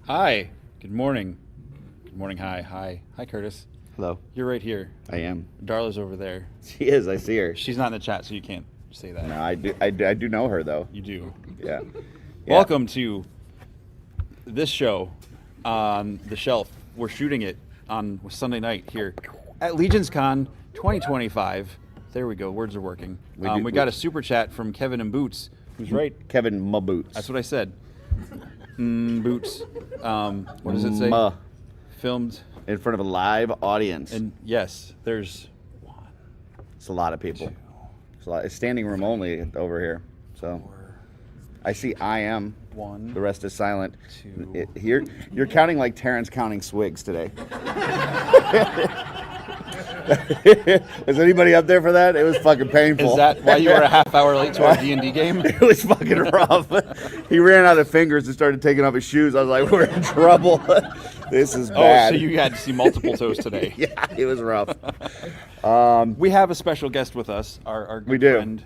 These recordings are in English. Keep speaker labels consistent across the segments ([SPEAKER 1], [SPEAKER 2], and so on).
[SPEAKER 1] Hi. Good morning. Good morning. Hi. Hi, Curtis.
[SPEAKER 2] Hello.
[SPEAKER 1] You're right here.
[SPEAKER 2] I am.
[SPEAKER 1] Darla's over there.
[SPEAKER 2] She is. I see her.
[SPEAKER 1] She's not in the chat, so you can't say that.
[SPEAKER 2] No, I do know her though.
[SPEAKER 1] You do.
[SPEAKER 2] Yeah.
[SPEAKER 1] Welcome to this show on the Shelve. We're shooting it on Sunday night here at LegionsCon 2025. There we go. Words are working. We got a super chat from Kevin and Boots. Who's right?
[SPEAKER 2] Kevin Maboots.
[SPEAKER 1] That's what I said. Boots. What does it say? Filmed
[SPEAKER 2] in front of a live audience.
[SPEAKER 1] And yes, there's one.
[SPEAKER 2] It's a lot of people. It's standing room only over here. So I see I am.
[SPEAKER 1] One.
[SPEAKER 2] The rest is silent.
[SPEAKER 1] Two.
[SPEAKER 2] You're counting like Terrence counting swigs today. Was anybody up there for that? It was fucking painful.
[SPEAKER 1] Is that why you were a half hour late to our D&D game?
[SPEAKER 2] It was fucking rough. He ran out of fingers and started taking off his shoes. I was like, we're in trouble. This is bad.
[SPEAKER 1] Oh, so you had to see multiple toes today.
[SPEAKER 2] Yeah, it was rough.
[SPEAKER 1] We have a special guest with us, our good friend,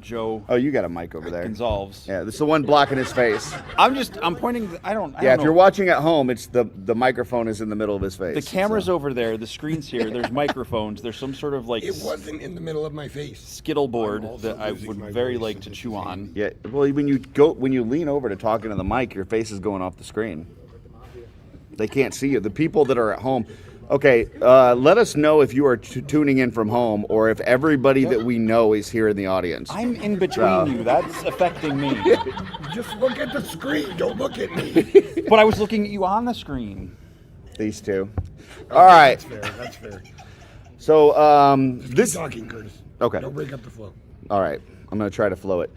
[SPEAKER 1] Joe.
[SPEAKER 2] Oh, you got a mic over there.
[SPEAKER 1] Gonzalez.
[SPEAKER 2] Yeah, this is the one blocking his face.
[SPEAKER 1] I'm pointing. I don't
[SPEAKER 2] if
[SPEAKER 1] know.
[SPEAKER 2] you're watching at home, it's the microphone is in the middle of his face.
[SPEAKER 1] The camera's over there. The screen's here. There's microphones. There's some sort of like.
[SPEAKER 3] It wasn't in the middle of my face.
[SPEAKER 1] Skittle board that I would very like to chew on.
[SPEAKER 2] Yeah. Well, when you lean over to talk into the mic, your face is going off the screen. They can't see you. The people that are at home. Okay, let us know if you are tuning in from home or if everybody that we know is here in the audience.
[SPEAKER 1] I'm in between you. That's affecting me.
[SPEAKER 3] Just look at the screen. Don't look at me.
[SPEAKER 1] But I was looking at you on the screen.
[SPEAKER 2] These two. All right.
[SPEAKER 3] That's fair. That's fair.
[SPEAKER 2] So
[SPEAKER 3] Keep talking, Curtis.
[SPEAKER 2] Okay.
[SPEAKER 3] Don't break up the flow.
[SPEAKER 2] All right. I'm going to try to flow it.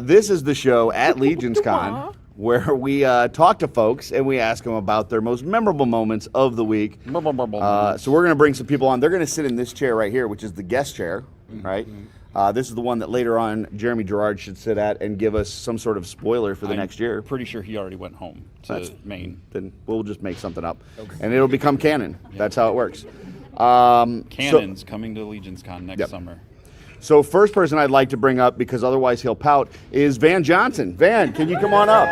[SPEAKER 2] This is the show at LegionsCon where we talk to folks and we ask them about their most memorable moments of the week. So we're going to bring some people on. They're going to sit in this chair right here, which is the guest chair, right? This is the one that later on Jeremy Gerard should sit at and give us some sort of spoiler for the next year.
[SPEAKER 1] Pretty sure he already went home to Maine.
[SPEAKER 2] Then we'll just make something up, and it'll become canon. Yeah. That's how it works.
[SPEAKER 1] Canon's coming to LegionsCon next summer.
[SPEAKER 2] So first person I'd like to bring up, because otherwise he'll pout, is Van Johnson. Van, can you come on up?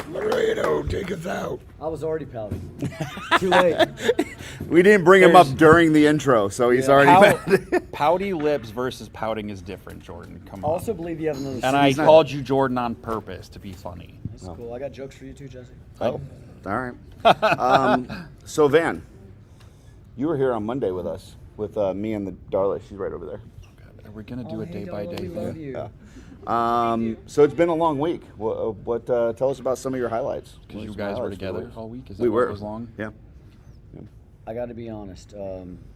[SPEAKER 3] Laredo, take us out.
[SPEAKER 4] I was already pouting. Too late.
[SPEAKER 2] We didn't bring him up during the intro, so he's already mad.
[SPEAKER 1] Pouty lips versus pouting is different, Jordan. Come on.
[SPEAKER 4] I also believe you have another.
[SPEAKER 1] And I called you Jordan on purpose to be funny.
[SPEAKER 4] That's cool. I got jokes for you too, Jesse.
[SPEAKER 2] Oh, all right. So Van, you were here on Monday with us, with me and the Darla. She's right over there.
[SPEAKER 1] Are we gonna do a day by day?
[SPEAKER 4] We love you.
[SPEAKER 2] Yeah. So it's been a long week. What tell us about some of your highlights?
[SPEAKER 1] Because you guys were together all week. Is that
[SPEAKER 2] we
[SPEAKER 1] why
[SPEAKER 2] were.
[SPEAKER 1] It was long?
[SPEAKER 2] Yeah.
[SPEAKER 4] I got to be honest.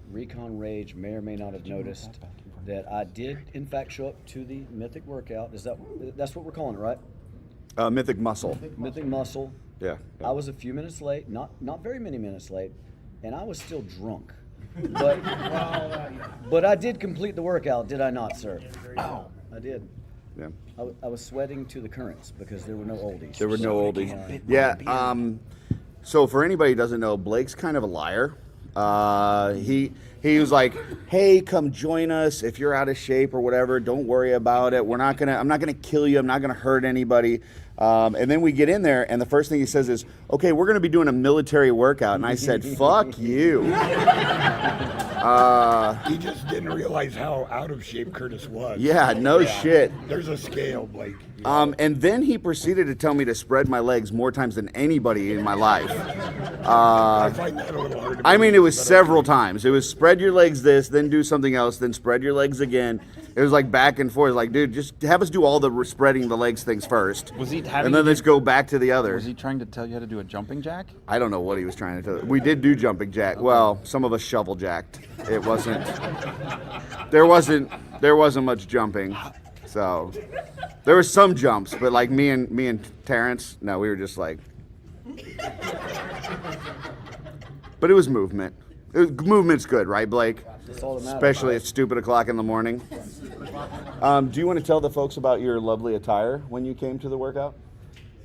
[SPEAKER 4] Recon Rage may or may not have noticed that I did, in fact, show up to the Mythic workout. That's what we're calling it, right?
[SPEAKER 2] Mythic Muscle.
[SPEAKER 4] Mythic Muscle.
[SPEAKER 2] Yeah.
[SPEAKER 4] I was a few minutes late, not very many minutes late, and I was still drunk. But I did complete the workout, did I not, sir? Oh, I did.
[SPEAKER 2] Yeah.
[SPEAKER 4] I was sweating to the currents because there were no oldies.
[SPEAKER 2] There were no oldies. Yeah. So for anybody who doesn't know, Blake's kind of a liar. He was like, "Hey, come join us if you're out of shape or whatever. Don't worry about it. I'm not gonna kill you. I'm not gonna hurt anybody." And then we get in there, and the first thing he says is, "Okay, we're gonna be doing a military workout." And I said, "Fuck you."
[SPEAKER 3] He just didn't realize how out of shape Curtis was.
[SPEAKER 2] Yeah, no shit.
[SPEAKER 3] There's a scale, Blake.
[SPEAKER 2] And then he proceeded to tell me to spread my legs more times than anybody in my life.
[SPEAKER 3] I find that a little hard to
[SPEAKER 2] I mean,
[SPEAKER 3] believe,
[SPEAKER 2] it was
[SPEAKER 3] but
[SPEAKER 2] several times. It was spread your legs this, then do something else, then spread your legs again. It was like back and forth. Like, dude, just have us do all the spreading the legs things first.
[SPEAKER 1] Was he having?
[SPEAKER 2] And then let's go back to the other.
[SPEAKER 1] Was he trying to tell you how to do a jumping jack?
[SPEAKER 2] I don't know what he was trying to tell. We did do jumping jack. Well, some of us shovel jacked. It wasn't. There wasn't much jumping. So there was some jumps, but like me and Terrence, no, we were just like. But it was movement. Movement's good, right, Blake? Especially at stupid o'clock in the morning. Do you want to tell the folks about your lovely attire when you came to the workout?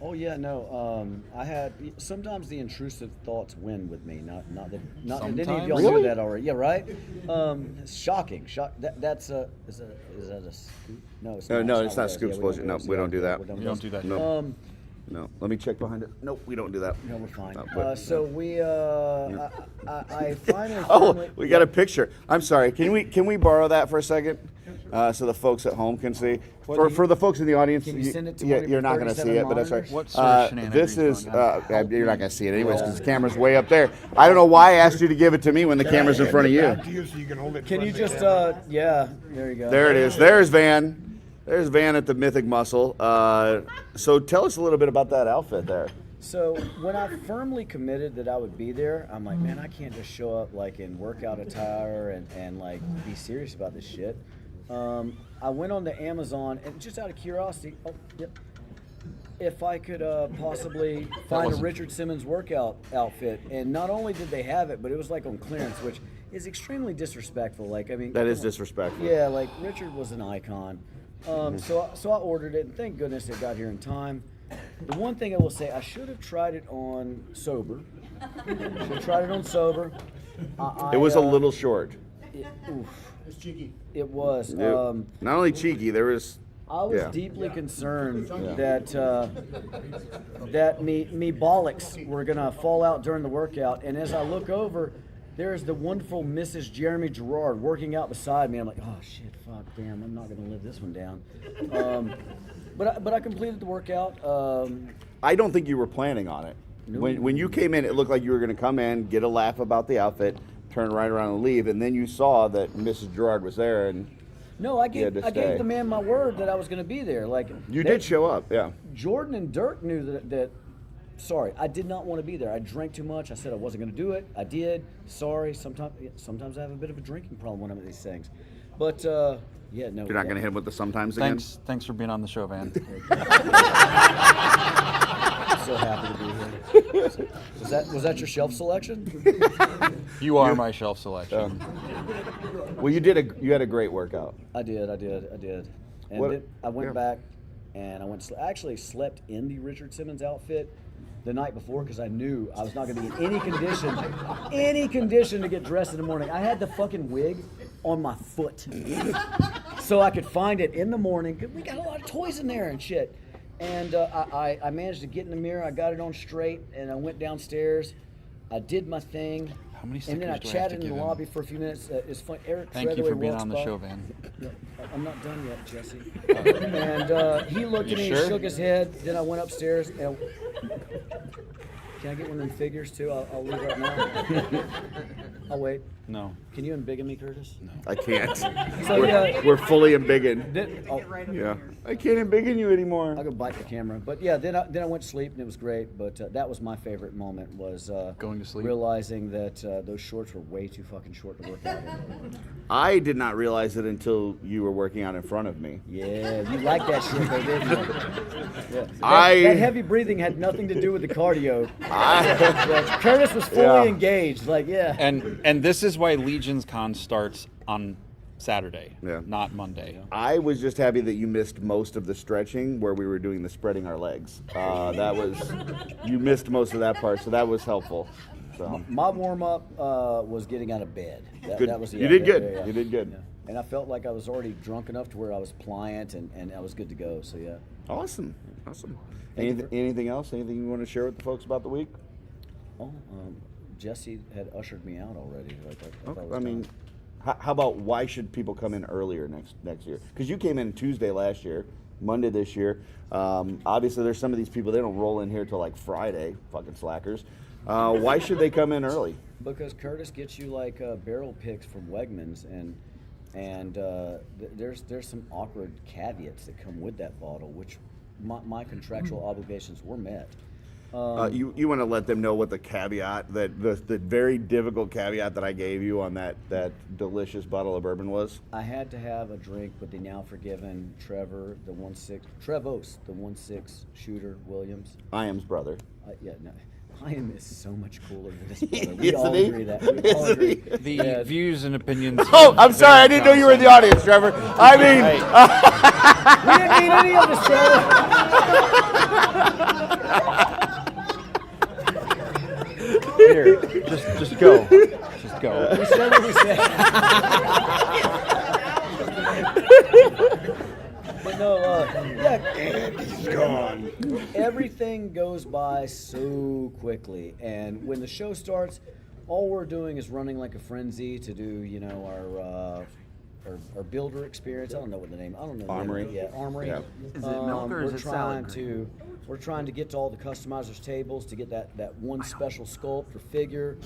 [SPEAKER 4] Oh yeah, no. I had sometimes the intrusive thoughts win with me. Not that any of
[SPEAKER 1] Sometimes?
[SPEAKER 4] y'all
[SPEAKER 2] Really?
[SPEAKER 4] knew that already. Yeah, right. It's shocking. That's a is that a scoop? No, it's not.
[SPEAKER 2] No, it's not
[SPEAKER 4] what it is.
[SPEAKER 2] scoop
[SPEAKER 4] Yeah,
[SPEAKER 2] explosion. No, we don't do that.
[SPEAKER 4] We
[SPEAKER 1] You don't do that.
[SPEAKER 2] No. No, let me check behind it. Nope, we don't do that.
[SPEAKER 4] No, we're fine.
[SPEAKER 2] But-
[SPEAKER 4] So we, I finally.
[SPEAKER 2] Oh, we got a picture. I'm sorry. Can we borrow that for a second, so the folks at home can see? For the folks in the audience,
[SPEAKER 4] Can you send it to
[SPEAKER 2] yeah,
[SPEAKER 4] one of
[SPEAKER 2] you're
[SPEAKER 4] your
[SPEAKER 2] not going to
[SPEAKER 4] 37
[SPEAKER 2] see it, but that's right.
[SPEAKER 4] monitors?
[SPEAKER 1] What sort of shenanigans
[SPEAKER 2] This is
[SPEAKER 1] going on?
[SPEAKER 2] you're not going to see it anyways because the camera's way up there. I don't know why I asked you to give it to me when the camera's in front of you.
[SPEAKER 3] Back to you so you can hold it. in
[SPEAKER 4] Can you
[SPEAKER 3] front of the
[SPEAKER 4] just,
[SPEAKER 3] camera.
[SPEAKER 4] yeah, there you go.
[SPEAKER 2] There it is. There's Van. There's Van at the Mythic Muscle. So tell us a little bit about that outfit there.
[SPEAKER 4] So when I firmly committed that I would be there, I'm like, man, I can't just show up like in workout attire and like be serious about this shit. I went on to Amazon and just out of curiosity, if I could possibly find a Richard Simmons workout outfit, and not only did they have it, but it was like on clearance, which is extremely disrespectful. Like, I mean,
[SPEAKER 2] That is disrespectful.
[SPEAKER 4] yeah, like Richard was an icon. So I ordered it, and thank goodness it got here in time. The one thing I will say, I should have tried it on sober. Should have tried it on sober.
[SPEAKER 2] It was a little short.
[SPEAKER 4] It's cheeky. It was.
[SPEAKER 2] Not only cheeky, there was.
[SPEAKER 4] I was
[SPEAKER 2] yeah.
[SPEAKER 4] deeply concerned that that me bollocks were gonna fall out during the workout, and as I look over, there's the wonderful Mrs. Jeremy Gerard working out beside me. I'm like, oh shit, fuck, damn, I'm not gonna live this one down. But I completed the workout.
[SPEAKER 2] I don't think you were planning on it.
[SPEAKER 4] No.
[SPEAKER 2] When you came in, it looked like you were going to come in, get a laugh about the outfit, turn right around and leave, and then you saw that Mrs. Gerard was there, and
[SPEAKER 4] No, I
[SPEAKER 2] You had
[SPEAKER 4] gave
[SPEAKER 2] to
[SPEAKER 4] I
[SPEAKER 2] stay.
[SPEAKER 4] gave the man my word that I was gonna be there. Like
[SPEAKER 2] you
[SPEAKER 4] they-
[SPEAKER 2] did show up. Yeah.
[SPEAKER 4] Jordan and Dirk knew that. Sorry, I did not want to be there. I drank too much. I said I wasn't going to do it. I did. Sorry. Sometimes I have a bit of a drinking problem when I'm at these things. But yeah, no.
[SPEAKER 2] You're not going to hit him with the sometimes again.
[SPEAKER 1] Thanks for being on the show, Van.
[SPEAKER 4] I'm so happy to be here. Was that your shelf selection?
[SPEAKER 1] You are my shelf selection.
[SPEAKER 2] Well, you had a great workout.
[SPEAKER 4] I did. And
[SPEAKER 2] What-
[SPEAKER 4] then I went
[SPEAKER 2] yeah.
[SPEAKER 4] back and I actually slept in the Richard Simmons outfit the night before because I knew I was not going to be in any condition to get dressed in the morning. I had the fucking wig on my foot so I could find it in the morning. We got a lot of toys in there and shit. And I managed to get in the mirror. I got it on straight, and I went downstairs. I did my thing.
[SPEAKER 1] How many
[SPEAKER 4] and then I
[SPEAKER 1] stickers do I have to
[SPEAKER 4] chatted in the
[SPEAKER 1] give him?
[SPEAKER 4] lobby for a few minutes. It's fun. Eric
[SPEAKER 1] Thank you
[SPEAKER 4] Treadaway
[SPEAKER 1] for being
[SPEAKER 4] walks
[SPEAKER 1] on the
[SPEAKER 4] by.
[SPEAKER 1] show, Van.
[SPEAKER 4] No, I'm not done yet, Jesse. And he looked
[SPEAKER 1] You
[SPEAKER 4] at me,
[SPEAKER 1] sure?
[SPEAKER 4] shook his head. Then I went upstairs. And can I get one of them figures too? I'll leave right now. I'll wait.
[SPEAKER 1] No.
[SPEAKER 4] Can you embiggen me, Curtis? No.
[SPEAKER 2] I can't.
[SPEAKER 4] So, yeah.
[SPEAKER 2] We're fully embiggened.
[SPEAKER 4] Oh,
[SPEAKER 2] Yeah. I can't embiggen you anymore.
[SPEAKER 4] I'll go bite the camera. But yeah, then I went to sleep and it was great. But that was my favorite moment was
[SPEAKER 1] Going to sleep?
[SPEAKER 4] realizing that those shorts were way too fucking short to work out in.
[SPEAKER 2] I did not realize it until you were working out in front of me.
[SPEAKER 4] Yeah, you like that shit though, didn't you? Yeah.
[SPEAKER 2] I-
[SPEAKER 4] That heavy breathing had nothing to do with the cardio. Yeah, Curtis was fully
[SPEAKER 2] Yeah.
[SPEAKER 4] engaged. Like, yeah.
[SPEAKER 1] And this is why LegionsCon starts on Saturday,
[SPEAKER 2] Yeah.
[SPEAKER 1] not Monday.
[SPEAKER 2] I was just happy that you missed most of the stretching where we were doing the spreading our legs. You missed most of that part, so that was helpful. So
[SPEAKER 4] My warm up was getting out of bed.
[SPEAKER 2] Good.
[SPEAKER 4] That was
[SPEAKER 2] You did good. You did good.
[SPEAKER 4] Yeah. And I felt like I was already drunk enough to where I was pliant and I was good to go. So yeah.
[SPEAKER 2] awesome.
[SPEAKER 4] Thank you
[SPEAKER 2] Anything else? Anything you want to share with the folks about the week?
[SPEAKER 4] Oh, Jesse had ushered me out already. Like, I thought it was
[SPEAKER 2] I mean,
[SPEAKER 4] done.
[SPEAKER 2] how about why should people come in earlier next year? Because you came in Tuesday last year, Monday this year. Obviously, there's some of these people they don't roll in here till like Friday. Fucking slackers. Why should they come in early?
[SPEAKER 4] Because Curtis gets you like barrel picks from Wegmans, and there's some awkward caveats that come with that bottle, which my contractual obligations were met.
[SPEAKER 2] You want to let them know what the caveat, that the very difficult caveat that I gave you on that delicious bottle of bourbon was?
[SPEAKER 4] I had to have a drink with the now forgiven Trevor, the 1.6 Trevos, the 1.6 shooter Williams.
[SPEAKER 2] Iam's brother.
[SPEAKER 4] Yeah, no. Iam is so much cooler than this brother. We
[SPEAKER 2] Isn't
[SPEAKER 4] all
[SPEAKER 2] he?
[SPEAKER 4] agree that. We all
[SPEAKER 2] Isn't
[SPEAKER 4] agree.
[SPEAKER 2] he?
[SPEAKER 1] The
[SPEAKER 4] Yeah.
[SPEAKER 1] views and opinions.
[SPEAKER 2] Oh,
[SPEAKER 1] of
[SPEAKER 2] I'm sorry. I didn't know you were in the
[SPEAKER 1] Johnson.
[SPEAKER 2] audience, Trevor. I mean,
[SPEAKER 4] We didn't mean any of this, Trevor.
[SPEAKER 1] Here, just go. Just go.
[SPEAKER 4] We said what we said. But no, yeah,
[SPEAKER 3] And he's gone.
[SPEAKER 4] everything goes by so quickly, and when the show starts, all we're doing is running like a frenzy to do, you know, our builder experience. I don't know what the name. I don't know.
[SPEAKER 2] Armory.
[SPEAKER 4] The name. Yeah, armory.
[SPEAKER 2] Yeah.
[SPEAKER 1] Is it milk or is it salad green?
[SPEAKER 4] We're trying to get to all the customizers' tables to get that one special sculpt or figure.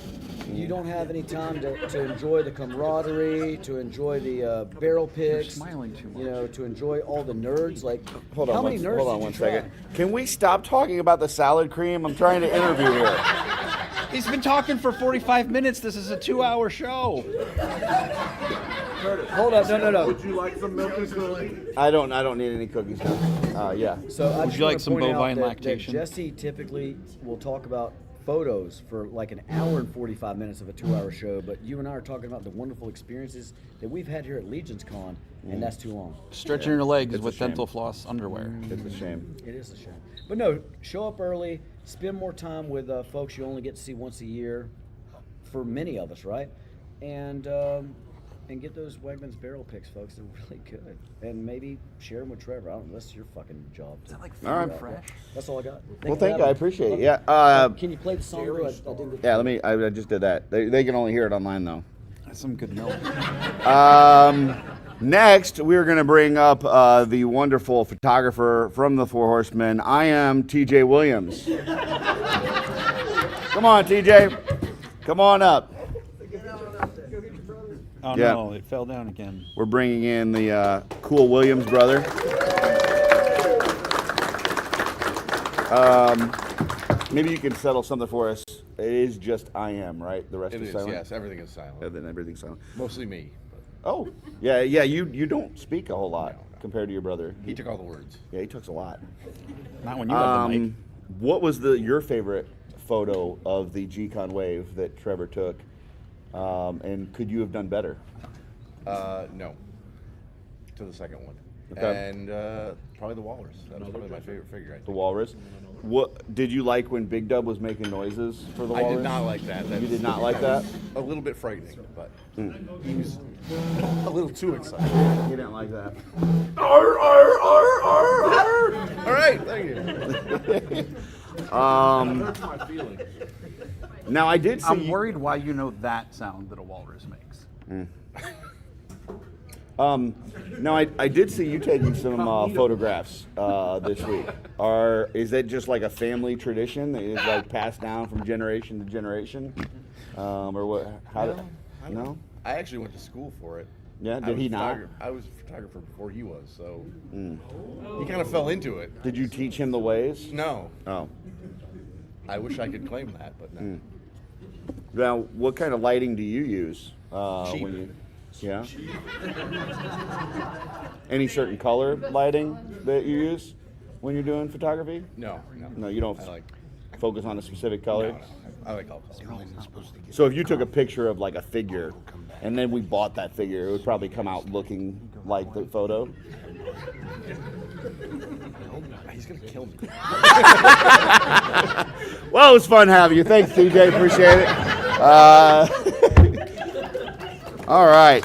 [SPEAKER 4] You don't have any time to enjoy the camaraderie, to enjoy the barrel picks.
[SPEAKER 1] smiling too
[SPEAKER 4] You know, to enjoy all the nerds. Like,
[SPEAKER 2] Hold
[SPEAKER 4] how
[SPEAKER 2] on,
[SPEAKER 4] many nerds
[SPEAKER 2] hold on
[SPEAKER 4] did you
[SPEAKER 2] one
[SPEAKER 4] try?
[SPEAKER 2] second. Can we stop talking about the salad cream? I'm trying to interview here.
[SPEAKER 1] He's been talking for 45 minutes. This is a 2-hour show.
[SPEAKER 4] Hold up, no.
[SPEAKER 5] Would you like some milk and cookies?
[SPEAKER 2] I don't need any cookies now. Yeah.
[SPEAKER 4] So I
[SPEAKER 1] Would
[SPEAKER 4] just
[SPEAKER 1] you like
[SPEAKER 4] wanna
[SPEAKER 1] some
[SPEAKER 4] point out
[SPEAKER 1] bovine
[SPEAKER 4] that
[SPEAKER 1] lactation?
[SPEAKER 4] Jesse typically will talk about photos for like an hour and 45 minutes of a 2-hour show, but you and I are talking about the wonderful experiences that we've had here at LegionsCon, and that's too long.
[SPEAKER 1] Stretching your legs
[SPEAKER 2] It's a
[SPEAKER 1] with
[SPEAKER 2] shame.
[SPEAKER 1] dental floss underwear.
[SPEAKER 2] It's a shame.
[SPEAKER 4] It is a shame. But no, show up early, spend more time with folks you only get to see once a year, for many of us, right? And get those Wegmans barrel picks, folks. They're really good. And maybe share them with Trevor. I don't know. That's your fucking job. Is that
[SPEAKER 1] like
[SPEAKER 2] All right.
[SPEAKER 1] fresh?
[SPEAKER 4] That's all I got.
[SPEAKER 2] Well,
[SPEAKER 4] for
[SPEAKER 2] thank you.
[SPEAKER 4] having
[SPEAKER 2] I
[SPEAKER 4] me.
[SPEAKER 2] appreciate it.
[SPEAKER 4] Okay.
[SPEAKER 2] Yeah.
[SPEAKER 4] Can you play the song? I didn't get
[SPEAKER 2] Yeah. Let me. I just did that. They can only hear it online though.
[SPEAKER 1] That's some good milk.
[SPEAKER 2] Next, we're going to bring up the wonderful photographer from the Four Horsemen. I am TJ Williams. Come on, TJ. Come on up.
[SPEAKER 1] Oh
[SPEAKER 2] Yeah.
[SPEAKER 1] no, it fell down again.
[SPEAKER 2] We're bringing in the cool Williams brother. Maybe you can settle something for us. It is just I am, right? The rest
[SPEAKER 5] It
[SPEAKER 2] is
[SPEAKER 5] is,
[SPEAKER 2] silent?
[SPEAKER 5] yes. Everything is silent.
[SPEAKER 2] And then everything's silent.
[SPEAKER 5] Mostly me.
[SPEAKER 2] Oh, yeah. You don't speak a whole lot compared to your brother.
[SPEAKER 5] He took all the words.
[SPEAKER 2] Yeah, he talks a lot.
[SPEAKER 1] Not when you have the mic.
[SPEAKER 2] What was your favorite photo of the G-Con wave that Trevor took? And could you have done better?
[SPEAKER 5] No. To the second one.
[SPEAKER 2] Okay.
[SPEAKER 5] And probably the walrus. That was probably my favorite figure. I
[SPEAKER 2] The
[SPEAKER 5] think.
[SPEAKER 2] walrus. What did you like when Big Dub was making noises for the
[SPEAKER 5] I
[SPEAKER 2] walrus?
[SPEAKER 5] did not like that.
[SPEAKER 2] You did not like that?
[SPEAKER 5] was a little bit frightening, but he was a little too excited.
[SPEAKER 2] You didn't like that.
[SPEAKER 5] All right, thank you.
[SPEAKER 2] That's
[SPEAKER 5] my feeling.
[SPEAKER 2] Now I did see.
[SPEAKER 1] I'm worried why you know that sound that a walrus makes.
[SPEAKER 2] Now I did see you taking some photographs this week. Is that just like a family tradition that is like passed down from generation to generation, or what? No.
[SPEAKER 5] I actually went to school for it.
[SPEAKER 2] Yeah,
[SPEAKER 5] I
[SPEAKER 2] did
[SPEAKER 5] was
[SPEAKER 2] he
[SPEAKER 5] a
[SPEAKER 2] not?
[SPEAKER 5] I was a photographer before he was, so he kind of fell into it.
[SPEAKER 2] Did you teach him the ways?
[SPEAKER 5] No,
[SPEAKER 2] Oh.
[SPEAKER 5] I wish I could claim that, but no.
[SPEAKER 2] Now, what kind of lighting do you use
[SPEAKER 5] Cheap.
[SPEAKER 2] when you? Yeah. Any certain color lighting that you use when you're doing photography?
[SPEAKER 5] No.
[SPEAKER 2] No, you don't
[SPEAKER 5] I like.
[SPEAKER 2] focus on a specific color.
[SPEAKER 5] No, I like all colors.
[SPEAKER 2] So if you took a picture of like a figure, and then we bought that figure, it would probably come out looking like the photo.
[SPEAKER 5] He's gonna kill me.
[SPEAKER 2] Well, it was fun having you. Thanks, TJ. Appreciate it. All right.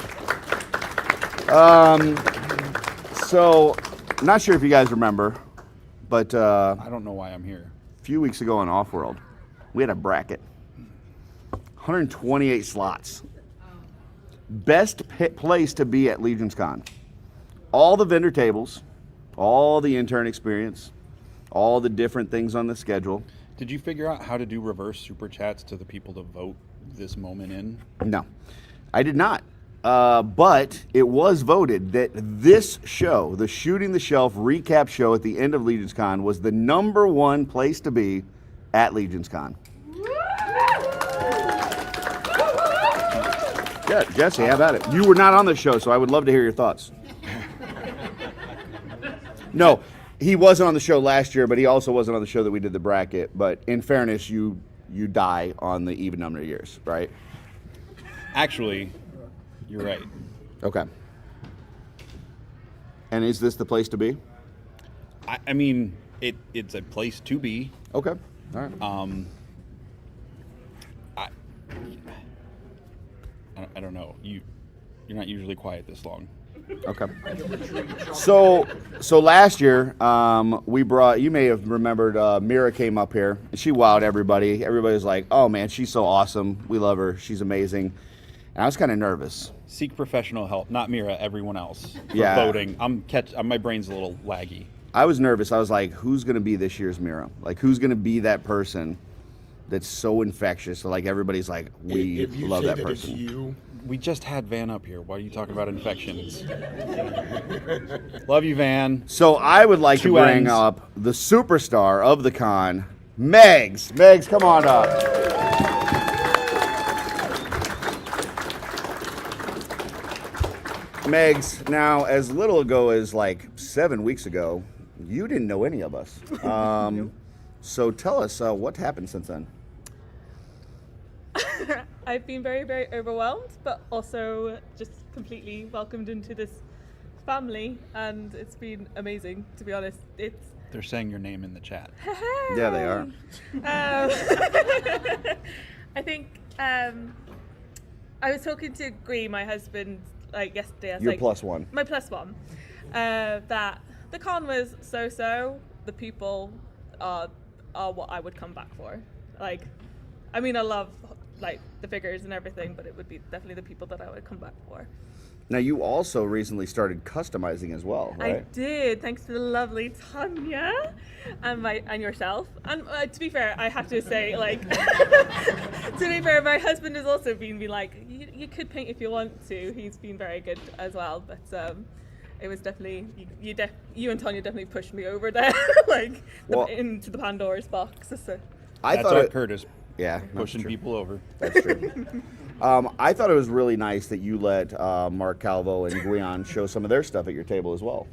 [SPEAKER 2] So, not sure if you guys remember, but
[SPEAKER 1] I don't know why I'm here.
[SPEAKER 2] a few weeks ago on OffWorld, we had a bracket. 128 slots. Best place to be at LegionsCon. All the vendor tables, all the intern experience, all the different things on the schedule.
[SPEAKER 1] Did you figure out how to do reverse super chats to the people to vote this moment in?
[SPEAKER 2] No, I did not. But it was voted that this show, the Shooting the Shelf recap show at the end of LegionsCon, was the #1 place to be at LegionsCon. Yeah, Jesse, how about it? You were not on the show, so I would love to hear your thoughts. No, he wasn't on the show last year, but he also wasn't on the show that we did the bracket. But in fairness, you die on the even number of years, right?
[SPEAKER 1] Actually, you're right.
[SPEAKER 2] Okay. And is this the place to be?
[SPEAKER 1] I mean, it's a place to be.
[SPEAKER 2] Okay. All right.
[SPEAKER 1] I don't know. You're not usually quiet this long.
[SPEAKER 2] Okay. So last year, we brought, you may have remembered, Mira came up here, and she wowed everybody. Everybody was like, oh man, she's so awesome. We love her. She's amazing. And I was kind of nervous.
[SPEAKER 1] Seek professional help, not Mira, everyone else. For
[SPEAKER 2] Yeah.
[SPEAKER 1] voting. My brain's a little laggy.
[SPEAKER 2] I was nervous. I was like, who's going to be this year's Mira? Like, who's going to be that person that's so infectious? So, like, everybody's like, we
[SPEAKER 3] if you
[SPEAKER 2] love
[SPEAKER 3] say
[SPEAKER 2] that
[SPEAKER 3] that
[SPEAKER 2] person.
[SPEAKER 3] it's you,
[SPEAKER 1] We just had Van up here. Why are you talking about infections? Love you, Van.
[SPEAKER 2] So I would like to
[SPEAKER 1] Two
[SPEAKER 2] bring
[SPEAKER 1] ends.
[SPEAKER 2] up the superstar of the con, Megs. Megs, come on up. Megs, now as little ago as like 7 weeks ago, you didn't know any of us. So tell us what happened since then.
[SPEAKER 6] I've been very, very overwhelmed, but also just completely welcomed into this family, and it's been amazing, to be honest.
[SPEAKER 1] They're saying your name in the chat.
[SPEAKER 2] Yeah, they are.
[SPEAKER 6] I think I was talking to Gree, my husband, like yesterday. I was
[SPEAKER 2] Your
[SPEAKER 6] like,
[SPEAKER 2] plus one.
[SPEAKER 6] My plus one. That the con was so-so. The people are what I would come back for. Like, I mean, I love like the figures and everything, but it would be definitely the people that I would come back for.
[SPEAKER 2] Now you also recently started customizing as well, right?
[SPEAKER 6] I did, thanks to the lovely Tanya and yourself. And to be fair, I have to say, like, to be fair, my husband has also been like, you could paint if you want to. He's been very good as well, but it was definitely you and Tanya definitely pushed me over there, like into the Pandora's box. So.
[SPEAKER 2] I
[SPEAKER 1] That's
[SPEAKER 2] thought
[SPEAKER 1] Art Curtis
[SPEAKER 2] yeah, that's
[SPEAKER 1] pushing
[SPEAKER 2] true.
[SPEAKER 1] people over.
[SPEAKER 2] That's true. I thought it was really nice that you let Mark Calvo and Guion show some of their stuff at your table as well.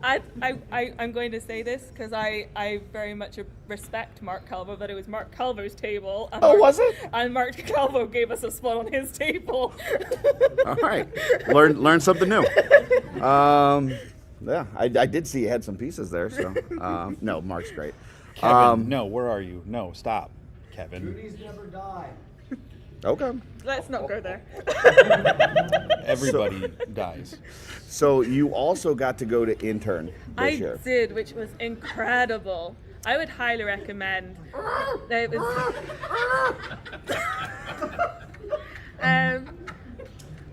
[SPEAKER 6] I'm going to say this because I very much respect Mark Calvo, that it was Mark Calvo's table. And
[SPEAKER 2] Was it?
[SPEAKER 6] And Mark Calvo gave us a spot on his table.
[SPEAKER 2] All right, learn something new. Yeah, I did see you had some pieces there. So no, Mark's great.
[SPEAKER 1] Kevin, no, where are you? No, stop, Kevin.
[SPEAKER 4] Duties never die.
[SPEAKER 2] Okay.
[SPEAKER 6] Let's not go there.
[SPEAKER 1] Everybody dies.
[SPEAKER 2] So you also got to go to intern this
[SPEAKER 6] I
[SPEAKER 2] year.
[SPEAKER 6] did, which was incredible. I would highly recommend. It was.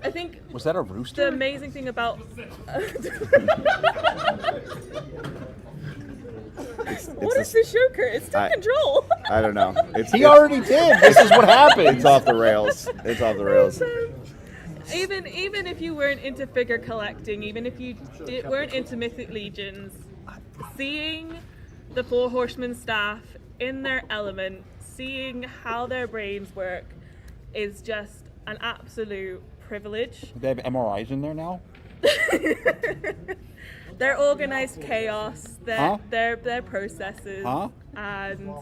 [SPEAKER 6] I think
[SPEAKER 1] Was that a
[SPEAKER 6] the
[SPEAKER 1] rooster?
[SPEAKER 6] amazing thing about. What is the show, Curtis? Take control.
[SPEAKER 2] I don't know.
[SPEAKER 1] He already did. This is what happens.
[SPEAKER 2] It's off the rails. It's off the rails.
[SPEAKER 6] Even if you weren't into figure collecting, even if you weren't into Mythic Legions, seeing the Four Horsemen staff in their element, seeing how their brains work, is just an absolute privilege.
[SPEAKER 1] They have MRIs in there now?
[SPEAKER 6] Their organized chaos,
[SPEAKER 1] Huh?
[SPEAKER 6] their processes,
[SPEAKER 1] Huh?
[SPEAKER 6] and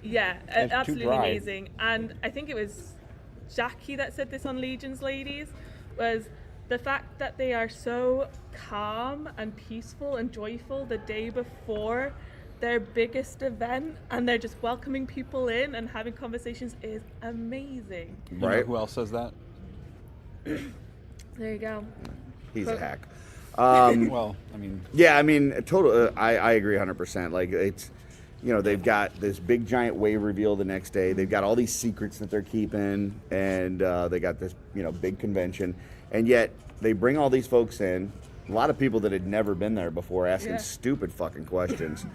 [SPEAKER 6] yeah,
[SPEAKER 1] That's too
[SPEAKER 6] absolutely
[SPEAKER 1] dry.
[SPEAKER 6] amazing. And I think it was Jackie that said this on Legions Ladies, was the fact that they are so calm and peaceful and joyful the day before their biggest event, and they're just welcoming people in and having conversations is amazing.
[SPEAKER 1] You know
[SPEAKER 2] Right.
[SPEAKER 1] who else says that?
[SPEAKER 6] There you go.
[SPEAKER 2] He's a hack.
[SPEAKER 1] Well, I mean,
[SPEAKER 2] Yeah, I mean, total. I agree 100%. Like it's, they've got this big giant wave reveal the next day. They've got all these secrets that they're keeping, and they got this, big convention, and yet they bring all these folks in. A lot of people that had never been there before asking
[SPEAKER 6] Yeah.
[SPEAKER 2] stupid fucking questions.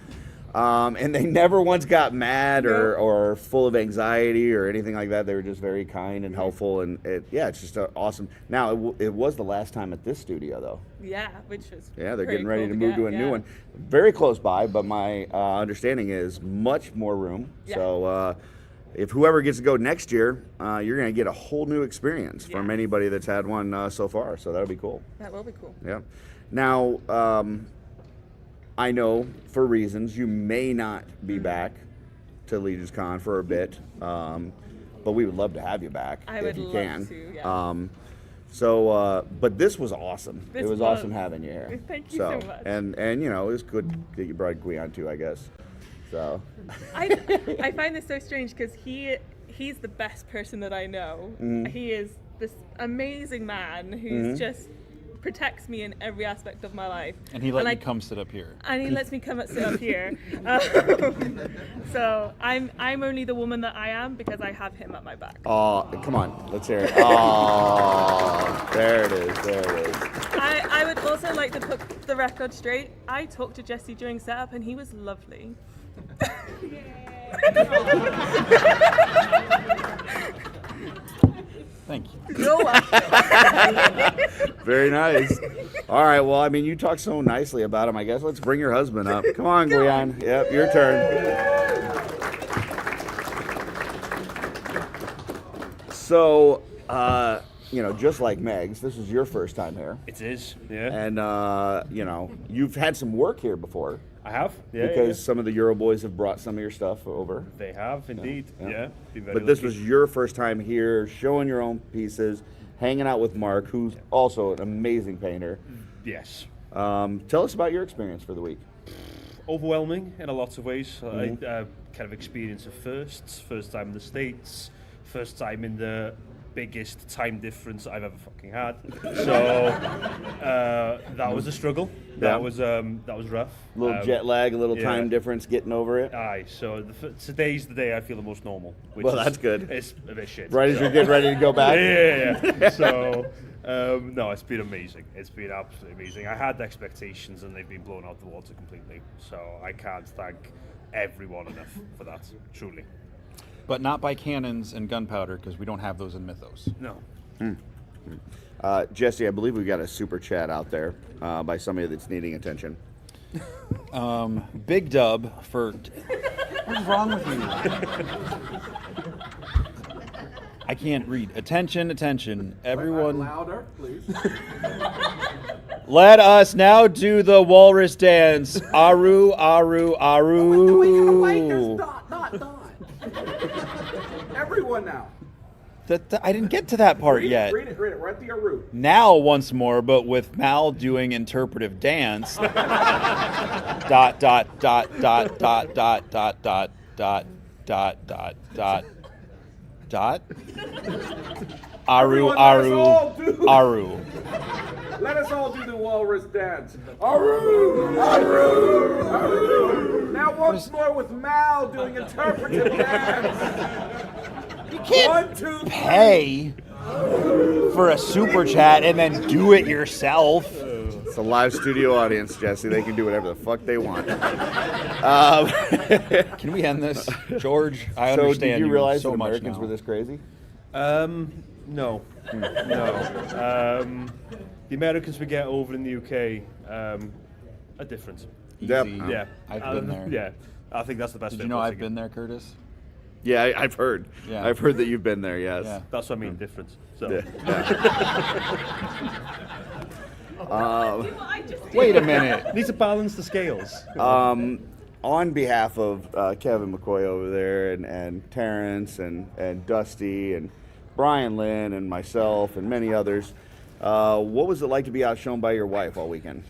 [SPEAKER 2] And they never once got mad or full of anxiety or anything like that. They were just very kind and helpful, and it's just awesome. Now it was the last time at this studio though.
[SPEAKER 6] Yeah, which was
[SPEAKER 2] Yeah, they're
[SPEAKER 6] pretty
[SPEAKER 2] getting ready
[SPEAKER 6] cool
[SPEAKER 2] to move to a
[SPEAKER 6] get,
[SPEAKER 2] new
[SPEAKER 6] yeah.
[SPEAKER 2] one, very close by. But my understanding is much more room.
[SPEAKER 6] Yeah.
[SPEAKER 2] So if whoever gets to go next year, you're going to get a whole new experience from
[SPEAKER 6] Yeah.
[SPEAKER 2] anybody that's had one so far. So that'll be cool.
[SPEAKER 6] That will be cool.
[SPEAKER 2] Yeah. Now, I know for reasons you may not be back to LegionsCon for a bit, but we would love to have you back
[SPEAKER 6] I
[SPEAKER 2] if
[SPEAKER 6] would
[SPEAKER 2] you
[SPEAKER 6] love
[SPEAKER 2] can.
[SPEAKER 6] to, yeah.
[SPEAKER 2] But this was awesome.
[SPEAKER 6] This
[SPEAKER 2] It was
[SPEAKER 6] was.
[SPEAKER 2] awesome having you here.
[SPEAKER 6] Thank you so much.
[SPEAKER 2] And it was good that you brought Guion too, I guess. So
[SPEAKER 6] I find this so strange because he he's the best person that I know.
[SPEAKER 2] Mm-hmm.
[SPEAKER 6] He is this amazing man who's just protects me in every aspect of my life.
[SPEAKER 1] And he let me come sit up here.
[SPEAKER 6] And he lets me come and sit up here. So I'm only the woman that I am because I have him at my back.
[SPEAKER 2] Oh, come on, let's hear it. Oh, there it is.
[SPEAKER 6] I would also like to put the record straight. I talked to Jesse during setup and he was lovely.
[SPEAKER 1] Thank you.
[SPEAKER 6] You're welcome.
[SPEAKER 2] Very nice. All right, well, I mean, you talk so nicely about him. I guess let's bring your husband up. Come on, Gleon. Yep, your turn. So, just like Meg's, this is your first time here.
[SPEAKER 7] It is, yeah.
[SPEAKER 2] And, you've had some work here before.
[SPEAKER 7] I have, yeah.
[SPEAKER 2] Because some of the Euro boys have brought some of your stuff over.
[SPEAKER 7] They have, indeed, yeah. Been very
[SPEAKER 2] But this
[SPEAKER 7] lucky.
[SPEAKER 2] was your first time here, showing your own pieces, hanging out with Mark, who's also an amazing painter.
[SPEAKER 7] Yes.
[SPEAKER 2] Tell us about your experience for the week.
[SPEAKER 7] Overwhelming in a lot of ways. I kind of experience of firsts, first time in the States, first time in the biggest time difference I've ever fucking had. So that was a struggle. That was rough.
[SPEAKER 2] A little jet lag, a little
[SPEAKER 7] yeah.
[SPEAKER 2] time difference, getting over it.
[SPEAKER 7] Aye, so today's the day I feel the most normal. Which
[SPEAKER 2] Well,
[SPEAKER 7] is,
[SPEAKER 2] that's good.
[SPEAKER 7] It's a bit shit.
[SPEAKER 2] Right as you're getting ready to go back.
[SPEAKER 7] Yeah. So, no, it's been amazing. It's been absolutely amazing. I had expectations and they've been blown out the water completely. So I can't thank everyone enough for that, truly.
[SPEAKER 1] But not by cannons and gunpowder, because we don't have those in Mythos.
[SPEAKER 7] No.
[SPEAKER 2] Jesse, I believe we got a super chat out there by somebody that's needing attention.
[SPEAKER 1] Big dub for... What's wrong with you? I can't read. Attention, everyone.
[SPEAKER 8] Louder, please.
[SPEAKER 1] Let us now do the walrus dance. Aru, aru, aru.
[SPEAKER 8] Wait, there's not. Everyone now.
[SPEAKER 1] I didn't get to that part yet.
[SPEAKER 8] Read it, right the Aru.
[SPEAKER 1] Now once more, but with Mal doing interpretive dance. dot, dot, dot, dot, dot, dot, dot, dot, dot, dot, dot, dot, dot. Aru,
[SPEAKER 8] Everyone, let us all
[SPEAKER 1] aru,
[SPEAKER 8] do-
[SPEAKER 1] aru.
[SPEAKER 8] Let us all do the walrus dance. Aru, Aru, Aru. Now once more with Mal doing interpretive dance.
[SPEAKER 1] You can't
[SPEAKER 8] 1, 2, 3.
[SPEAKER 1] pay for a super chat and then do it yourself.
[SPEAKER 2] It's a live studio audience, Jesse. They can do whatever the fuck they want.
[SPEAKER 1] Can we end this? George, I
[SPEAKER 2] So
[SPEAKER 1] understand
[SPEAKER 2] did you realize
[SPEAKER 1] so
[SPEAKER 2] that
[SPEAKER 1] much
[SPEAKER 2] Americans
[SPEAKER 1] now.
[SPEAKER 2] were this crazy?
[SPEAKER 7] No. The Americans we get over in the UK are different.
[SPEAKER 2] Yep.
[SPEAKER 1] Easy.
[SPEAKER 7] Yeah.
[SPEAKER 1] I've been there.
[SPEAKER 7] Yeah. I think that's the best
[SPEAKER 1] Did
[SPEAKER 7] way
[SPEAKER 1] you
[SPEAKER 7] of
[SPEAKER 1] know
[SPEAKER 7] putting
[SPEAKER 1] I've
[SPEAKER 7] it.
[SPEAKER 1] been there, Curtis?
[SPEAKER 2] Yeah, I've heard.
[SPEAKER 1] Yeah.
[SPEAKER 2] I've heard that you've been there, yes.
[SPEAKER 1] Yeah.
[SPEAKER 7] That's what I mean, different. So.
[SPEAKER 1] Wait a minute.
[SPEAKER 7] Need to balance the scales.
[SPEAKER 2] On behalf of Kevin McCoy over there and Terrence and Dusty and Brian Lynn and myself and many others, what was it like to be outshone by your wife all weekend?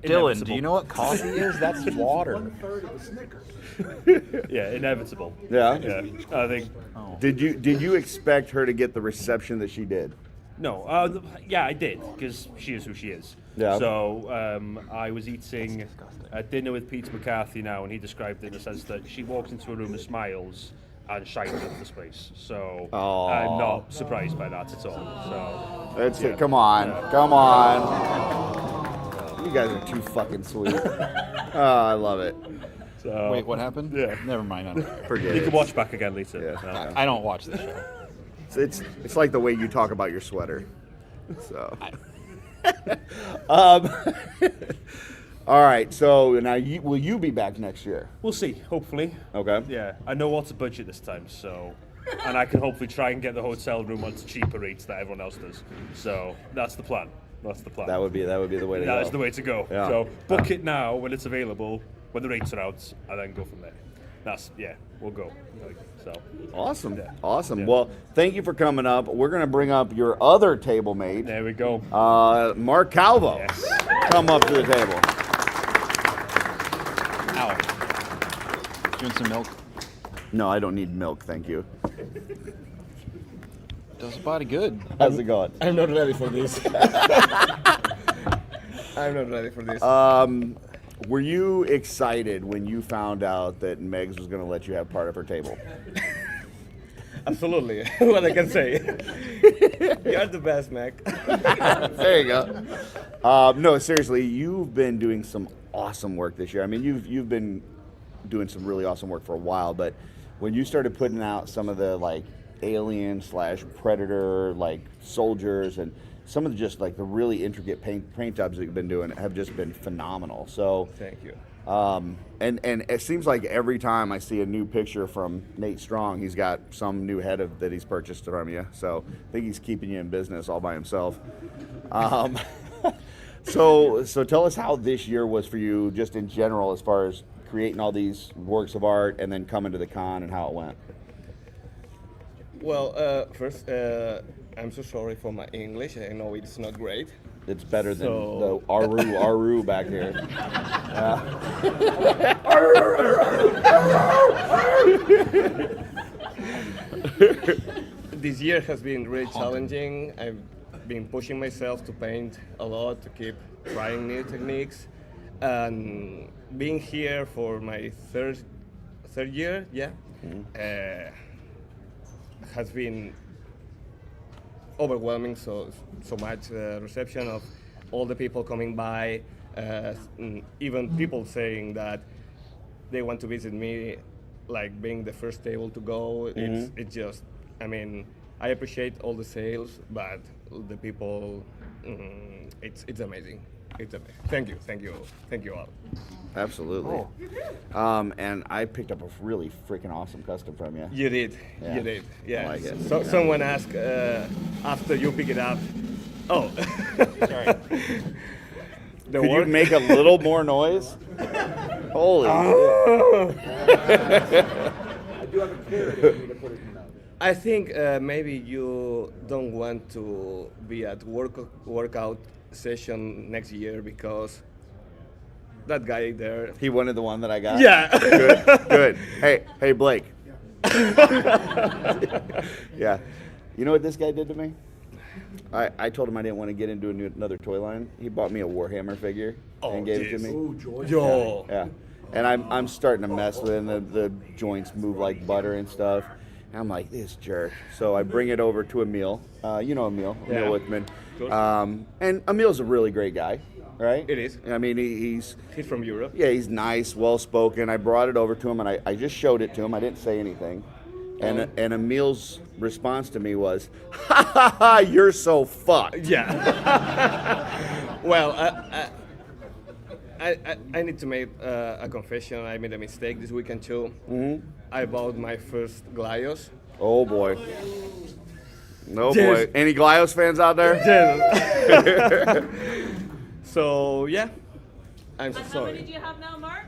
[SPEAKER 1] Dylan, do you know what coffee is? That's water.
[SPEAKER 8] 1/3 of a Snickers.
[SPEAKER 7] Yeah, inevitable.
[SPEAKER 2] Yeah?
[SPEAKER 7] Yeah, I think.
[SPEAKER 2] Did you expect her to get the reception that she did?
[SPEAKER 7] No, yeah, I did, because she is who she is.
[SPEAKER 2] Yeah.
[SPEAKER 7] So I was eating dinner with Peter McCarthy now, and he described it in the sense that she walks into a room and smiles and shines up the space. So I'm not surprised by that at all. So
[SPEAKER 2] That's
[SPEAKER 7] yeah.
[SPEAKER 2] it. Come on. Come on. You guys are too fucking sweet. Oh, I love it.
[SPEAKER 7] So,
[SPEAKER 1] Wait, what happened?
[SPEAKER 7] Yeah.
[SPEAKER 1] Never mind.
[SPEAKER 2] Forget
[SPEAKER 7] You
[SPEAKER 2] it.
[SPEAKER 7] can watch back again later.
[SPEAKER 2] Yeah.
[SPEAKER 1] I don't watch the show.
[SPEAKER 2] It's like the way you talk about your sweater. So. All right. So now, will you be back next year?
[SPEAKER 7] We'll see, hopefully.
[SPEAKER 2] Okay.
[SPEAKER 7] Yeah, I know what's a budget this time, so, and I can hopefully try and get the hotel room onto cheaper rates that everyone else does. So that's the plan. That's the plan.
[SPEAKER 2] That would be the way to go.
[SPEAKER 7] That is the way to go.
[SPEAKER 2] Yeah.
[SPEAKER 7] So book it now when it's available, when the rates are out, and then go from there. We'll go. So
[SPEAKER 2] Awesome.
[SPEAKER 7] Yeah.
[SPEAKER 2] Awesome.
[SPEAKER 7] Yeah.
[SPEAKER 2] Well, thank you for coming up. We're going to bring up your other table mate,
[SPEAKER 7] there we go.
[SPEAKER 2] Mark Calvo.
[SPEAKER 7] Yes.
[SPEAKER 2] Come up to the table.
[SPEAKER 1] Ow. Doing some milk.
[SPEAKER 2] No, I don't need milk, thank you.
[SPEAKER 1] Does the body good.
[SPEAKER 2] How's it going?
[SPEAKER 5] I'm not ready for this. I'm not ready for this.
[SPEAKER 2] Were you excited when you found out that Megs was going to let you have part of her table?
[SPEAKER 5] Absolutely. What I can say. You're the best, Mac.
[SPEAKER 2] There you go. No, seriously, you've been doing some awesome work this year. I mean, you've been doing some really awesome work for a while, but when you started putting out some of the like alien/predator like soldiers and some of the just like the really intricate paint jobs that you've been doing have just been phenomenal. So
[SPEAKER 5] Thank you.
[SPEAKER 2] and it seems like every time I see a new picture from Nate Strong, he's got some new head that he's purchased from you. So I think he's keeping you in business all by himself. So tell us how this year was for you, just in general, as far as creating all these works of art and then coming to the con and how it went.
[SPEAKER 5] Well, first, I'm so sorry for my English. I know it's not great.
[SPEAKER 2] It's better than
[SPEAKER 5] So-
[SPEAKER 2] the Aru back here.
[SPEAKER 5] This year has been really challenging. I've been pushing myself to paint a lot, to keep trying new techniques. And being here for my third year, has been overwhelming. So much reception of all the people coming by, even people saying that they want to visit me, like being the first table to go. It's just, I mean, I appreciate all the sales, but the people, it's amazing. It's amazing. Thank you all.
[SPEAKER 2] Absolutely. And I picked up a really freaking awesome custom from you.
[SPEAKER 5] You did.
[SPEAKER 2] Yeah.
[SPEAKER 5] You did. Yeah.
[SPEAKER 2] I like it.
[SPEAKER 5] So, someone asked after you pick it up. Oh, sorry.
[SPEAKER 2] Could you make a little more noise? Holy shit.
[SPEAKER 8] I do have a carrot if you need to put it in the
[SPEAKER 5] I think maybe you don't want to be at workout session next year because that guy there.
[SPEAKER 2] He wanted the one that I got?
[SPEAKER 5] Yeah.
[SPEAKER 2] Good. Hey, Blake. Yeah. You know what this guy did to me? I told him I didn't want to get into another toy line. He bought me a Warhammer figure and gave it to me.
[SPEAKER 5] Yo.
[SPEAKER 2] Yeah. And I'm starting to mess with it, and the joints move like butter and stuff. And I'm like, this jerk. So I bring it over to Emil. You know Emil Whitman. And Emil's a really great guy, right?
[SPEAKER 5] It is.
[SPEAKER 2] I mean, he's
[SPEAKER 5] from Europe.
[SPEAKER 2] Yeah, he's nice, well-spoken. I brought it over to him, and I just showed it to him. I didn't say anything. And Emil's response to me was, "Ha ha ha! You're so fucked."
[SPEAKER 5] Yeah. Well, I need to make a confession. I made a mistake this weekend too. I bought my first Glios.
[SPEAKER 2] Oh boy. No boy. Any Glios fans out there?
[SPEAKER 5] So yeah, I'm so
[SPEAKER 6] And how
[SPEAKER 5] sorry.
[SPEAKER 6] many do you have now, Mark?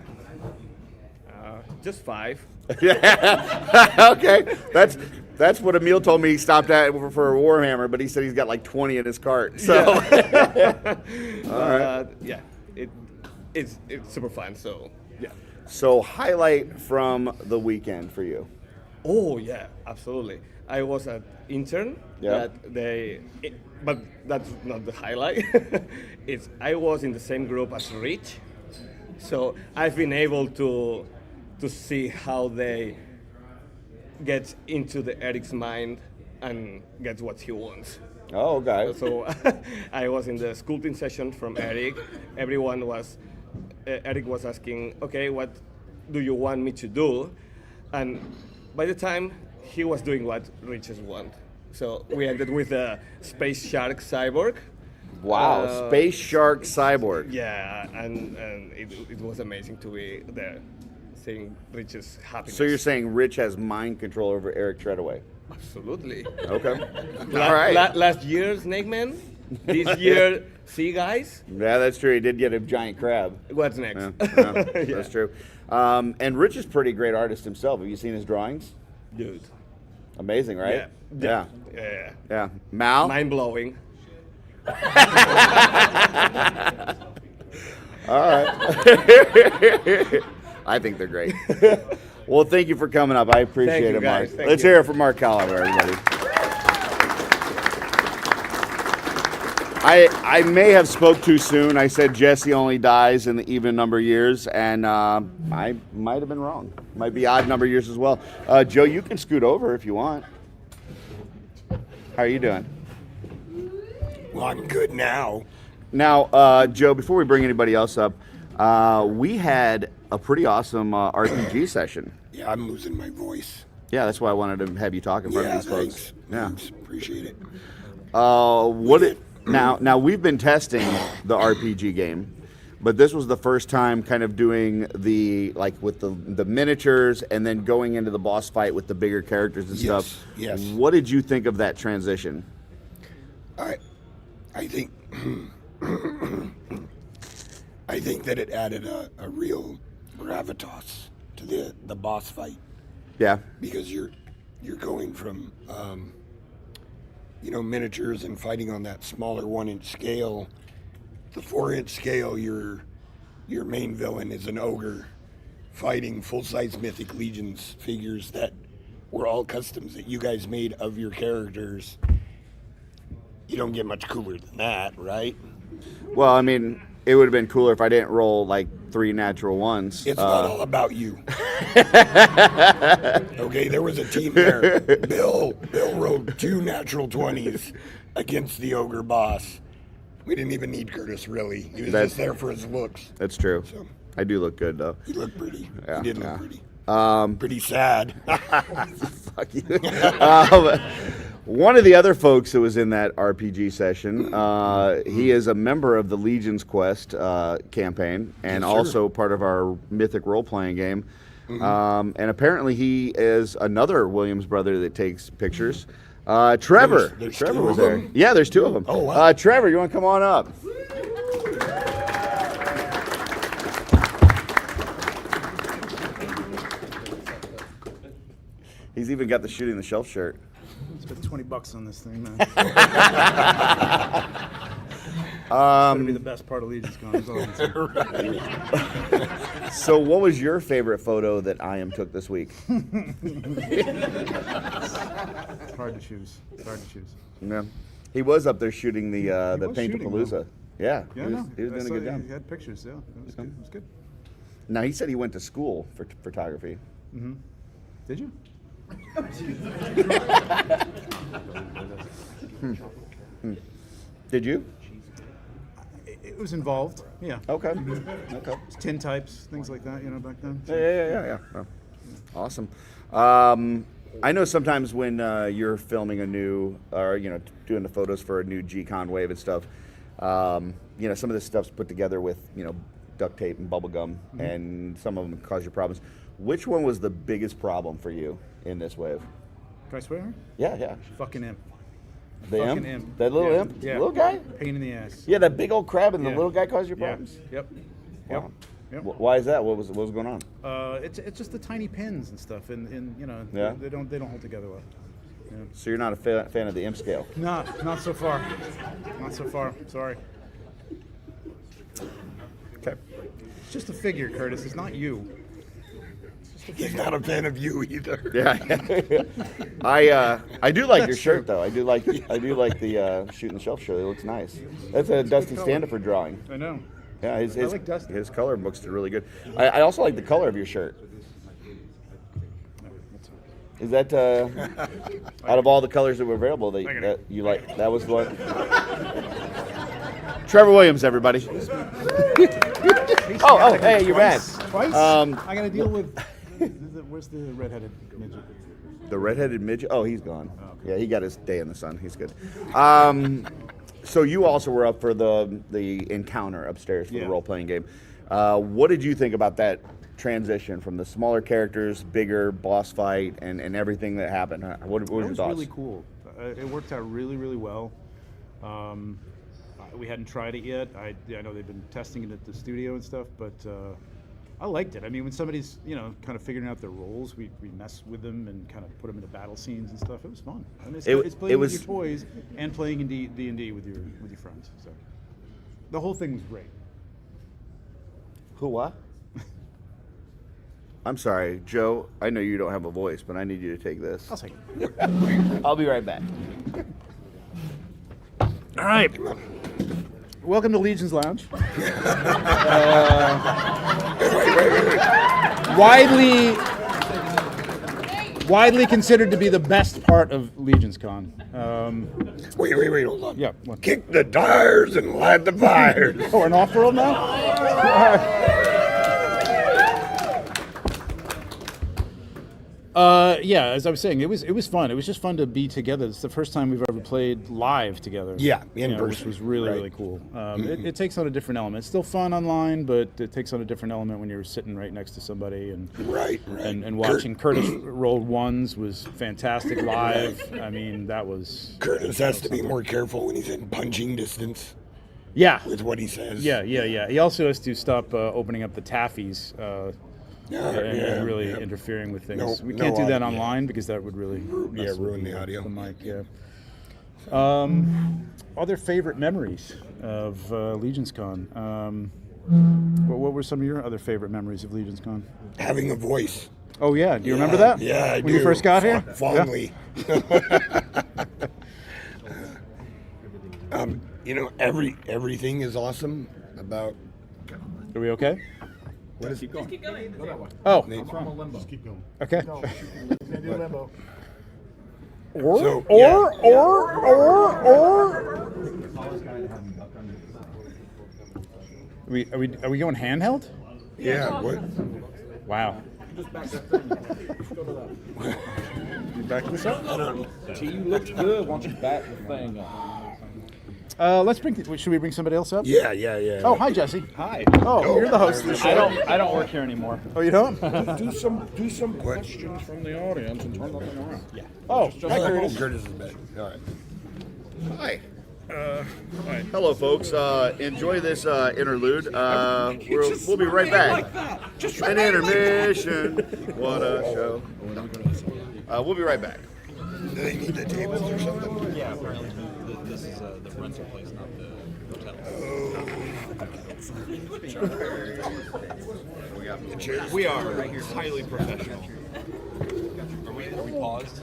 [SPEAKER 5] Just 5.
[SPEAKER 2] Yeah. Okay. That's what Emil told me he stopped at for a Warhammer, but he said he's got like 20 in his cart. So.
[SPEAKER 5] Yeah, it's super fun. So yeah.
[SPEAKER 2] So highlight from the weekend for you.
[SPEAKER 5] Oh yeah, absolutely. I was an intern.
[SPEAKER 2] Yeah.
[SPEAKER 5] But that's not the highlight. I was in the same group as Rich, so I've been able to see how they get into Eric's mind and get what he wants.
[SPEAKER 2] Oh, okay.
[SPEAKER 5] So I was in the sculpting session from Eric. Eric was asking, okay, what do you want me to do? And by the time he was doing what Riches want. So we ended with a space shark cyborg.
[SPEAKER 2] Wow, Space Shark Cyborg.
[SPEAKER 5] Yeah, and it was amazing to be there, seeing Rich's happiness.
[SPEAKER 2] So you're saying Rich has mind control over Eric Treadaway?
[SPEAKER 5] Absolutely.
[SPEAKER 2] Okay. All right.
[SPEAKER 5] Last year, Snake Man. This year, Sea Guys.
[SPEAKER 2] Yeah, that's true. He did get a giant crab.
[SPEAKER 5] What's next?
[SPEAKER 2] Yeah, that's true. And Rich is a pretty great artist himself. Have you seen his drawings?
[SPEAKER 5] Dude.
[SPEAKER 2] Amazing, right?
[SPEAKER 5] Yeah.
[SPEAKER 2] Yeah. Mal?
[SPEAKER 5] Mind blowing.
[SPEAKER 2] All right. I think they're great. Well, thank you for coming up. I appreciate
[SPEAKER 5] Thank you,
[SPEAKER 2] it, Mark.
[SPEAKER 5] guys. Thank
[SPEAKER 2] Let's
[SPEAKER 5] you.
[SPEAKER 2] hear it for Mark Caliber, everybody. I may have spoke too soon. I said Jesse only dies in the even number of years, and I might have been wrong. Might be odd number of years as well. Joe, you can scoot over if you want. How are you doing?
[SPEAKER 3] Well, I'm good now.
[SPEAKER 2] Now, Joe, before we bring anybody else up, we had a pretty awesome RPG session.
[SPEAKER 3] Yeah, I'm losing my voice.
[SPEAKER 2] Yeah, that's why I wanted to have you talk in front of these
[SPEAKER 3] thanks.
[SPEAKER 2] folks. Yeah.
[SPEAKER 3] Thanks. Appreciate it.
[SPEAKER 2] Now we've been testing the RPG game, but this was the first time kind of doing the with the miniatures and then going into the boss fight with the bigger characters and stuff.
[SPEAKER 3] Yes.
[SPEAKER 2] What did you think of that transition?
[SPEAKER 3] I think I think that it added a real gravitas to the boss fight,
[SPEAKER 2] Yeah.
[SPEAKER 3] because you're going from miniatures and fighting on that smaller 1-inch scale. The 4-inch scale, your main villain is an ogre fighting full-size Mythic Legions figures that were all customs that you guys made of your characters. You don't get much cooler than that, right?
[SPEAKER 2] Well, I mean, it would have been cooler if I didn't roll 3 natural ones.
[SPEAKER 3] It's not all about you. Okay, there was a team there. Bill rolled 2 natural 20s against the ogre boss. We didn't even need Curtis, really. He was just there for his looks.
[SPEAKER 2] That's true.
[SPEAKER 3] So,
[SPEAKER 2] I do look good, though.
[SPEAKER 3] he looked pretty.
[SPEAKER 2] Yeah,
[SPEAKER 3] He did
[SPEAKER 2] yeah.
[SPEAKER 3] look pretty. Pretty sad.
[SPEAKER 2] Fuck you. One of the other folks that was in that RPG session, he is a member of the Legion's Quest campaign and also part of our Mythic role-playing game. And apparently he is another Williams brother that takes pictures. Trevor.
[SPEAKER 3] There's
[SPEAKER 2] Trevor
[SPEAKER 3] 2
[SPEAKER 2] was
[SPEAKER 3] of
[SPEAKER 2] there.
[SPEAKER 3] them?
[SPEAKER 2] Yeah, there's 2 of them.
[SPEAKER 3] Oh, wow.
[SPEAKER 2] Trevor, you want to come on up? He's even got the shooting the shelf shirt.
[SPEAKER 9] Spent $20 on this thing, man. It's gonna be the best part of LegionsCon. Is all I'm saying.
[SPEAKER 2] So what was your favorite photo that I am took this week?
[SPEAKER 9] It's hard to choose. It's hard to choose.
[SPEAKER 2] Yeah. He was up there shooting the
[SPEAKER 9] was
[SPEAKER 2] Paint
[SPEAKER 9] shooting,
[SPEAKER 2] Palooza.
[SPEAKER 9] though.
[SPEAKER 2] Yeah,
[SPEAKER 9] Yeah,
[SPEAKER 2] he was
[SPEAKER 9] I
[SPEAKER 2] doing a
[SPEAKER 9] saw
[SPEAKER 2] good job.
[SPEAKER 9] He had pictures. Yeah, it was good. It was good.
[SPEAKER 2] Now he said he went to school for photography.
[SPEAKER 9] Did you?
[SPEAKER 2] Did you?
[SPEAKER 9] It was involved. Yeah.
[SPEAKER 2] Okay. Okay.
[SPEAKER 9] Tin types, things like that. Back then.
[SPEAKER 2] Yeah. Oh, awesome. I know sometimes when you're filming a new, or doing the photos for a new G-Con wave and stuff, some of this stuff's put together with duct tape and bubble gum, and some of them cause you problems. Which one was the biggest problem for you in this wave?
[SPEAKER 9] Can I swear?
[SPEAKER 2] Yeah.
[SPEAKER 9] Fucking imp.
[SPEAKER 2] The
[SPEAKER 9] Fucking
[SPEAKER 2] imp?
[SPEAKER 9] imp.
[SPEAKER 2] That little
[SPEAKER 9] Yeah.
[SPEAKER 2] imp?
[SPEAKER 9] Yeah.
[SPEAKER 2] Little guy?
[SPEAKER 9] Pain in the ass.
[SPEAKER 2] Yeah, that big old crab and the
[SPEAKER 9] Yeah.
[SPEAKER 2] little guy caused you
[SPEAKER 9] Yeah.
[SPEAKER 2] problems?
[SPEAKER 9] Yep.
[SPEAKER 2] Wow.
[SPEAKER 9] Yep.
[SPEAKER 2] Why is that? What was going on?
[SPEAKER 9] It's just the tiny pins and stuff, and
[SPEAKER 2] Yeah.
[SPEAKER 9] they don't hold together well. Yeah.
[SPEAKER 2] So you're not a fan of the imp scale?
[SPEAKER 9] Not so far. Not so far. Sorry.
[SPEAKER 2] Okay.
[SPEAKER 9] It's just a figure, Curtis. It's not you.
[SPEAKER 3] He's not a fan of you either.
[SPEAKER 2] Yeah. I do like your shirt though. I do like the shooting the shelf shirt. It looks nice. That's a Dusty
[SPEAKER 9] color.
[SPEAKER 2] Standiford drawing.
[SPEAKER 9] I know.
[SPEAKER 2] Yeah,
[SPEAKER 9] I like Dusty.
[SPEAKER 2] his color looks really good. I also like the color of your shirt. Is that out of all the colors that were available that you like? That was what. Trevor Williams, everybody. Oh, hey, you're back.
[SPEAKER 9] Twice? I got to deal with. Where's the redheaded midget?
[SPEAKER 2] The redheaded midget? Oh, he's gone.
[SPEAKER 9] Oh, okay.
[SPEAKER 2] Yeah, he got his day in the sun. He's good. So you also were up for the encounter upstairs for the role-playing game. What did you think about that transition from the smaller characters, bigger boss fight, and everything that happened? What were your
[SPEAKER 9] It was
[SPEAKER 2] thoughts?
[SPEAKER 9] really cool. It worked out really, really well. We hadn't tried it yet. I know they've been testing it at the studio and stuff, but I liked it. I mean, when somebody's kind of figuring out their roles, we mess with them and kind of put them into battle scenes and stuff. It was fun. I mean, it's playing with your toys and playing in D&D with your friends. So the whole thing was great.
[SPEAKER 2] Who what? I'm sorry, Joe. I know you don't have a voice, but I need you to take this.
[SPEAKER 9] I'll take it.
[SPEAKER 2] I'll be right back.
[SPEAKER 9] All right. Welcome to Legion's Lounge. Widely considered to be the best part of LegionsCon.
[SPEAKER 3] Wait, hold on.
[SPEAKER 9] Yeah. What?
[SPEAKER 3] Kick the tires and light the fires.
[SPEAKER 9] Oh, an OffWorld now? Yeah, as I was saying, it was fun. It was just fun to be together. It's the first time we've ever played live together.
[SPEAKER 3] Yeah, in person.
[SPEAKER 9] Which was really cool. It takes on a different element. It's still fun online, but it takes on a different element when you're sitting right next to somebody and and watching Curtis roll ones was fantastic live. I mean, that was
[SPEAKER 3] Curtis has to be more careful when he's in punching distance.
[SPEAKER 9] Yeah,
[SPEAKER 3] with what he says.
[SPEAKER 9] Yeah. He also has to stop opening up the taffies. And really interfering with things. We can't do that online because that would really
[SPEAKER 3] ruin the audio.
[SPEAKER 9] The mic, yeah. Other favorite memories of LegionsCon? What were some of your other favorite memories of LegionsCon?
[SPEAKER 3] Having a voice.
[SPEAKER 9] Oh yeah, do you remember that?
[SPEAKER 3] Yeah, I
[SPEAKER 9] when you first got here.
[SPEAKER 3] Fondly. Everything is awesome about.
[SPEAKER 9] Are we okay?
[SPEAKER 3] What is
[SPEAKER 6] Keep going. Go that way.
[SPEAKER 9] Oh.
[SPEAKER 8] Limbo. Just keep going.
[SPEAKER 9] Okay.
[SPEAKER 8] Gonna do limbo.
[SPEAKER 9] Or. Are we going handheld?
[SPEAKER 3] Yeah. What?
[SPEAKER 9] Wow.
[SPEAKER 8] Just back that thing. Go to that.
[SPEAKER 9] You back this up?
[SPEAKER 3] I don't know.
[SPEAKER 8] You looked good once you back the thing up.
[SPEAKER 9] Should we bring somebody else up?
[SPEAKER 3] Yeah.
[SPEAKER 9] Oh, hi, Jesse.
[SPEAKER 1] Hi.
[SPEAKER 9] Oh, you're the host of the show.
[SPEAKER 1] I don't work here anymore.
[SPEAKER 9] Oh, you don't?
[SPEAKER 8] Do some questions from the audience and turn that thing around.
[SPEAKER 1] Yeah.
[SPEAKER 9] Oh,
[SPEAKER 8] Just
[SPEAKER 9] hi,
[SPEAKER 8] like
[SPEAKER 9] Curtis.
[SPEAKER 8] home.
[SPEAKER 3] Curtis is back. All right.
[SPEAKER 2] Hi. Hello, folks. Enjoy this interlude. We'll be right back. An intermission. What a show. We'll be right back.
[SPEAKER 3] Do they need the tables or something?
[SPEAKER 10] Yeah, apparently this is the rental place, not the hotel. We are highly professional. Are we paused?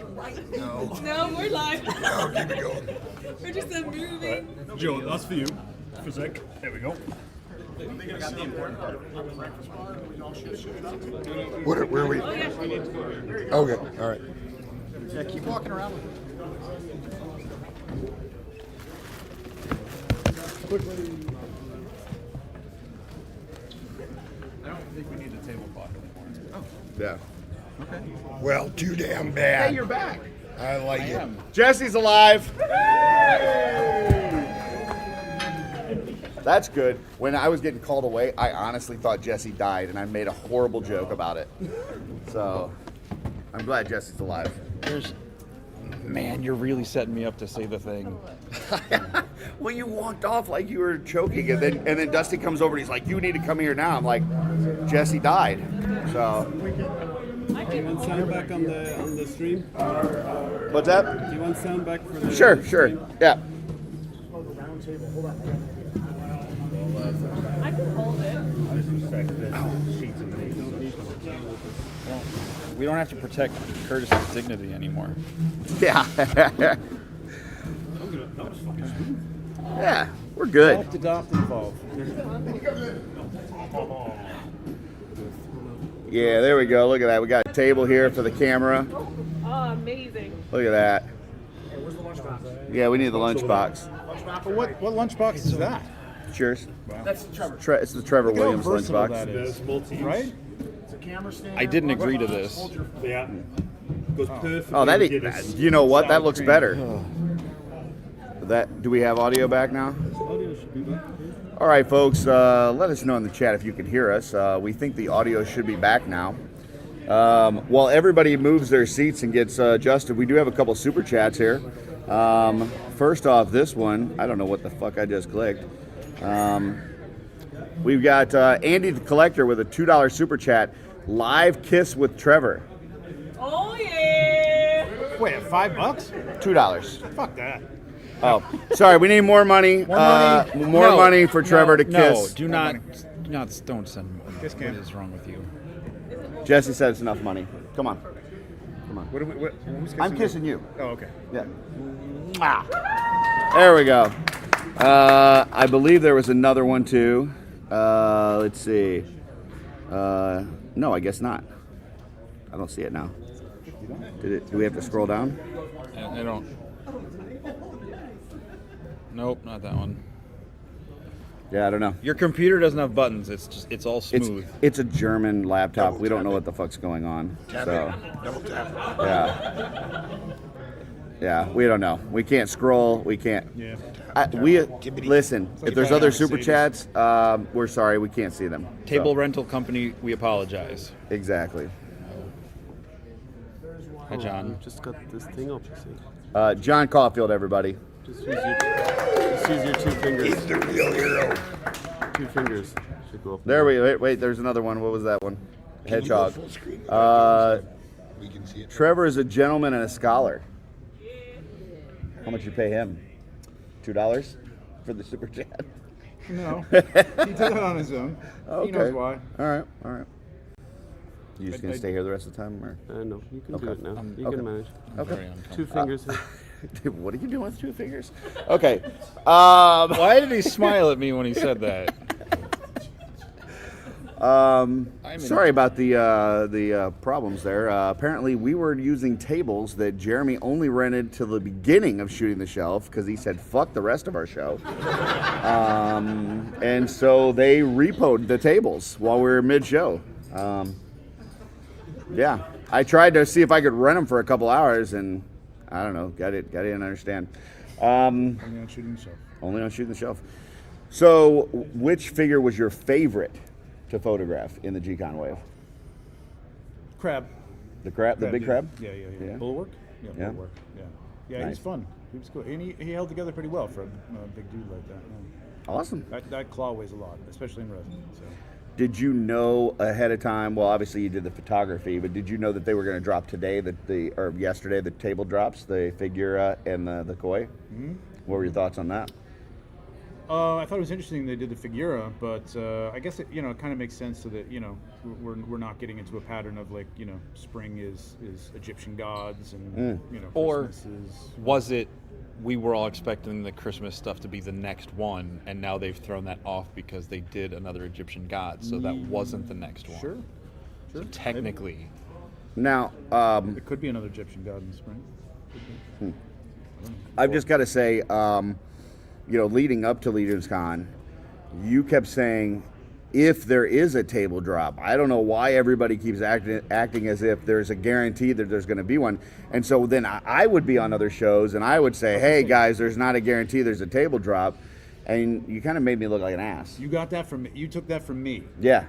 [SPEAKER 6] No, we're live.
[SPEAKER 3] No, keep it going.
[SPEAKER 6] We're just moving.
[SPEAKER 7] Joe, that's for you. For a sec. There we go.
[SPEAKER 3] Where are we?
[SPEAKER 6] Oh, yeah.
[SPEAKER 3] Okay, all right.
[SPEAKER 9] Yeah, keep walking around.
[SPEAKER 10] I don't think we need a tablecloth anymore.
[SPEAKER 2] Yeah.
[SPEAKER 3] Well, too damn bad.
[SPEAKER 2] Hey, you're back.
[SPEAKER 3] I like it.
[SPEAKER 2] Jesse's alive. That's good. When I was getting called away, I honestly thought Jesse died, and I made a horrible joke about it. So, I'm glad Jesse's alive.
[SPEAKER 1] Man, you're really setting me up to say the thing.
[SPEAKER 2] Well, you walked off like you were choking, and then Dusty comes over and he's like, "You need to come here now." I'm like, Jesse died. So.
[SPEAKER 11] Do you want sound back on the stream?
[SPEAKER 2] What's that?
[SPEAKER 11] Do you want sound back for the
[SPEAKER 2] Sure.
[SPEAKER 11] stream?
[SPEAKER 2] Yeah.
[SPEAKER 6] I can hold it.
[SPEAKER 1] We don't have to protect Curtis's dignity anymore.
[SPEAKER 2] Yeah. Yeah, we're good.
[SPEAKER 9] Adopt, involve.
[SPEAKER 2] Yeah, there we go. Look at that. We got a table here for the camera.
[SPEAKER 6] Oh, amazing.
[SPEAKER 2] Look at that. Yeah, we need the lunchbox.
[SPEAKER 9] What lunchbox is that?
[SPEAKER 2] Cheers.
[SPEAKER 8] That's Trevor.
[SPEAKER 2] It's the Trevor
[SPEAKER 9] Look how
[SPEAKER 2] Williams
[SPEAKER 9] versatile
[SPEAKER 2] lunchbox.
[SPEAKER 9] that is. Right?
[SPEAKER 8] It's a camera stand.
[SPEAKER 1] I didn't agree to this.
[SPEAKER 7] Yeah. Goes perfectly.
[SPEAKER 2] Oh, that
[SPEAKER 7] with this
[SPEAKER 2] you know what? That
[SPEAKER 7] sour
[SPEAKER 2] looks
[SPEAKER 7] cream.
[SPEAKER 2] better. Do we have audio back now?
[SPEAKER 11] Audio should be back.
[SPEAKER 2] All right, folks. Let us know in the chat if you can hear us. We think the audio should be back now. While everybody moves their seats and gets adjusted, we do have a couple super chats here. First off, this one, I don't know what the fuck I just clicked. We've got Andy the Collector with a $2 super chat. Live kiss with Trevor.
[SPEAKER 6] Oh, yeah.
[SPEAKER 9] Wait, $5?
[SPEAKER 2] $2.
[SPEAKER 9] Fuck that.
[SPEAKER 2] Oh, sorry. We need more money. More money for Trevor to kiss.
[SPEAKER 1] No, don't send.
[SPEAKER 9] Kiss
[SPEAKER 1] What
[SPEAKER 9] cam.
[SPEAKER 1] is wrong with you?
[SPEAKER 2] Jesse said it's enough money. Come on.
[SPEAKER 9] Who's
[SPEAKER 2] I'm kissing you.
[SPEAKER 9] Oh, okay.
[SPEAKER 2] Yeah. Mwah. There we go. I believe there was another one too. Let's see. No, I guess not. I don't see it now. Do we have to scroll down?
[SPEAKER 1] I don't. Nope, not that one.
[SPEAKER 2] Yeah, I don't know.
[SPEAKER 1] Your computer doesn't have buttons. It's all smooth.
[SPEAKER 2] It's a German laptop. We don't know what the fuck's going on. So
[SPEAKER 3] Double tap.
[SPEAKER 2] yeah, we don't know. We can't scroll. We can't.
[SPEAKER 9] Yeah.
[SPEAKER 2] Listen. If there's other super chats, we're sorry. We can't see them.
[SPEAKER 1] Table
[SPEAKER 2] So,
[SPEAKER 1] rental company, we apologize.
[SPEAKER 2] exactly.
[SPEAKER 1] Hi, John.
[SPEAKER 11] Just got this thing up, you see.
[SPEAKER 2] John Caulfield, everybody.
[SPEAKER 11] Just use your 2 fingers.
[SPEAKER 3] He's the real hero.
[SPEAKER 11] 2 fingers should go up.
[SPEAKER 2] There wait. There's another one. What was that one?
[SPEAKER 3] Can you go
[SPEAKER 2] Hedgehog.
[SPEAKER 3] full screen? We can see it.
[SPEAKER 2] Trevor is a gentleman and a scholar. How much you pay him? $2 for the super chat.
[SPEAKER 9] No, he did that on his own.
[SPEAKER 2] Okay.
[SPEAKER 9] He knows why.
[SPEAKER 2] All right. You just gonna stay here the rest of the time, or?
[SPEAKER 11] No, you can do
[SPEAKER 2] Okay.
[SPEAKER 11] it now. You
[SPEAKER 2] okay.
[SPEAKER 11] can manage.
[SPEAKER 2] Okay.
[SPEAKER 11] 2 fingers.
[SPEAKER 2] Dude, what are you doing with 2 fingers? Okay.
[SPEAKER 1] Why did he smile at me when he said that?
[SPEAKER 2] Sorry about the problems there. Apparently, we were using tables that Jeremy only rented till the beginning of shooting the Shelve because he said fuck the rest of our show, and so they repoed the tables while we were mid-show. Yeah, I tried to see if I could rent them for a couple hours, and I don't know, got it didn't understand.
[SPEAKER 9] Only on shooting the shelf.
[SPEAKER 2] Only on shooting the Shelve. So, which figure was your favorite to photograph in the G-Con wave?
[SPEAKER 9] Crab.
[SPEAKER 2] The crab, the big crab?
[SPEAKER 9] Yeah. Bulwark?
[SPEAKER 2] Yeah.
[SPEAKER 9] Bulwark. Yeah,
[SPEAKER 2] Nice.
[SPEAKER 9] he's fun. He was cool. And he held together pretty well for a big dude like that. Yeah.
[SPEAKER 2] Awesome.
[SPEAKER 9] That claw weighs a lot, especially in resin. So.
[SPEAKER 2] Did you know ahead of time? Well, obviously you did the photography, but did you know that they were going to drop today, or yesterday, the table drops, the figura and the koi? Mm-hmm. What were your thoughts on that?
[SPEAKER 9] I thought it was interesting they did the figura, but I guess it kind of makes sense so that we're not getting into a pattern of like spring is Egyptian gods and
[SPEAKER 1] Or
[SPEAKER 9] Christmas is.
[SPEAKER 1] was it we were all expecting the Christmas stuff to be the next one, and now they've thrown that off because they did another Egyptian god, so that wasn't the next one.
[SPEAKER 9] Sure.
[SPEAKER 1] So technically,
[SPEAKER 2] Now,
[SPEAKER 9] It could be another Egyptian god in the spring.
[SPEAKER 2] I've just got to say, leading up to LegionsCon, you kept saying, if there is a table drop, I don't know why everybody keeps acting as if there's a guarantee that there's going to be one. And so then I would be on other shows and I would say, hey guys, there's not a guarantee there's a table drop. And you kind of made me look like an ass.
[SPEAKER 9] You took that from me.
[SPEAKER 2] Yeah.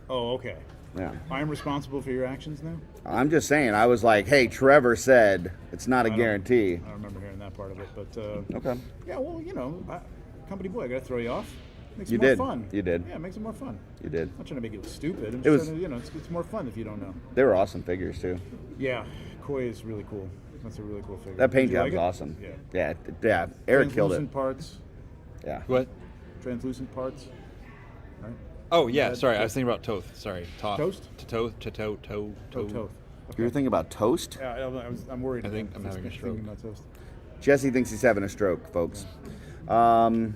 [SPEAKER 9] Oh, okay.
[SPEAKER 2] Yeah.
[SPEAKER 9] I'm responsible for your actions now?
[SPEAKER 2] I'm just saying, I was like, hey, Trevor said it's not a guarantee.
[SPEAKER 9] I don't remember hearing that part of it, but
[SPEAKER 2] Okay.
[SPEAKER 9] yeah, well, company boy, I gotta throw you off. Makes
[SPEAKER 2] You
[SPEAKER 9] it more
[SPEAKER 2] did.
[SPEAKER 9] fun.
[SPEAKER 2] You did.
[SPEAKER 9] Yeah, it makes it more fun.
[SPEAKER 2] You did.
[SPEAKER 9] I'm not trying to make it look stupid. I'm
[SPEAKER 2] It
[SPEAKER 9] just
[SPEAKER 2] was-
[SPEAKER 9] trying to, it's more fun if you don't know.
[SPEAKER 2] They were awesome figures too.
[SPEAKER 9] Yeah, koi is really cool. That's a really cool figure.
[SPEAKER 2] That paint
[SPEAKER 9] Did you
[SPEAKER 2] job
[SPEAKER 9] like
[SPEAKER 2] was
[SPEAKER 9] it?
[SPEAKER 2] awesome.
[SPEAKER 9] Yeah.
[SPEAKER 2] Yeah. Eric killed it.
[SPEAKER 9] Translucent parts.
[SPEAKER 2] Yeah.
[SPEAKER 1] what?
[SPEAKER 9] Translucent parts. Right?
[SPEAKER 1] Oh yeah, sorry, I was thinking about Toth. Sorry,
[SPEAKER 9] Toast?
[SPEAKER 1] Toth.
[SPEAKER 9] Oh, toast.
[SPEAKER 2] You were thinking about toast?
[SPEAKER 9] Yeah, I'm worried.
[SPEAKER 1] I think I'm having a
[SPEAKER 9] thinking
[SPEAKER 1] stroke.
[SPEAKER 9] about toast.
[SPEAKER 2] Jesse thinks he's having a stroke, folks. Awesome.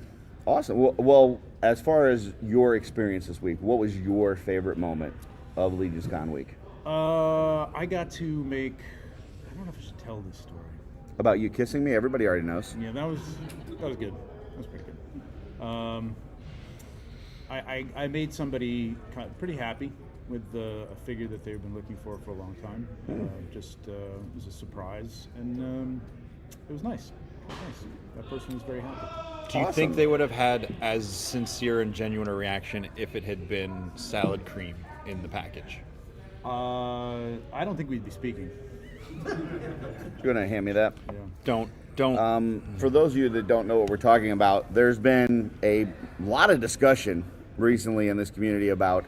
[SPEAKER 2] Well, as far as your experience this week, what was your favorite moment of LegionsCon week?
[SPEAKER 9] I got to make. I don't know if I should tell this story.
[SPEAKER 2] About you kissing me? Everybody already knows.
[SPEAKER 9] Yeah, that was good. That was pretty good. I made somebody pretty happy with a figure that they've been looking for a long time. It was a surprise, and it was nice. That person was very happy.
[SPEAKER 1] Do you think they would have had as sincere and genuine a reaction if it had been salad cream in the package?
[SPEAKER 9] I don't think we'd be speaking.
[SPEAKER 2] You want to hand me that?
[SPEAKER 9] Yeah.
[SPEAKER 1] Don't.
[SPEAKER 2] For those of you that don't know what we're talking about, there's been a lot of discussion recently in this community about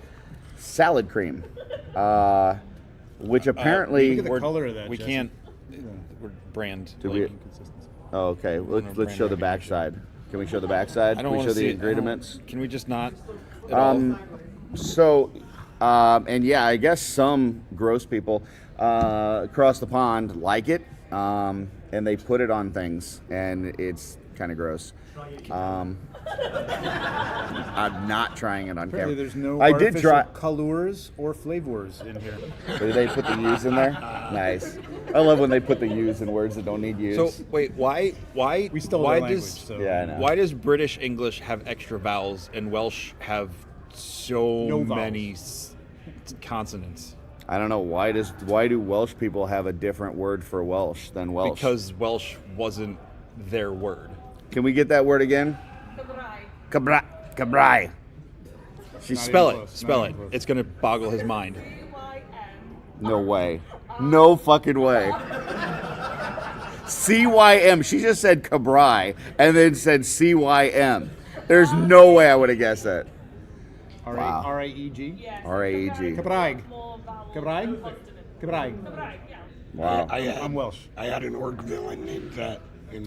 [SPEAKER 2] salad cream, which apparently
[SPEAKER 9] Look at the color of that.
[SPEAKER 1] We
[SPEAKER 9] Jesse.
[SPEAKER 1] can't. We're brand.
[SPEAKER 2] Do we- Oh, okay. Let's show the backside. Can we show the backside?
[SPEAKER 1] I don't
[SPEAKER 2] Can we
[SPEAKER 1] want
[SPEAKER 2] show
[SPEAKER 1] to see
[SPEAKER 2] the
[SPEAKER 1] it.
[SPEAKER 2] ingredients?
[SPEAKER 1] Can we just not? At all?
[SPEAKER 2] So, And yeah, I guess some gross people across the pond like it, and they put it on things, and it's kind of gross. I'm not trying it on
[SPEAKER 9] Apparently
[SPEAKER 2] camera.
[SPEAKER 9] there's no
[SPEAKER 2] I did
[SPEAKER 9] artificial
[SPEAKER 2] try.
[SPEAKER 9] colors or flavors in here.
[SPEAKER 2] Did they put the U's in there? Nice. I love when they put the U's in words that don't need U's.
[SPEAKER 1] So wait, why
[SPEAKER 9] We stole
[SPEAKER 1] why
[SPEAKER 9] their language,
[SPEAKER 1] does
[SPEAKER 9] so.
[SPEAKER 2] Yeah, I know.
[SPEAKER 1] why does British English have extra vowels and Welsh have so
[SPEAKER 9] No vowels.
[SPEAKER 1] many consonants?
[SPEAKER 2] I don't know why do Welsh people have a different word for Welsh than Welsh?
[SPEAKER 1] Because Welsh wasn't their word.
[SPEAKER 2] Can we get that word again? Cabrai. Cabrai.
[SPEAKER 1] Spell it.
[SPEAKER 9] close,
[SPEAKER 1] Spell
[SPEAKER 9] not
[SPEAKER 1] it.
[SPEAKER 9] even close.
[SPEAKER 1] It's gonna boggle his mind.
[SPEAKER 2] No way. No fucking way. CYM. She just said Cabrai and then said CYM. There's no way I would have guessed that. Wow.
[SPEAKER 9] R-A-E-G?
[SPEAKER 2] R-A-E-G.
[SPEAKER 9] Cabraig. Cabraig? Cabraig.
[SPEAKER 2] Wow.
[SPEAKER 9] I'm Welsh.
[SPEAKER 3] I had an orc villain named that.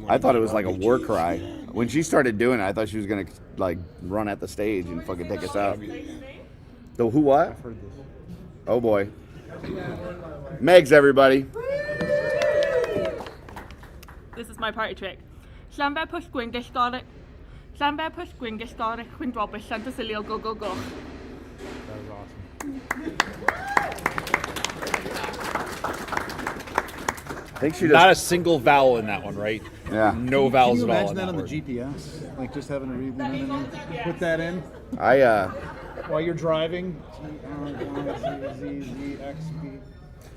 [SPEAKER 2] I thought it was like a war cry. When she started doing it, I thought she was gonna like run at the stage and fucking take us out. The who what?
[SPEAKER 9] I've heard this.
[SPEAKER 2] Oh boy. Megs, everybody.
[SPEAKER 6] This is my party trick. Llanfair push gwyn gestoric. Llanfair push gwyn gestoric gwyn drobus Santa Silio go go go.
[SPEAKER 9] That was awesome.
[SPEAKER 2] I think she
[SPEAKER 1] Not a
[SPEAKER 2] just.
[SPEAKER 1] single vowel in that one, right?
[SPEAKER 2] Yeah.
[SPEAKER 1] No vowels
[SPEAKER 9] Can you
[SPEAKER 1] at all.
[SPEAKER 9] imagine
[SPEAKER 1] in
[SPEAKER 9] that on the
[SPEAKER 1] word.
[SPEAKER 9] GPS? Like just having to read, put that in while you're driving. T-R-Y-Z-Z-Z-X-B.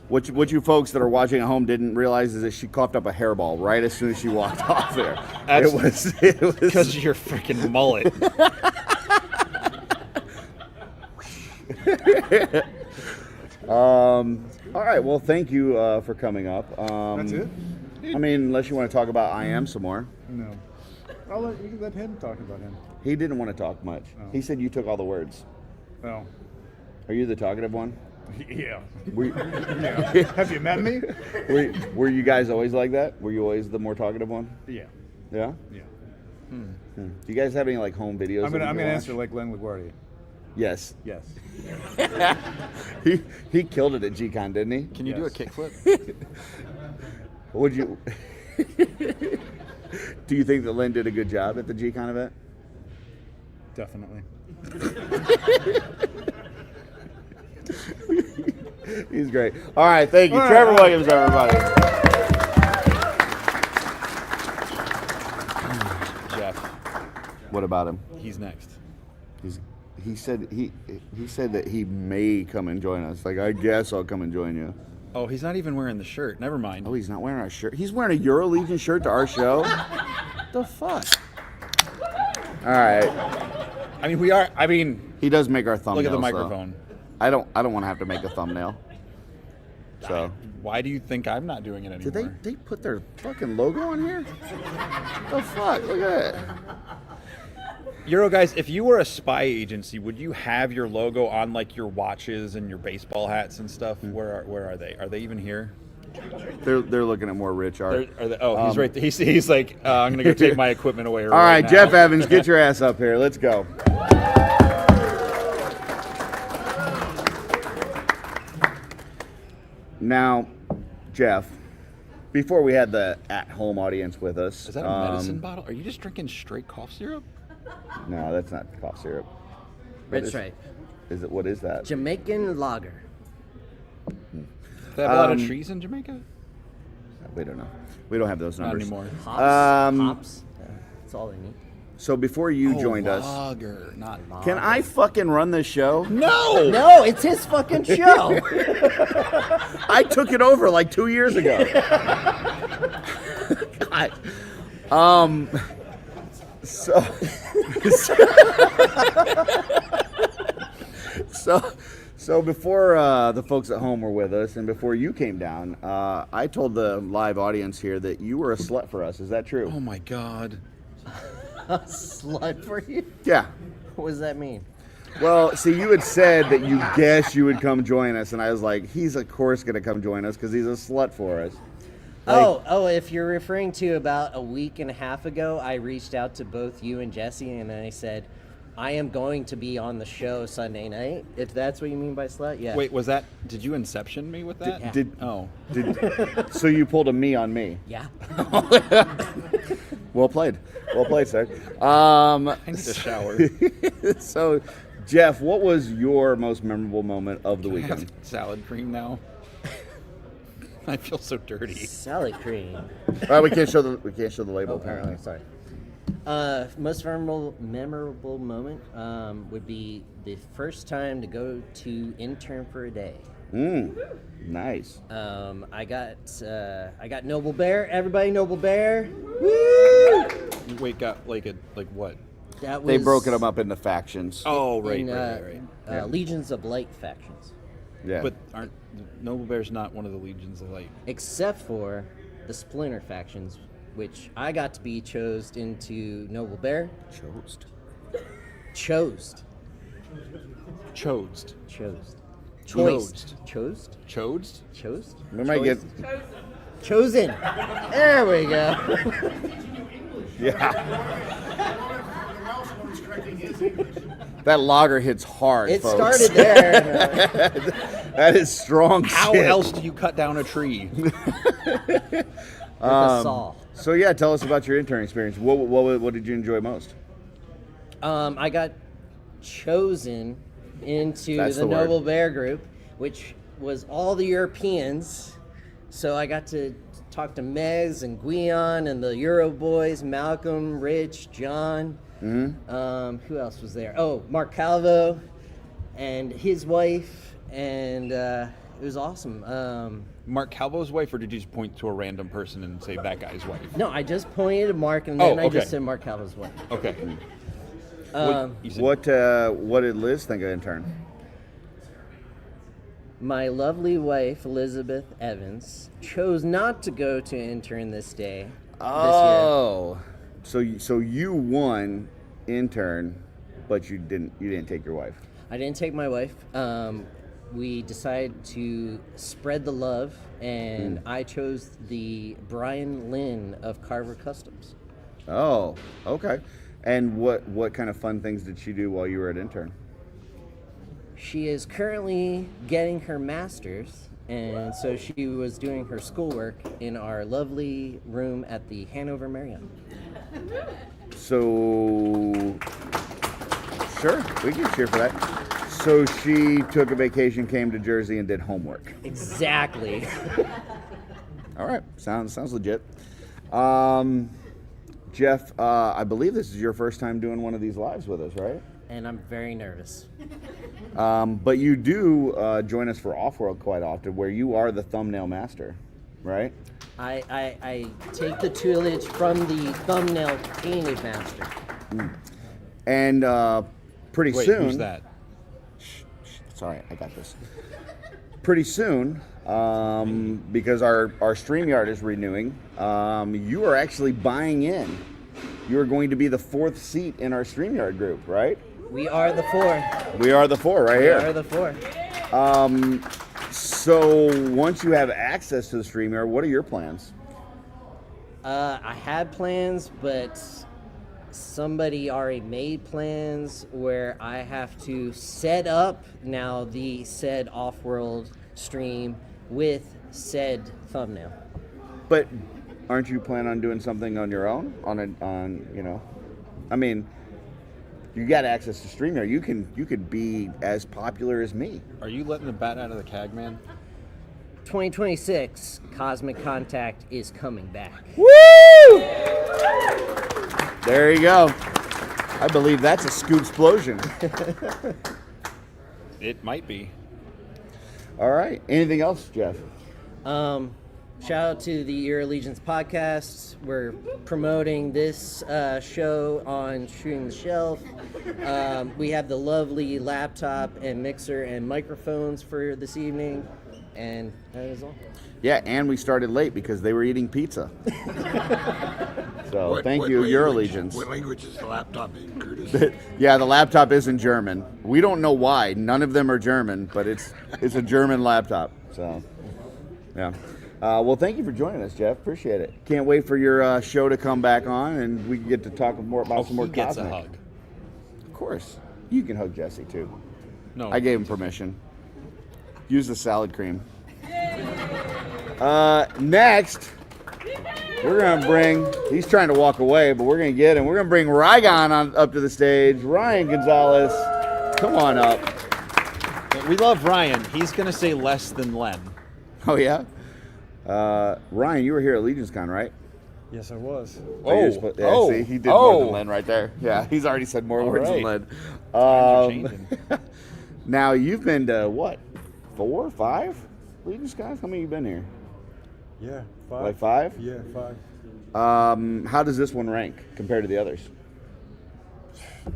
[SPEAKER 2] What you folks that are watching at home didn't realize is that she coughed up a hairball right as soon as she walked off there.
[SPEAKER 1] That's
[SPEAKER 2] It was
[SPEAKER 1] because of your freaking mullet.
[SPEAKER 2] All right. Well, thank you for coming up.
[SPEAKER 9] That's it?
[SPEAKER 2] I mean, unless you want to talk about I Am some more.
[SPEAKER 9] No. You can let him talk about him.
[SPEAKER 2] He didn't want to talk much.
[SPEAKER 9] Oh.
[SPEAKER 2] He said you took all the words.
[SPEAKER 9] Oh.
[SPEAKER 2] Are you the talkative one?
[SPEAKER 9] Yeah.
[SPEAKER 2] Were,
[SPEAKER 9] Yeah. Have you met me?
[SPEAKER 2] were you guys always like that? Were you always the more talkative one?
[SPEAKER 9] Yeah.
[SPEAKER 2] Yeah.
[SPEAKER 9] Yeah.
[SPEAKER 2] Do you guys have any like home videos?
[SPEAKER 9] I'm
[SPEAKER 2] that we
[SPEAKER 9] gonna
[SPEAKER 2] can
[SPEAKER 9] answer
[SPEAKER 2] watch?
[SPEAKER 9] like Len LaGuardia.
[SPEAKER 2] Yes.
[SPEAKER 9] Yes.
[SPEAKER 2] He killed it at GCon, didn't he?
[SPEAKER 1] Can you do a
[SPEAKER 9] Yes.
[SPEAKER 1] kickflip?
[SPEAKER 2] Would you? Do you think that Len did a good job at the GCon event?
[SPEAKER 9] Definitely.
[SPEAKER 2] He's great. All right, thank you,
[SPEAKER 9] All right.
[SPEAKER 2] Trevor Williams, everybody.
[SPEAKER 1] Jeff,
[SPEAKER 2] What about him?
[SPEAKER 1] he's next.
[SPEAKER 2] He said that he may come and join us. Like, I guess I'll come and join you.
[SPEAKER 1] Oh, he's not even wearing the shirt. Never mind.
[SPEAKER 2] Oh, he's not wearing our shirt. He's wearing a Euro Legion shirt to our show. The fuck? All right.
[SPEAKER 1] I mean, we are. I mean,
[SPEAKER 2] He does make our thumbnails.
[SPEAKER 1] look at the
[SPEAKER 2] though.
[SPEAKER 1] microphone.
[SPEAKER 2] I don't want to have to make a thumbnail. So
[SPEAKER 1] Why do you think I'm not doing it anymore?
[SPEAKER 2] did they put their fucking logo on here? The fuck? Look at it.
[SPEAKER 1] Euro guys, if you were a spy agency, would you have your logo on like your watches and your baseball hats and stuff? Where are they? Are they even here?
[SPEAKER 2] They're looking at more rich art.
[SPEAKER 1] Are they, oh, he's right there. He's like, I'm gonna go take my equipment away.
[SPEAKER 2] All right,
[SPEAKER 1] now.
[SPEAKER 2] Jeff Evans, get your ass up here. Let's go. Now, Jeff, before we had the at-home audience with us.
[SPEAKER 1] Is that a medicine bottle? Are you just drinking straight cough syrup?
[SPEAKER 2] No, that's not cough syrup.
[SPEAKER 12] Red
[SPEAKER 2] is-
[SPEAKER 12] Stripe.
[SPEAKER 2] Is it? What is that?
[SPEAKER 12] Jamaican lager.
[SPEAKER 1] They have a lot of trees in Jamaica.
[SPEAKER 2] We don't know. We don't have those
[SPEAKER 1] Not
[SPEAKER 2] numbers.
[SPEAKER 1] anymore.
[SPEAKER 12] Hops. That's all they need.
[SPEAKER 2] So before you joined us,
[SPEAKER 1] Lager, not lager.
[SPEAKER 2] can I fucking run this show?
[SPEAKER 1] No.
[SPEAKER 12] No, it's his fucking show.
[SPEAKER 2] I took it over like 2 years ago. God. So before the folks at home were with us, and before you came down, I told the live audience here that you were a slut for us. Is that true?
[SPEAKER 1] Oh my God.
[SPEAKER 12] A slut for you?
[SPEAKER 2] Yeah.
[SPEAKER 12] What does that mean?
[SPEAKER 2] Well, see, you had said that you guess you would come join us, and I was like, he's of course going to come join us because he's a slut for us.
[SPEAKER 12] Oh, if you're referring to about a week and a half ago, I reached out to both you and Jesse, and I said, I am going to be on the show Sunday night, if that's what you mean by slut. Yeah.
[SPEAKER 1] Wait, did you Inception me with that?
[SPEAKER 2] So you pulled a me on me?
[SPEAKER 12] Yeah.
[SPEAKER 2] Well played, sir.
[SPEAKER 1] I need a shower.
[SPEAKER 2] So, Jeff, what was your most memorable moment of the weekend?
[SPEAKER 1] I have salad cream now. I feel so dirty.
[SPEAKER 12] Salad cream.
[SPEAKER 2] All right, we can't show the label apparently.
[SPEAKER 12] Sorry. Most memorable moment would be the first time to go to intern for a day.
[SPEAKER 2] Nice.
[SPEAKER 12] I got Noble Bear. Everybody, Noble Bear. Woo!
[SPEAKER 1] Wait, got like what?
[SPEAKER 12] That was
[SPEAKER 2] They broke them up into factions.
[SPEAKER 1] Oh, right.
[SPEAKER 12] Legions of Light factions.
[SPEAKER 2] Yeah.
[SPEAKER 1] But aren't Noble Bear's not one of the Legions of Light?
[SPEAKER 12] Except for the Splinter factions, which I got to be chosen into Noble Bear. Chose.
[SPEAKER 2] We might get
[SPEAKER 12] chosen. There we go.
[SPEAKER 2] Yeah. That lager hits hard,
[SPEAKER 12] It
[SPEAKER 2] folks.
[SPEAKER 12] started there.
[SPEAKER 2] That is strong
[SPEAKER 1] How
[SPEAKER 2] shit.
[SPEAKER 1] else do you cut down a tree?
[SPEAKER 12] With a saw.
[SPEAKER 2] So yeah, tell us about your intern experience. What did you enjoy most?
[SPEAKER 12] I got chosen into
[SPEAKER 2] That's
[SPEAKER 12] the
[SPEAKER 2] the word.
[SPEAKER 12] Noble Bear group, which was all the Europeans. So I got to talk to Mez and Guion and the Euro boys, Malcolm, Rich, John. Who else was there? Oh, Mark Calvo and his wife, and it was awesome.
[SPEAKER 1] Mark Calvo's wife, or did you just point to a random person and say that guy's wife?
[SPEAKER 12] No, I just pointed at Mark, and then I
[SPEAKER 1] okay.
[SPEAKER 12] just said Mark Calvo's wife.
[SPEAKER 1] Okay.
[SPEAKER 2] What did Liz think of intern?
[SPEAKER 12] My lovely wife, Elizabeth Evans, chose not to go to intern this day.
[SPEAKER 2] Oh, so you won intern, but you didn't take your wife.
[SPEAKER 12] I didn't take my wife. We decided to spread the love, and I chose the Brian Lynn of Carver Customs.
[SPEAKER 2] Oh, okay. And what kind of fun things did she do while you were at intern?
[SPEAKER 12] She is currently getting her master's, and so she was doing her schoolwork in our lovely room at the Hanover Marriott.
[SPEAKER 2] So, sure, we can cheer for that. So she took a vacation, came to Jersey, and did homework.
[SPEAKER 12] Exactly.
[SPEAKER 2] All right, sounds legit. Jeff, I believe this is your first time doing one of these lives with us, right?
[SPEAKER 12] And I'm very nervous.
[SPEAKER 2] But you do join us for OffWorld quite often, where you are the thumbnail master, right?
[SPEAKER 12] I take the tutelage from the thumbnail painted master.
[SPEAKER 2] And pretty
[SPEAKER 1] Wait,
[SPEAKER 2] soon...
[SPEAKER 1] who's that?
[SPEAKER 2] Sorry, I got this. Pretty soon, because our StreamYard is renewing, you are actually buying in. You are going to be the 4th seat in our StreamYard group, right?
[SPEAKER 12] We are the 4.
[SPEAKER 2] We are the 4 right here.
[SPEAKER 12] We are the 4.
[SPEAKER 2] So once you have access to the StreamYard, what are your plans?
[SPEAKER 12] I had plans, but somebody already made plans where I have to set up now the said off-world stream with said thumbnail.
[SPEAKER 2] But aren't you planning on doing something on your own? I mean, you got access to StreamYard. You could be as popular as me.
[SPEAKER 1] Are you letting the bat out of the keg, man?
[SPEAKER 12] 2026, Cosmic Contact is coming back.
[SPEAKER 2] Woo! There you go. I believe that's a scoop explosion.
[SPEAKER 1] It might be.
[SPEAKER 2] All right. Anything else, Jeff?
[SPEAKER 12] Shout out to the Your Allegiance podcast. We're promoting this show on Shooting the Shelf. We have the lovely laptop and mixer and microphones for this evening, and that is all.
[SPEAKER 2] Yeah, and we started late because they were eating pizza. So thank you, Your Allegiance.
[SPEAKER 3] What language is the laptop in, Curtis?
[SPEAKER 2] Yeah, the laptop is in German. We don't know why. None of them are German, but it's a German laptop. So, yeah. Well, thank you for joining us, Jeff. Appreciate it. Can't wait for your show to come back on, and we can get to talk more about some more
[SPEAKER 1] he gets
[SPEAKER 2] Cosmic.
[SPEAKER 1] a hug. Of
[SPEAKER 2] course. You can hug Jesse too.
[SPEAKER 1] No.
[SPEAKER 2] I gave him permission. Use the salad cream. Next, we're going to bring, he's trying to walk away, but we're going to get him. We're going to bring Rygon up to the stage. Ryan Gonzalez, come on up.
[SPEAKER 1] We love Ryan. He's going to say less than Len.
[SPEAKER 2] Oh, yeah? Ryan, you were here at LegionsCon, right?
[SPEAKER 13] Yes, I was.
[SPEAKER 2] See, he did more than Len right there. Yeah, he's already said more words than Len.
[SPEAKER 1] Times are changing.
[SPEAKER 2] Now, you've been to, what, 4, 5 LegionsCons? How many you been here?
[SPEAKER 13] Yeah, 5.
[SPEAKER 2] Like 5?
[SPEAKER 13] Yeah, 5.
[SPEAKER 2] How does this one rank compared to the others?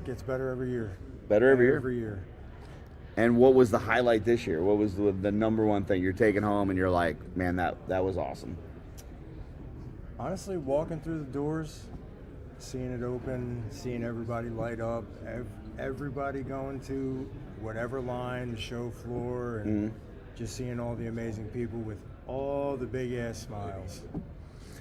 [SPEAKER 13] Gets better every year.
[SPEAKER 2] Better every year?
[SPEAKER 13] Every year.
[SPEAKER 2] And what was the highlight this year? What was the number one thing you're taking home and you're like, man, that was awesome?
[SPEAKER 13] Honestly, walking through the doors, seeing it open, seeing everybody light up, everybody going to whatever line, the show floor, and just seeing all the amazing people with all the big ass smiles.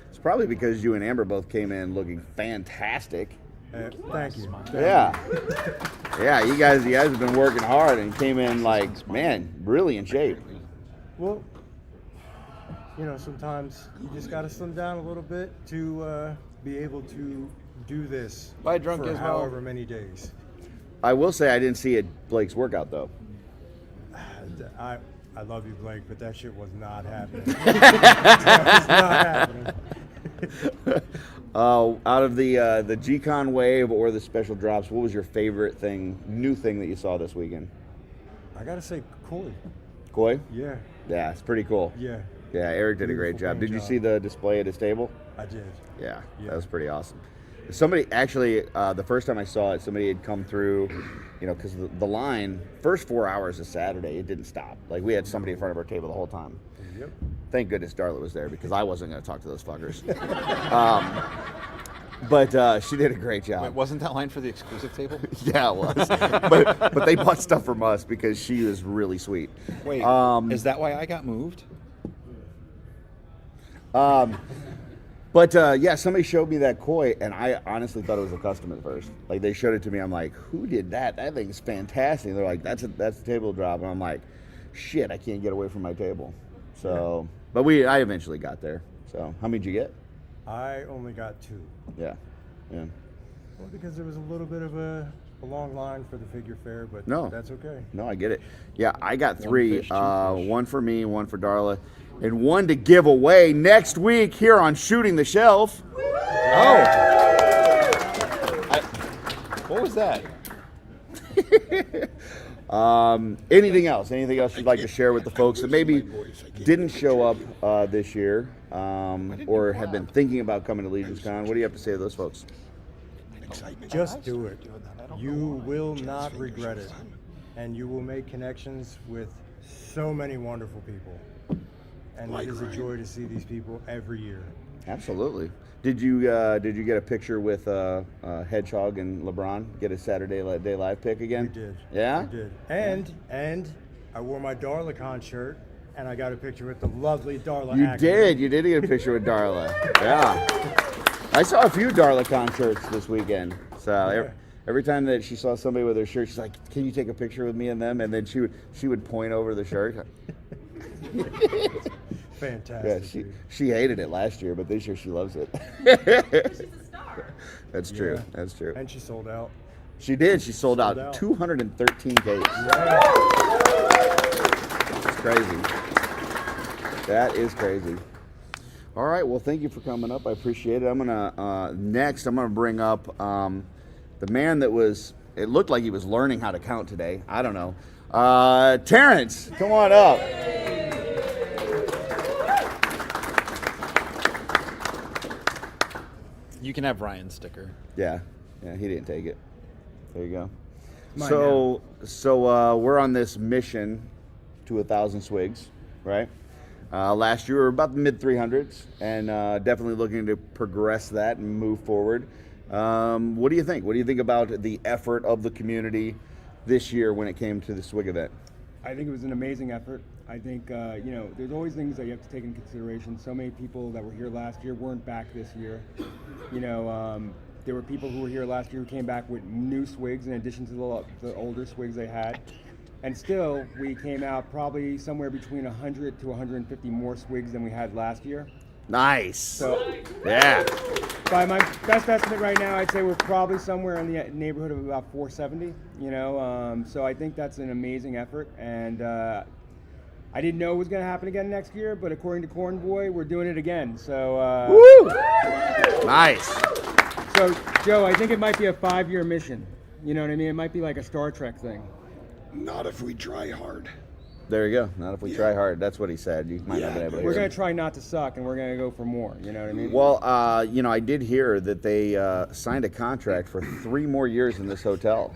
[SPEAKER 2] It's probably because you and Amber both came in looking fantastic.
[SPEAKER 13] Thank you.
[SPEAKER 2] Yeah, you guys have been working hard and came in like, man, really in shape.
[SPEAKER 13] Well, you know, sometimes you just got to slim down a little bit to be able to do this for however many days.
[SPEAKER 2] I will say I didn't see it Blake's workout though.
[SPEAKER 13] I love you, Blake, but that shit was not happening. That was not happening.
[SPEAKER 2] Out of the G-Con wave or the special drops, what was your favorite new thing that you saw this weekend?
[SPEAKER 13] I gotta say, Koi.
[SPEAKER 2] Koi?
[SPEAKER 13] Yeah.
[SPEAKER 2] Yeah, it's pretty cool.
[SPEAKER 13] Yeah.
[SPEAKER 2] Yeah, Eric did a great job. Did you see the display at his table?
[SPEAKER 13] I did.
[SPEAKER 2] Yeah, that was pretty awesome. Somebody actually, the first time I saw it, somebody had come through, you know, because the line, first 4 hours of Saturday, it didn't stop. Like, we had somebody in front of our table the whole time.
[SPEAKER 13] Yep.
[SPEAKER 2] Thank goodness Darla was there because I wasn't going to talk to those fuckers. But she did a great job.
[SPEAKER 1] Wait, wasn't that line for the exclusive table?
[SPEAKER 2] Yeah, it was. but they bought stuff from us because she was really sweet.
[SPEAKER 1] Wait, is that why I got moved?
[SPEAKER 2] But yeah, somebody showed me that koi, and I honestly thought it was a custom at first. Like, they showed it to me, I'm like, who did that? That thing's fantastic. And they're like, that's a table drop, and I'm like, shit, I can't get away from my table. So, but I eventually got there. So, how many did you get?
[SPEAKER 13] I only got 2.
[SPEAKER 2] Yeah.
[SPEAKER 13] Well, because there was a little bit of a long line for the figure fair, but that's okay.
[SPEAKER 2] No, I get it. Yeah, I got 3. One for me, one for Darla, and one to give away next week here on Shooting the Shelf.
[SPEAKER 1] Oh. What was that?
[SPEAKER 2] Anything else? Anything else you'd like to share with the folks that maybe didn't show up this year or have been thinking about coming to LegionsCon? What do you have to say to those folks?
[SPEAKER 13] Just do it. You will not regret it. And you will make connections with so many wonderful people. And it is a joy to see these people every year.
[SPEAKER 2] Absolutely. Did you get a picture with Hedgehog and LeBron? Get a Saturday Day Live pic again?
[SPEAKER 13] We did.
[SPEAKER 2] Yeah?
[SPEAKER 13] We did. And I wore my DarlaCon shirt, and I got a picture with the lovely Darla Akerman.
[SPEAKER 2] You did get a picture with Darla. Yeah. I saw a few DarlaCon shirts this weekend. So every time that she saw somebody with her shirt, she's like, "Can you take a picture with me and them?" And then she would point over the shirt.
[SPEAKER 13] Fantastic.
[SPEAKER 2] Yeah, she hated it last year, but this year she loves it.
[SPEAKER 6] She's a star.
[SPEAKER 2] That's true.
[SPEAKER 13] Yeah.
[SPEAKER 2] That's true.
[SPEAKER 13] And she sold out.
[SPEAKER 2] She did. She sold out 213 cases.
[SPEAKER 13] Yeah.
[SPEAKER 2] It's crazy. That is crazy. All right. Well, thank you for coming up. I appreciate it. I'm gonna next. I'm gonna bring up the man that was. It looked like he was learning how to count today. I don't know. Terrence, come on up.
[SPEAKER 1] You can have Ryan's sticker.
[SPEAKER 2] Yeah, he didn't take it. There you go. So we're on this mission to 1,000 swigs, right? Last year we were about the mid 300s, and definitely looking to progress that and move forward. What do you think? What do you think about the effort of the community this year when it came to the swig event?
[SPEAKER 14] I think it was an amazing effort. I think, there's always things that you have to take into consideration. So many people that were here last year weren't back this year. there were people who were here last year who came back with new swigs in addition to the older swigs they had. And still, we came out probably somewhere between 100 to 150 more swigs than we had last year.
[SPEAKER 2] Nice.
[SPEAKER 14] So,
[SPEAKER 2] yeah.
[SPEAKER 14] By my best estimate right now, I'd say we're probably somewhere in the neighborhood of about 470. So I think that's an amazing effort, and I didn't know it was going to happen again next year, but according to Corn Boy, we're doing it again. So.
[SPEAKER 2] Woo! Nice.
[SPEAKER 14] So Joe, I think it might be a 5-year mission. You know what I mean? It might be like a Star Trek thing.
[SPEAKER 3] Not if we try hard.
[SPEAKER 2] There you go. Not if we try hard. That's what he said. You might not be able to hear
[SPEAKER 14] We're going
[SPEAKER 2] him.
[SPEAKER 14] to try not to suck, and we're going to go for more. You know what I mean?
[SPEAKER 2] Well, I did hear that they signed a contract for 3 more years in this hotel.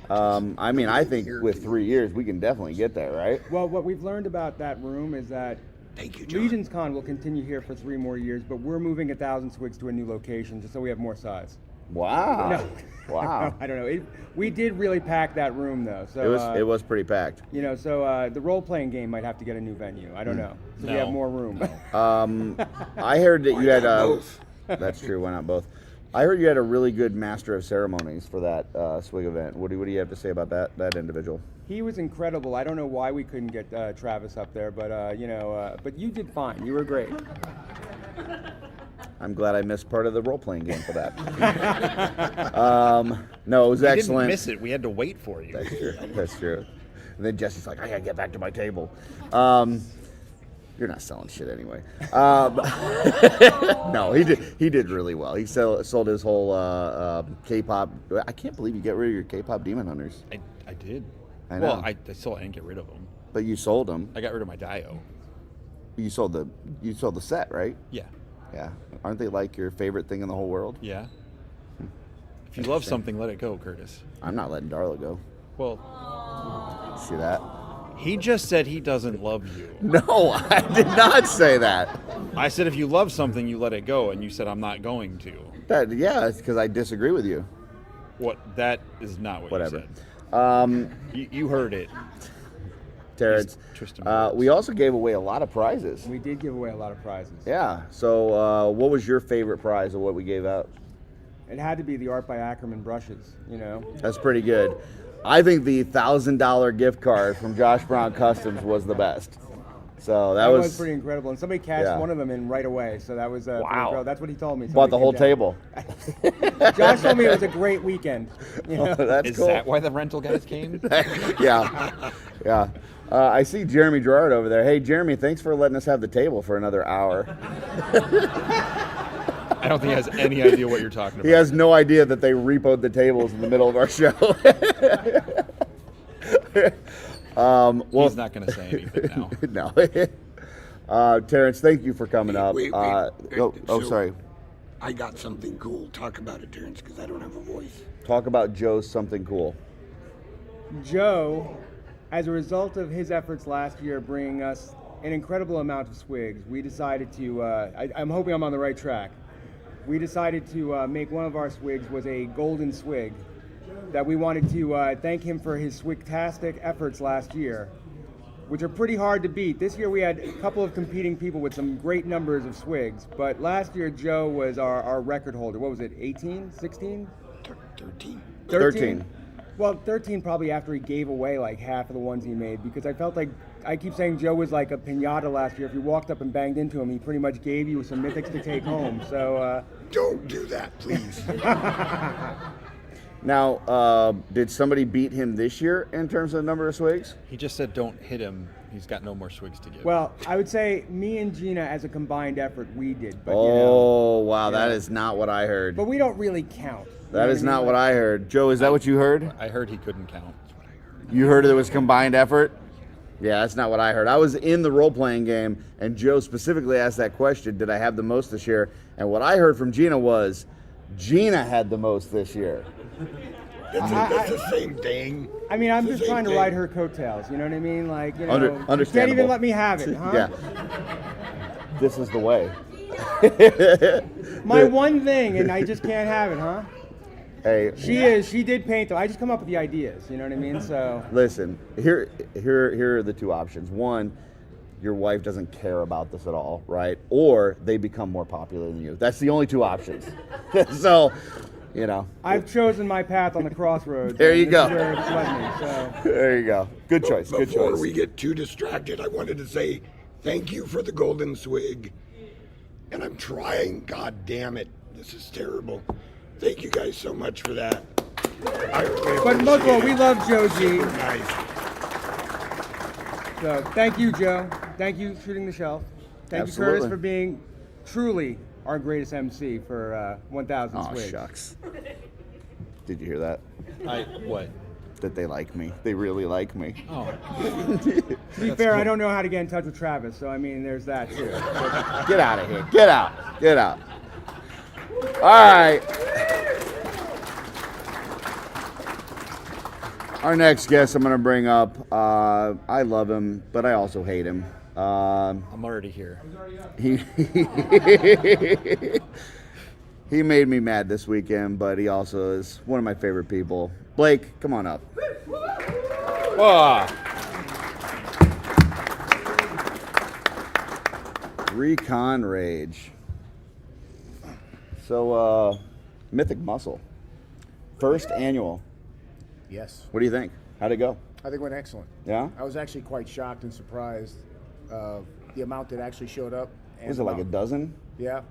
[SPEAKER 2] I think with 3 years, we can definitely get there, right?
[SPEAKER 14] Well, what we've learned about that room is that LegionsCon will continue here for 3 more years, but we're moving 1,000 swigs to a new location just so we have more size.
[SPEAKER 2] Wow.
[SPEAKER 14] No.
[SPEAKER 2] Wow.
[SPEAKER 14] I don't know. We did really pack that room, though. So
[SPEAKER 2] it was pretty packed.
[SPEAKER 14] So the role-playing game might have to get a new venue. I don't know. So we have more room.
[SPEAKER 2] I heard that you had both. That's true. Why not both? I heard you had a really good master of ceremonies for that swig event. What do you have to say about that individual?
[SPEAKER 14] He was incredible. I don't know why we couldn't get Travis up there, but but you did fine. You were great.
[SPEAKER 2] I'm glad I missed part of the role-playing game for that. No, it was excellent.
[SPEAKER 1] We didn't miss it. We had to wait for you.
[SPEAKER 2] That's true. That's true. And then Jesse's like, I gotta get back to my table. You're not selling shit anyway. No, he did really well. He sold his whole K-pop. I can't believe you get rid of your K-pop Demon Hunters.
[SPEAKER 1] I did.
[SPEAKER 2] I know.
[SPEAKER 1] Well, I didn't get rid of them.
[SPEAKER 2] But you sold them.
[SPEAKER 1] I got rid of my Dio.
[SPEAKER 2] You sold the set, right?
[SPEAKER 1] Yeah.
[SPEAKER 2] Yeah. Aren't they like your favorite thing in the whole world?
[SPEAKER 1] Yeah. If you love something, let it go, Curtis.
[SPEAKER 2] I'm not letting Darla go.
[SPEAKER 1] Well,
[SPEAKER 2] see that?
[SPEAKER 1] He just said he doesn't love you.
[SPEAKER 2] No, I did not say that.
[SPEAKER 1] I said if you love something, you let it go, and you said I'm not going to.
[SPEAKER 2] It's because I disagree with you.
[SPEAKER 1] That is not what
[SPEAKER 2] Whatever.
[SPEAKER 1] you said. You heard it.
[SPEAKER 2] Terrence, we also gave away a lot of prizes.
[SPEAKER 14] We did give away a lot of prizes.
[SPEAKER 2] Yeah. So what was your favorite prize of what we gave out?
[SPEAKER 14] It had to be the Art by Akerman brushes,
[SPEAKER 2] That's pretty good. I think the $1,000 gift card from Josh Brown Customs was the best. So that was
[SPEAKER 14] pretty incredible. And somebody cashed one of them in right away. So that was pretty incredible. That's what he told me.
[SPEAKER 2] Bought the whole table.
[SPEAKER 14] Josh told me it was a great weekend.
[SPEAKER 1] Is that why the rental guys came?
[SPEAKER 2] Yeah. I see Jeremy Gerard over there. Hey, Jeremy, thanks for letting us have the table for another hour.
[SPEAKER 1] I don't think he has any idea what you're talking about.
[SPEAKER 2] He has no idea that they repoed the tables in the middle of our show.
[SPEAKER 1] He's not going to say anything now.
[SPEAKER 2] No. Terrence, thank you for coming up. Sorry.
[SPEAKER 3] I got something cool. Talk about it, Terrence, because I don't have a voice.
[SPEAKER 2] Talk about Joe's something cool.
[SPEAKER 14] Joe, as a result of his efforts last year bringing us an incredible amount of swigs, we decided to, I'm hoping I'm on the right track. We decided to make one of our swigs was a golden swig that we wanted to thank him for his swigtastic efforts last year, which are pretty hard to beat. This year we had a couple of competing people with some great numbers of swigs, but last year Joe was our record holder. What was it, 18, 16?
[SPEAKER 2] 13.
[SPEAKER 14] Well, 13 probably after he gave away like half of the ones he made, because I felt like, I keep saying Joe was like a piñata last year. If you walked up and banged into him, he pretty much gave you some mythics to take home. So
[SPEAKER 3] don't do that, please.
[SPEAKER 2] Now, did somebody beat him this year in terms of the number of swigs?
[SPEAKER 1] He just said don't hit him. He's got no more swigs to give.
[SPEAKER 14] Well, I would say me and Gina, as a combined effort, we did. But,
[SPEAKER 2] wow, that is not what I heard.
[SPEAKER 14] But we don't really count.
[SPEAKER 2] That is not what I heard. Joe, is that what you heard?
[SPEAKER 1] I heard he couldn't count.
[SPEAKER 2] You heard it was combined effort? Yeah, that's not what I heard. I was in the role-playing game, and Joe specifically asked that question, did I have the most this year? And what I heard from Gina was, Gina had the most this year.
[SPEAKER 3] It's the same thing.
[SPEAKER 14] I mean, I'm just trying to ride her coattails. You know what I mean? Like, you know,
[SPEAKER 2] understandable.
[SPEAKER 14] You can't even let me have it, huh?
[SPEAKER 2] Yeah. This is the way.
[SPEAKER 14] My one thing, and I just can't have it, huh?
[SPEAKER 2] Hey,
[SPEAKER 14] she did paint though. I just come up with the ideas, you know what I mean? So
[SPEAKER 2] listen, here are the two options. One, your wife doesn't care about this at all, right? Or they become more popular than you. That's the only two options. So you know.
[SPEAKER 14] I've chosen my path on the crossroads.
[SPEAKER 2] There you
[SPEAKER 14] and
[SPEAKER 2] go.
[SPEAKER 14] this is where it's led me, so.
[SPEAKER 2] There you go. Good choice. Good
[SPEAKER 3] Before
[SPEAKER 2] choice.
[SPEAKER 3] we get too distracted, I wanted to say thank you for the golden swig. And I'm trying. God damn it. This is terrible. Thank you guys so much for that.
[SPEAKER 14] But most of all, we love Joe G.
[SPEAKER 3] Nice.
[SPEAKER 14] So thank you, Joe. Thank you, Shooting the Shelf. Thank you, Curtis,
[SPEAKER 2] Absolutely.
[SPEAKER 14] for being truly our greatest MC for 1,000
[SPEAKER 2] Oh,
[SPEAKER 14] Swigs.
[SPEAKER 2] shucks. Did you hear that?
[SPEAKER 10] What?
[SPEAKER 2] That they like me. They really like me.
[SPEAKER 10] Oh.
[SPEAKER 14] To be fair, I don't know how to get in touch with Travis, so I mean, there's that too.
[SPEAKER 2] Get out of here. Get out. Get out. All right. Our next guest I'm going to bring up, I love him, but I also hate him.
[SPEAKER 10] I'm already here.
[SPEAKER 2] He made me mad this weekend, but he also is one of my favorite people. Blake, come on up. Recon Rage. So, Mythic Muscle. First annual.
[SPEAKER 15] Yes.
[SPEAKER 2] What do you think? How'd it go?
[SPEAKER 15] I think it went excellent.
[SPEAKER 2] Yeah?
[SPEAKER 15] I was actually quite shocked and surprised of the amount that actually showed up. And
[SPEAKER 2] Was it like a dozen?
[SPEAKER 15] Yeah.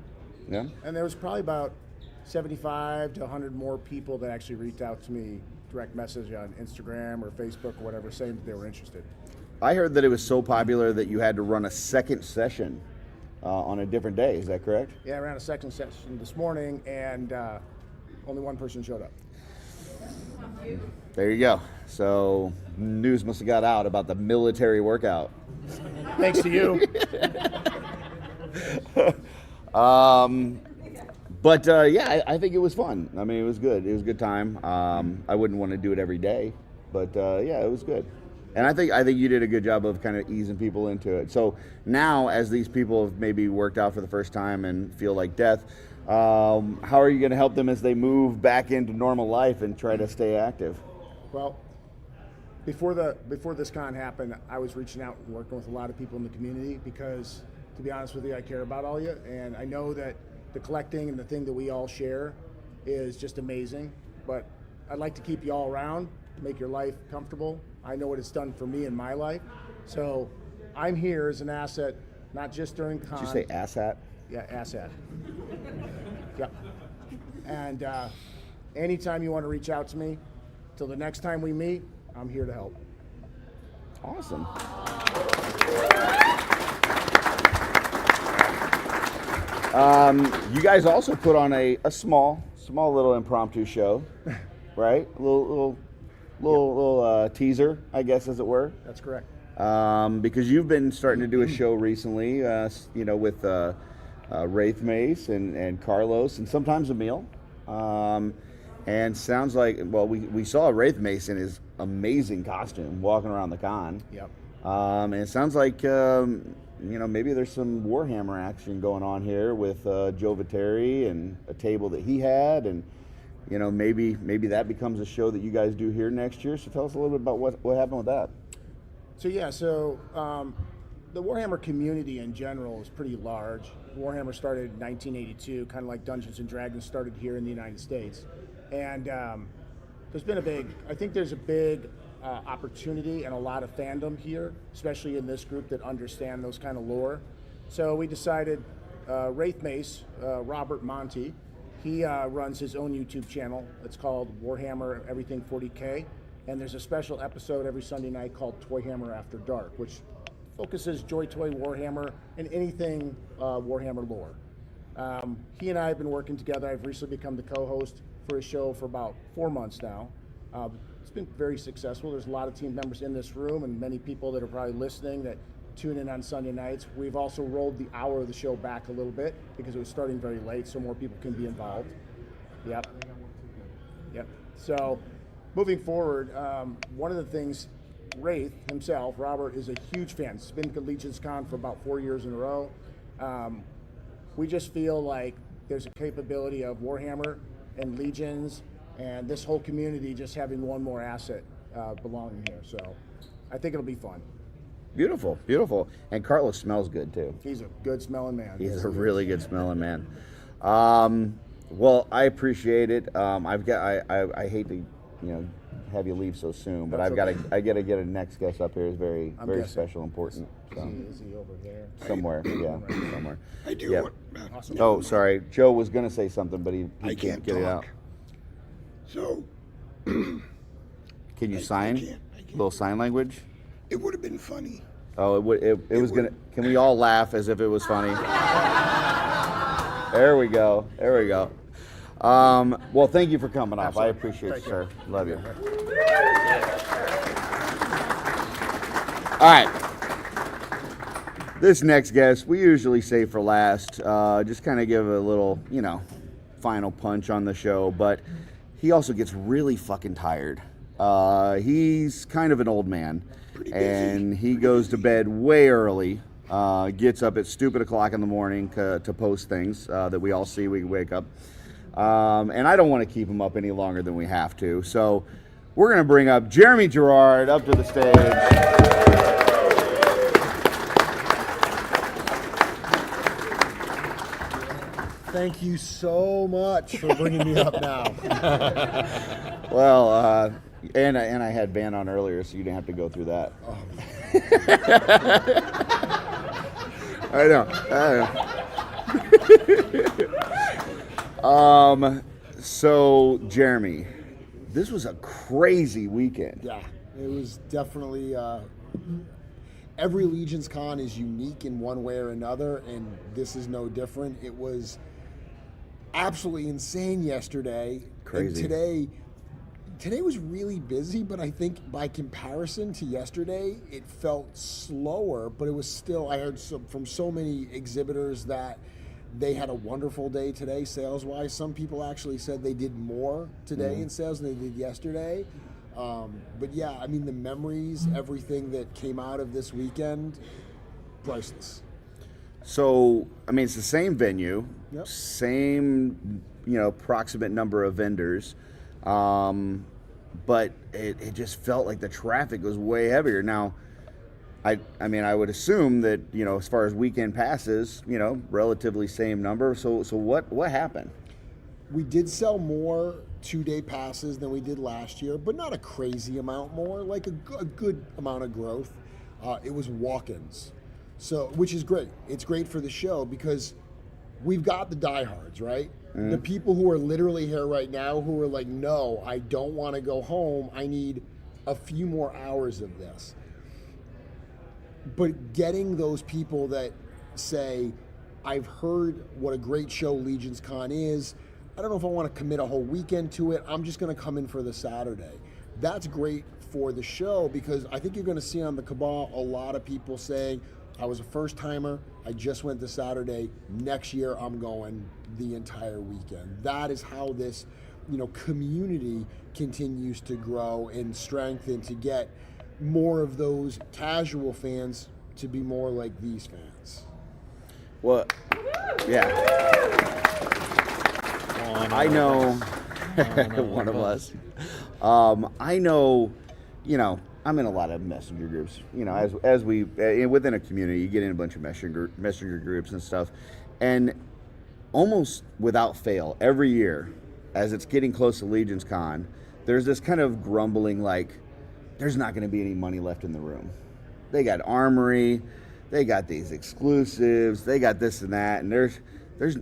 [SPEAKER 2] Yeah?
[SPEAKER 15] And there was probably about 75 to 100 more people that actually reached out to me, direct message on Instagram or Facebook or whatever, saying that they were interested.
[SPEAKER 2] I heard that it was so popular that you had to run a second session on a different day. Is that correct?
[SPEAKER 15] Yeah, I ran a second session this morning, and only one person showed up.
[SPEAKER 2] There you go. So news must have got out about the military workout.
[SPEAKER 15] Thanks to you.
[SPEAKER 2] But yeah, I think it was fun. I mean, it was good. It was a good time. I wouldn't want to do it every day, but yeah, it was good. And I think you did a good job of kind of easing people into it. So now, as these people have maybe worked out for the first time and feel like death, how are you going to help them as they move back into normal life and try to stay active?
[SPEAKER 15] Well, before this con happened, I was reaching out and working with a lot of people in the community because, to be honest with you, I care about all you, and I know that the collecting and the thing that we all share is just amazing. But I'd like to keep you all around, make your life comfortable. I know what it's done for me in my life, so I'm here as an asset, not just during con.
[SPEAKER 2] Did you say asshat?
[SPEAKER 15] Yeah, asset. Yep. And anytime you want to reach out to me, till the next time we meet, I'm here to help.
[SPEAKER 2] Awesome. You guys also put on a small little impromptu show, right? A little teaser, I guess, as it were.
[SPEAKER 15] That's correct.
[SPEAKER 2] Because you've been starting to do a show recently, with Wraith Mace and Carlos, and sometimes Emil. And sounds like, well, we saw Wraith Mace in his amazing costume walking around the con.
[SPEAKER 15] Yep.
[SPEAKER 2] And it sounds like, maybe there's some Warhammer action going on here with Joe Viteri and a table that he had, and maybe that becomes a show that you guys do here next year. So tell us a little bit about what happened with that.
[SPEAKER 15] So the Warhammer community in general is pretty large. Warhammer started in 1982, kind of like Dungeons and Dragons started here in the United States. And there's a big opportunity and a lot of fandom here, especially in this group that understand those kind of lore. So we decided, Wraith Mace, Robert Monty, he runs his own YouTube channel. It's called Warhammer Everything 40K. And there's a special episode every Sunday night called Toyhammer After Dark, which focuses Joy Toy Warhammer and anything Warhammer lore. He and I have been working together. I've recently become the co-host for his show for about 4 months now. It's been very successful. There's a lot of team members in this room and many people that are probably listening that tune in on Sunday nights. We've also rolled the hour of the show back a little bit because it was starting very late so more people can be involved. Yep. So moving forward, one of the things, Wraith himself, Robert, is a huge fan. He's been to LegionsCon for about 4 years in a row. We just feel like there's a capability of Warhammer and Legions and this whole community just having one more asset belonging here. So I think it'll be fun.
[SPEAKER 2] Beautiful, beautiful. And Carlos smells good too.
[SPEAKER 15] He's a good smelling man.
[SPEAKER 2] He's a really good smelling man. Well, I appreciate it. I hate to, have you leave so soon, but
[SPEAKER 15] That's okay.
[SPEAKER 2] I gotta get a next guest up here. Is very
[SPEAKER 15] I'm
[SPEAKER 2] very
[SPEAKER 15] guessing.
[SPEAKER 2] special, important. So.
[SPEAKER 15] Is he over there?
[SPEAKER 2] Somewhere, yeah, somewhere.
[SPEAKER 3] I do
[SPEAKER 2] Yeah.
[SPEAKER 3] want.
[SPEAKER 15] Awesome.
[SPEAKER 2] Oh, sorry. Joe was gonna say something, but he
[SPEAKER 3] I
[SPEAKER 2] can't
[SPEAKER 3] can't
[SPEAKER 2] get it out.
[SPEAKER 3] talk. So.
[SPEAKER 2] Can you
[SPEAKER 3] I
[SPEAKER 2] sign?
[SPEAKER 3] can't.
[SPEAKER 2] Little sign language?
[SPEAKER 3] It would have been funny.
[SPEAKER 2] Oh, it was gonna. Can we all laugh as if it was funny? There we go. There we go. Well, thank you for coming up. I appreciate it, sir. Love you. All right. This next guest, we usually save for last. Just kind of give a little, final punch on the show. But he also gets really fucking tired. He's kind of an old man. And he goes to bed way early. Gets up at stupid o'clock in the morning to post things that we all see. We wake up. And I don't want to keep him up any longer than we have to. So we're going to bring up Jeremy Gerard up to the stage.
[SPEAKER 16] Thank you so much for bringing me up now.
[SPEAKER 2] Well, and I had Van on earlier, so you didn't have to go through that.
[SPEAKER 16] Oh.
[SPEAKER 2] I know. So Jeremy, this was a crazy weekend.
[SPEAKER 16] Yeah, it was definitely. Every LegionsCon is unique in one way or another, and this is no different. It was absolutely insane yesterday.
[SPEAKER 2] Crazy.
[SPEAKER 16] And today was really busy, but I think by comparison to yesterday, it felt slower, but it was still, I heard from so many exhibitors that they had a wonderful day today sales-wise. Some people actually said they did more today in sales than they did yesterday. But yeah, I mean, the memories, everything that came out of this weekend, priceless.
[SPEAKER 2] So, I mean, it's the same venue,
[SPEAKER 16] Yep.
[SPEAKER 2] same, proximate number of vendors, but it just felt like the traffic was way heavier. Now, I mean, I would assume that, as far as weekend passes, relatively same number. So what happened?
[SPEAKER 16] We did sell more 2-day passes than we did last year, but not a crazy amount more, like a good amount of growth. It was walk-ins, which is great. It's great for the show because we've got the diehards, right? The people who are literally here right now who are like, no, I don't want to go home. I need a few more hours of this. But getting those people that say, I've heard what a great show LegionsCon is. I don't know if I want to commit a whole weekend to it. I'm just going to come in for the Saturday. That's great for the show because I think you're going to see on the Cabal a lot of people saying, I was a first timer. I just went this Saturday. Next year, I'm going the entire weekend. That is how this, community continues to grow and strengthen to get more of those casual fans to be more like these fans.
[SPEAKER 2] Well, yeah. I know one of us. I know, I'm in a lot of messenger groups. As we within a community, you get in a bunch of messenger groups and stuff, and almost without fail, every year, as it's getting close to LegionsCon, there's this kind of grumbling like, there's not going to be any money left in the room. They got Armory, they got these exclusives, they got this and that, and there's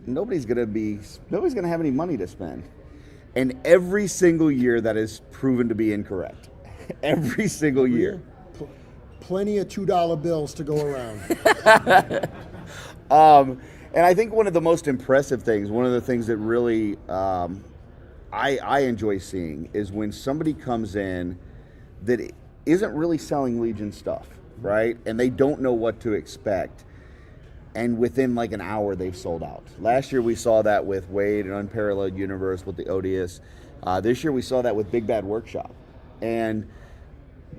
[SPEAKER 2] nobody's going to have any money to spend. And every single year that is proven to be incorrect. Every single year.
[SPEAKER 16] Plenty of $2 bills to go around.
[SPEAKER 2] And I think one of the most impressive things, one of the things that really I enjoy seeing is when somebody comes in that isn't really selling Legion stuff, right? And they don't know what to expect. And within like an hour, they've sold out. Last year, we saw that with Wade and Unparalleled Universe with the Odious. This year, we saw that with Big Bad Workshop. And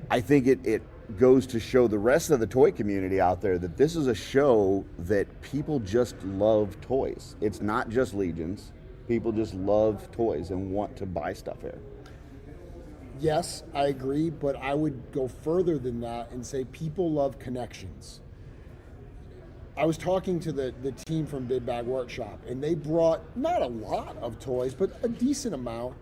[SPEAKER 2] I think it goes to show the rest of the toy community out there that this is a show that people just love toys. It's not just Legions. People just love toys and want to buy stuff here.
[SPEAKER 16] Yes, I agree, but I would go further than that and say people love connections. I was talking to the team from Big Bag Workshop, and they brought not a lot of toys, but a decent amount.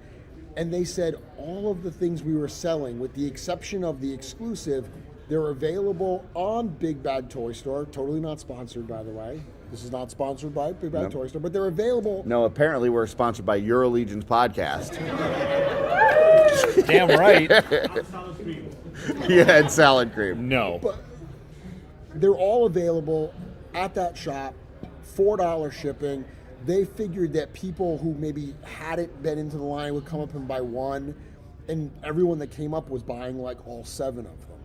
[SPEAKER 16] And they said all of the things we were selling, with the exception of the exclusive, they're available on Big Bad Toy Store. Totally not sponsored, by the way. This is not sponsored by Big Bad Toy Store, but they're available.
[SPEAKER 2] No, apparently we're sponsored by Your Legion's podcast.
[SPEAKER 1] Damn right.
[SPEAKER 2] Yeah, and salad cream.
[SPEAKER 1] No.
[SPEAKER 16] But they're all available at that shop, $4 shipping. They figured that people who maybe hadn't been into the line would come up and buy one, and everyone that came up was buying like all 7 of them.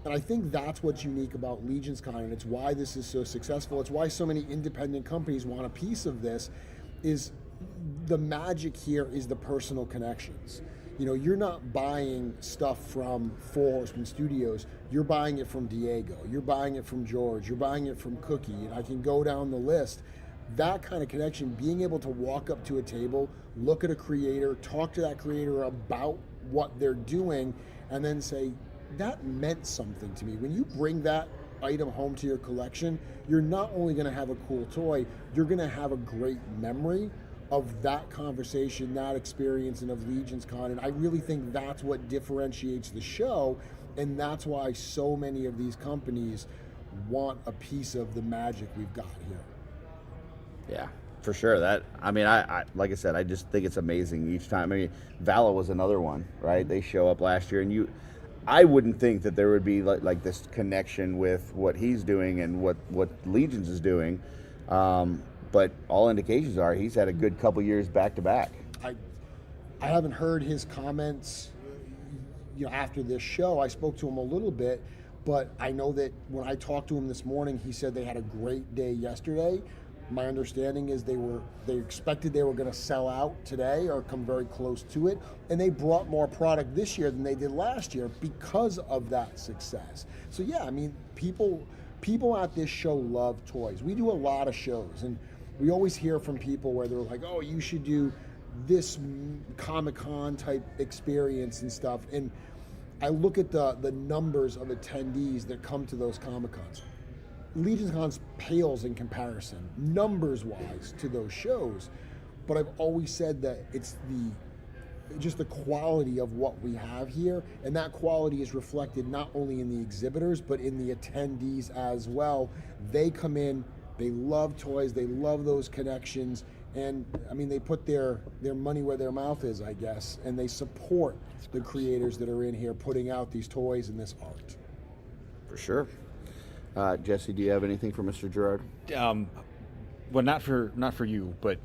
[SPEAKER 16] And I think that's what's unique about LegionsCon, and it's why this is so successful. It's why so many independent companies want a piece of this. Is the magic here is the personal connections. You know, you're not buying stuff from Four Horsemen Studios. You're buying it from Diego. You're buying it from George. You're buying it from Cookie. And I can go down the list. That kind of connection, being able to walk up to a table, look at a creator, talk to that creator about what they're doing, and then say, that meant something to me. When you bring that item home to your collection, you're not only going to have a cool toy, you're going to have a great memory of that conversation, that experience, and of LegionsCon. And I really think that's what differentiates the show, and that's why so many of these companies want a piece of the magic we've got here.
[SPEAKER 2] Yeah, for sure. I like I said, I just think it's amazing each time. I mean, Vala was another one, right? They show up last year, and I wouldn't think that there would be like this connection with what he's doing and what Legions is doing. But all indications are he's had a good couple years back to back.
[SPEAKER 16] I haven't heard his comments, after this show. I spoke to him a little bit, but I know that when I talked to him this morning, he said they had a great day yesterday. My understanding is they expected they were going to sell out today or come very close to it, and they brought more product this year than they did last year because of that success. So yeah, I mean, people at this show love toys. We do a lot of shows, and we always hear from people where they're like, oh, you should do this Comic-Con type experience and stuff. And I look at the numbers of attendees that come to those Comic-Cons. LegionsCon pales in comparison, numbers-wise, to those shows. But I've always said that it's just the quality of what we have here, and that quality is reflected not only in the exhibitors, but in the attendees as well. They come in, they love toys, they love those connections, and I mean, they put their money where their mouth is, I guess, and they support the creators that are in here putting out these toys and this art.
[SPEAKER 2] For sure. Jesse, do you have anything for Mr. Gerard?
[SPEAKER 1] Well, not for you, but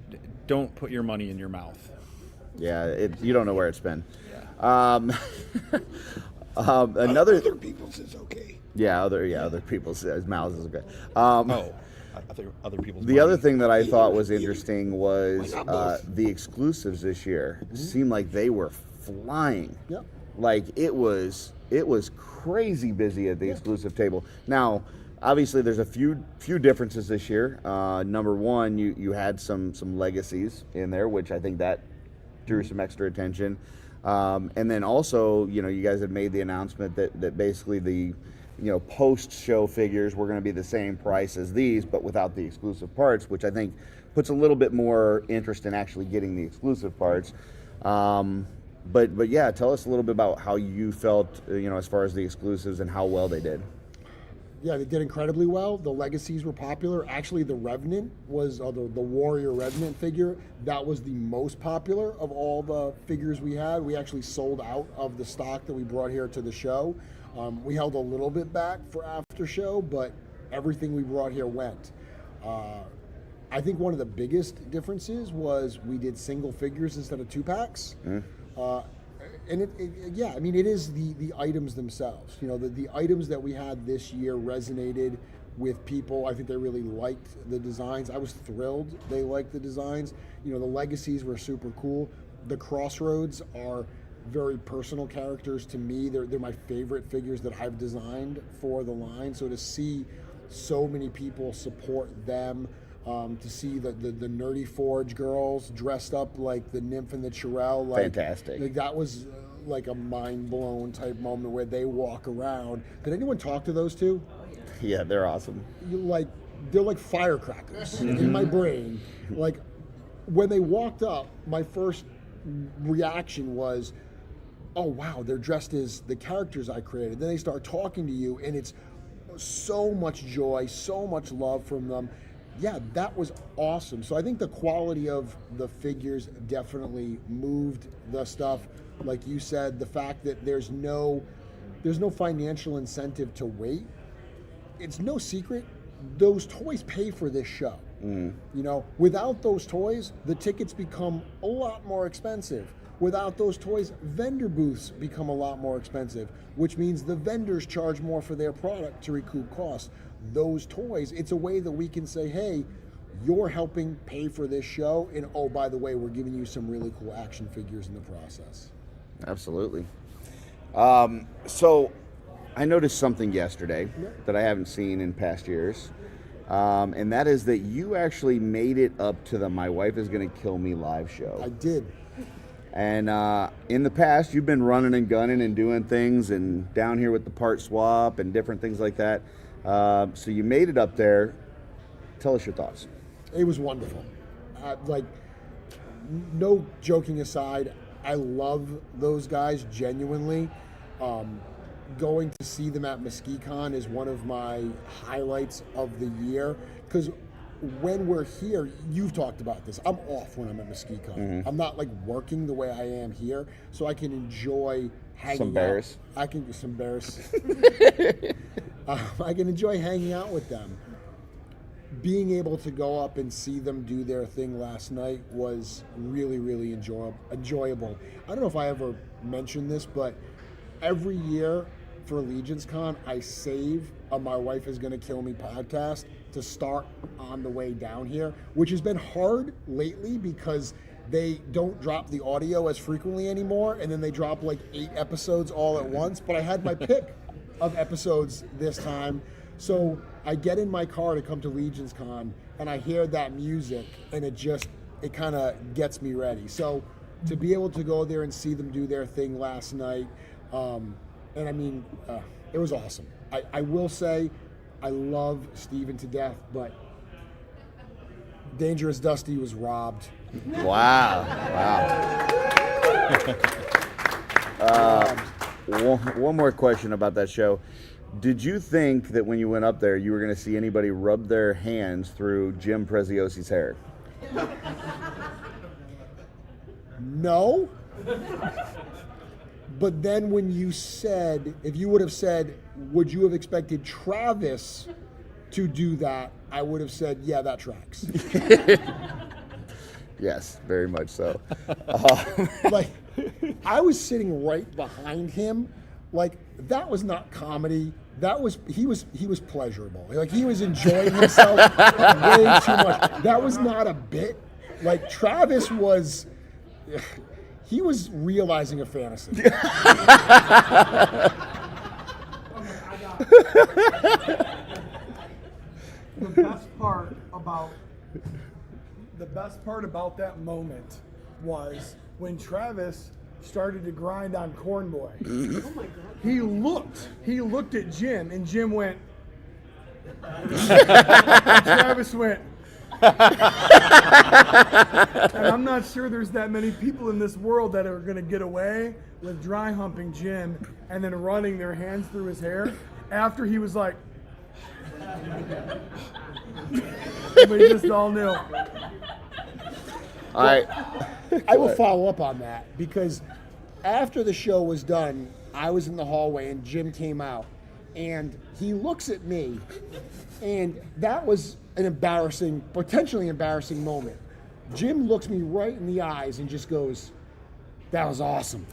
[SPEAKER 1] don't put your money in your mouth.
[SPEAKER 2] Yeah, you don't know where it's been.
[SPEAKER 1] Yeah.
[SPEAKER 2] Other
[SPEAKER 3] people's is okay.
[SPEAKER 2] Yeah, other people's mouths is okay.
[SPEAKER 10] Other people's.
[SPEAKER 2] The other thing that I thought was interesting was the exclusives this year. Seemed like they were flying.
[SPEAKER 16] Yep.
[SPEAKER 2] Like it was crazy busy at the exclusive table. Now, obviously, there's a few differences this year. Number one, you had some legacies in there, which I think that drew some extra attention. And then also, you guys had made the announcement that basically the post-show figures were going to be the same price as these, but without the exclusive parts, which I think puts a little bit more interest in actually getting the exclusive parts. But yeah, tell us a little bit about how you felt, as far as the exclusives and how well they did.
[SPEAKER 16] Yeah, they did incredibly well. The legacies were popular. Actually, the Revenant was, the Warrior Revenant figure, that was the most popular of all the figures we had. We actually sold out of the stock that we brought here to the show. We held a little bit back for after show, but everything we brought here went. I think one of the biggest differences was we did single figures instead of 2-packs. And it is the items themselves. The items that we had this year resonated with people. I think they really liked the designs. I was thrilled they liked the designs. The legacies were super cool. The Crossroads are very personal characters to me. They're my favorite figures that I've designed for the line. So to see so many people support them, to see the Nerdy Forge girls dressed up like the Nymph and the Chirel,
[SPEAKER 2] fantastic.
[SPEAKER 16] Like that was like a mind blown type moment where they walk around. Did anyone talk to those two?
[SPEAKER 2] Yeah, they're awesome.
[SPEAKER 16] they're like firecrackers in my brain. Like when they walked up, my first reaction was, oh wow, they're dressed as the characters I created. Then they start talking to you, and it's so much joy, so much love from them. Yeah, that was awesome. So I think the quality of the figures definitely moved the stuff. Like you said, the fact that there's no financial incentive to wait. It's no secret, those toys pay for this show. You know, without those toys, the tickets become a lot more expensive. Without those toys, vendor booths become a lot more expensive, which means the vendors charge more for their product to recoup costs. Those toys, it's a way that we can say, hey, you're helping pay for this show, and oh, by the way, we're giving you some really cool action figures in the process.
[SPEAKER 2] Absolutely. So I noticed something yesterday that I haven't seen in past years, and that is that you actually made it up to the My Wife Is Gonna Kill Me live show.
[SPEAKER 16] I did.
[SPEAKER 2] And in the past, you've been running and gunning and doing things and down here with the part swap and different things like that. So you made it up there. Tell us your thoughts.
[SPEAKER 16] It was wonderful. Like, no joking aside, I love those guys genuinely. Going to see them at MesquiCon is one of my highlights of the year, because when we're here, you've talked about this, I'm off when I'm at MesquiCon. I'm not like working the way I am here, so I can enjoy hanging out. I can enjoy hanging out with them. Being able to go up and see them do their thing last night was really, really enjoyable. I don't know if I ever mentioned this, but every year for LegionsCon, I save a My Wife Is Gonna Kill Me podcast to start on the way down here, which has been hard lately because they don't drop the audio as frequently anymore, and then they drop like 8 episodes all at once. But I had my pick of episodes this time, so I get in my car to come to LegionsCon, and I hear that music, and it kind of gets me ready. So to be able to go there and see them do their thing last night, and I mean, it was awesome. I will say, I love Steven to death, but Dangerous Dusty was robbed.
[SPEAKER 2] Wow. One more question about that show. Did you think that when you went up there, you were going to see anybody rub their hands through Jim Preziosi's hair?
[SPEAKER 16] No. But then when you said, if you would have said, would you have expected Travis to do that, I would have said, yeah, that tracks.
[SPEAKER 2] Yes, very much so.
[SPEAKER 16] Like, I was sitting right behind him. Like, that was not comedy. He was pleasurable. Like, he was enjoying himself way too much. That was not a bit. Like, Travis was, he was realizing a fantasy.
[SPEAKER 17] The best part about that moment was when Travis started to grind on Corn Boy. Oh my God. He looked at Jim, and Jim went, and Travis went, and I'm not sure there's that many people in this world that are going to get away with dry humping Jim and then running their hands through his hair after he was like, we just all knew.
[SPEAKER 16] I will follow up on that, because after the show was done, I was in the hallway and Jim came out and he looks at me, and that was an potentially embarrassing moment. Jim looks me right in the eyes and just goes, "That was awesome."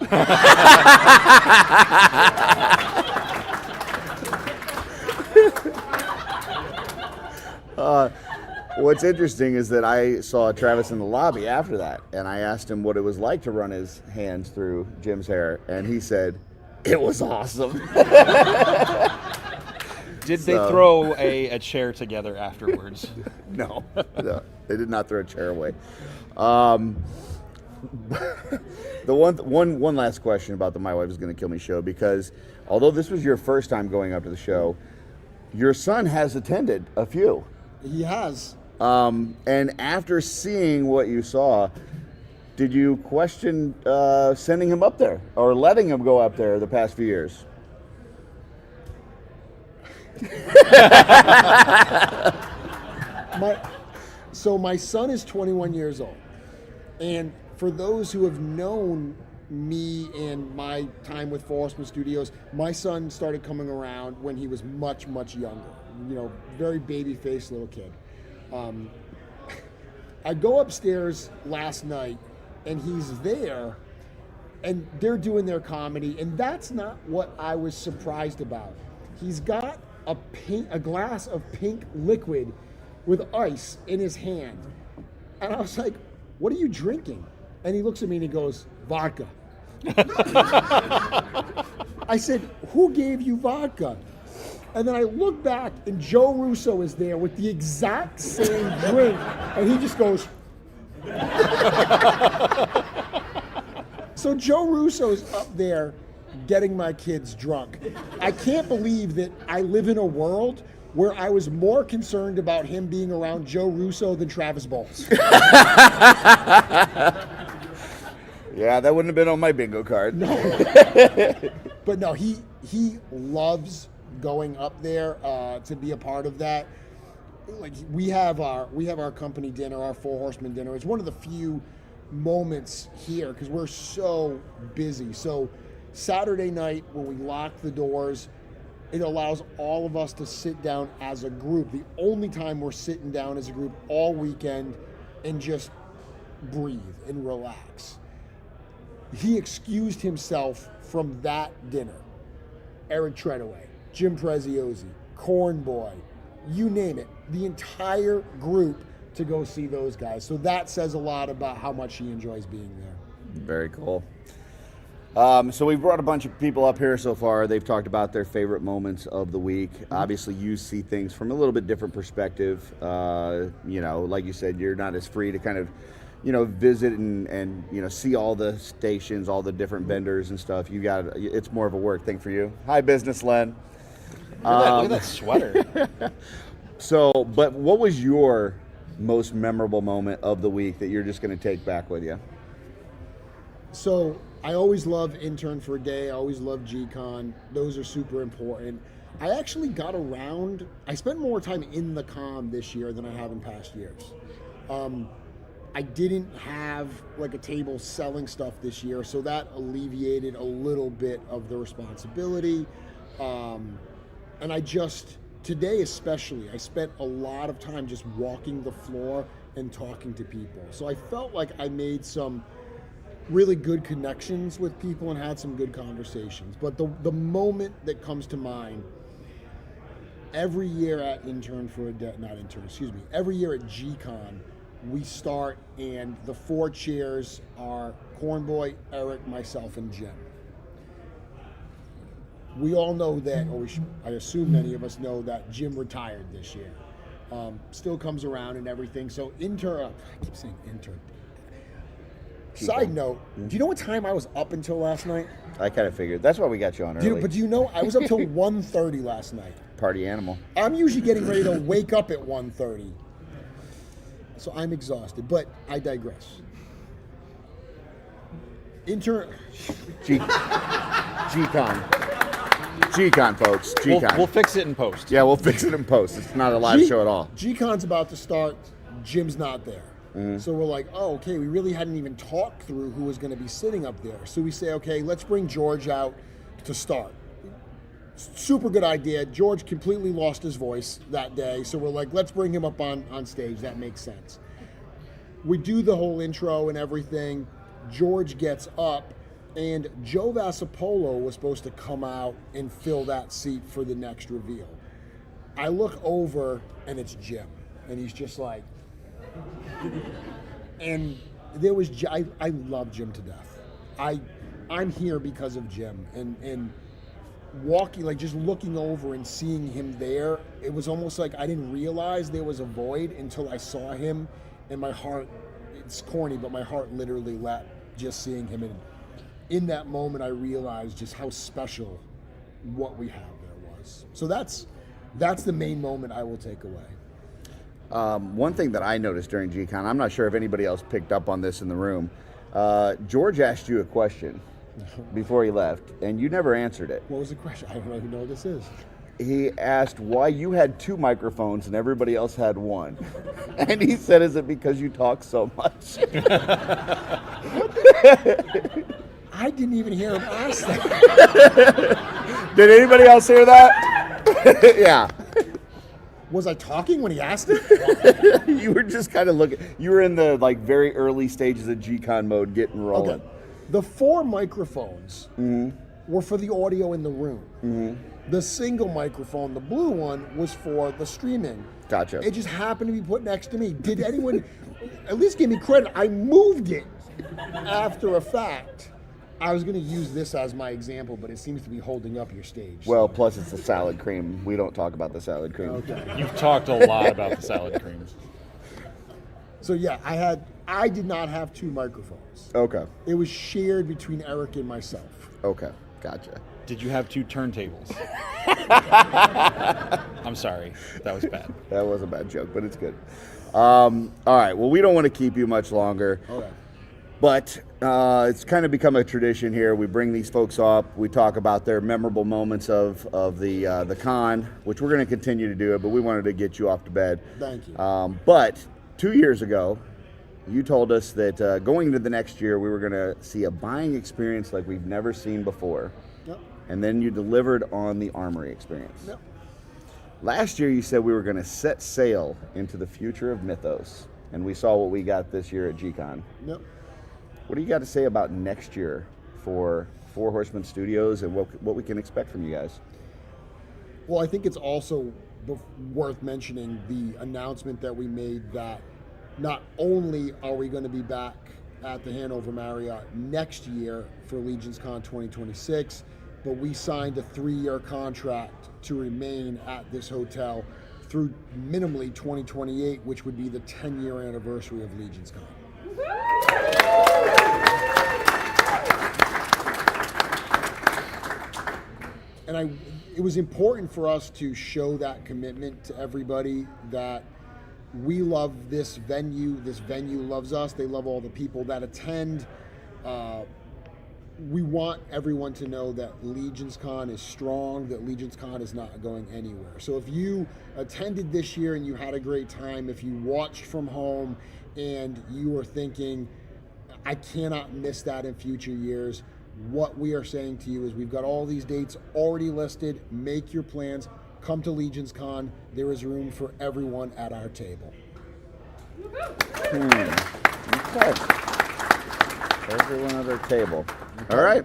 [SPEAKER 2] What's interesting is that I saw Travis in the lobby after that, and I asked him what it was like to run his hands through Jim's hair, and he said, "It was awesome."
[SPEAKER 1] Did they throw a chair together afterwards?
[SPEAKER 2] No, they did not throw a chair away. The one last question about the My Wife Is Gonna Kill Me show, because although this was your first time going up to the show, your son has attended a few.
[SPEAKER 16] He has.
[SPEAKER 2] And after seeing what you saw, did you question sending him up there or letting him go up there the past few years?
[SPEAKER 16] My son is 21 years old, and for those who have known me and my time with Four Horsemen Studios, my son started coming around when he was much younger. Very baby-faced little kid. I go upstairs last night, and he's there, and they're doing their comedy, and that's not what I was surprised about. He's got a glass of pink liquid with ice in his hand. And I was like, what are you drinking? And he looks at me and he goes, vodka. I said, who gave you vodka? And then I look back and Joe Russo is there with the exact same drink. And he just goes. So Joe Russo's up there getting my kids drunk. I can't believe that I live in a world where I was more concerned about him being around Joe Russo than Travis Bowles.
[SPEAKER 2] Yeah, that wouldn't have been on my bingo card.
[SPEAKER 16] No. But no, he loves going up there to be a part of that. Like we have our company dinner, our Four Horsemen dinner. It's one of the few moments here because we're so busy. So Saturday night when we lock the doors, it allows all of us to sit down as a group. The only time we're sitting down as a group all weekend and just breathe and relax. He excused himself from that dinner. Eric Treadaway, Jim Preziosi, Corn Boy, you name it. The entire group to go see those guys. So that says a lot about how much he enjoys being there.
[SPEAKER 2] Very cool. So we've brought a bunch of people up here so far. They've talked about their favorite moments of the week. Obviously, you see things from a little bit different perspective. Like you said, you're not as free to kind of, visit and see all the stations, all the different vendors and stuff. It's more of a work thing for you. Hi, Business Len.
[SPEAKER 1] Look at that sweater.
[SPEAKER 2] But what was your most memorable moment of the week that you're just going to take back with you?
[SPEAKER 16] So I always love Intern for a Day. I always love G-Con. Those are super important. I actually got around. I spent more time in the con this year than I have in past years. I didn't have like a table selling stuff this year, so that alleviated a little bit of the responsibility. And today especially, I spent a lot of time just walking the floor and talking to people. So I felt like I made some really good connections with people and had some good conversations. But the moment that comes to mind, every year at every year at G-Con, we start and the four chairs are Cornboy, Eric, myself, and Jim. We all know that, I assume many of us know that Jim retired this year. Still comes around and everything. So I keep saying intern. Side note, do you know what time I was up until last night?
[SPEAKER 2] I kind of figured. That's why we got you on early.
[SPEAKER 16] Do you know I was up till 1:30 last night.
[SPEAKER 2] Party animal.
[SPEAKER 16] I'm usually getting ready to wake up at 1:30. So I'm exhausted, but I digress. G-Con. G-Con, folks. G-Con.
[SPEAKER 1] We'll fix it in post.
[SPEAKER 2] Yeah, we'll fix it in post. It's not a live show at all.
[SPEAKER 16] G-Con's about to start. Jim's not there.
[SPEAKER 2] Mm-hmm.
[SPEAKER 16] So we're like, oh, okay, we really hadn't even talked through who was going to be sitting up there. So we say, okay, let's bring George out to start. Super good idea. George completely lost his voice that day. So we're like, let's bring him up on stage. That makes sense. We do the whole intro and everything. George gets up, and Joe Vassapolo was supposed to come out and fill that seat for the next reveal. I look over, and it's Jim. And he's just like... And there was... I love Jim to death. I'm here because of Jim. And walking, like just looking over and seeing him there, it was almost like I didn't realize there was a void until I saw him, and my heart, it's corny, but my heart literally leapt just seeing him. And in that moment, I realized just how special what we have there was. So that's the main moment I will take away.
[SPEAKER 2] One thing that I noticed during G-Con, I'm not sure if anybody else picked up on this in the room. George asked you a question before he left, and you never answered it.
[SPEAKER 16] What was the question? I don't even know what this is.
[SPEAKER 2] He asked why you had 2 microphones and everybody else had 1. And he said, is it because you talk so much?
[SPEAKER 16] I didn't even hear him ask that.
[SPEAKER 2] Did anybody else hear that? Yeah.
[SPEAKER 16] Was I talking when he asked it?
[SPEAKER 2] You were just kind of looking. You were in the very early stages of G-Con mode, getting rolling.
[SPEAKER 16] Okay. The 4 microphones were for the audio in the room. The single microphone, the blue one, was for the streaming.
[SPEAKER 2] Gotcha.
[SPEAKER 16] It just happened to be put next to me. Did anyone at least give me credit? I moved it after a fact. I was going to use this as my example, but it seems to be holding up your stage.
[SPEAKER 2] Well, plus it's the salad cream. We don't talk about the salad cream.
[SPEAKER 16] Okay.
[SPEAKER 10] You've talked a lot about the salad creams.
[SPEAKER 16] So yeah, I did not have 2 microphones.
[SPEAKER 2] Okay.
[SPEAKER 16] It was shared between Eric and myself.
[SPEAKER 2] Okay. Gotcha.
[SPEAKER 1] Did you have 2 turntables? I'm sorry. That was bad.
[SPEAKER 2] That was a bad joke, but it's good. All right. Well, we don't want to keep you much longer.
[SPEAKER 16] Okay.
[SPEAKER 2] But it's kind of become a tradition here. We bring these folks up. We talk about their memorable moments of the con, which we're going to continue to do it, but we wanted to get you off to bed.
[SPEAKER 16] Thank you.
[SPEAKER 2] But 2 years ago, you told us that going into the next year, we were going to see a buying experience like we've never seen before.
[SPEAKER 16] Yep.
[SPEAKER 2] And then you delivered on the armory experience.
[SPEAKER 16] Yep.
[SPEAKER 2] Last year, you said we were going to set sail into the future of Mythos, and we saw what we got this year at G-Con.
[SPEAKER 16] Yep.
[SPEAKER 2] What do you got to say about next year for Four Horsemen Studios and what we can expect from you guys?
[SPEAKER 16] Well, I think it's also worth mentioning the announcement that we made that not only are we going to be back at the Hanover Marriott next year for LegionsCon 2026, but we signed a 3-year contract to remain at this hotel through minimally 2028, which would be the 10-year anniversary of LegionsCon. And it was important for us to show that commitment to everybody, that we love this venue loves us, they love all the people that attend. We want everyone to know that LegionsCon is strong, that LegionsCon is not going anywhere. So if you attended this year and you had a great time, if you watched from home and you were thinking, I cannot miss that in future years, what we are saying to you is we've got all these dates already listed. Make your plans. Come to LegionsCon. There is room for everyone at our table.
[SPEAKER 2] Okay. Everyone at our table. All right.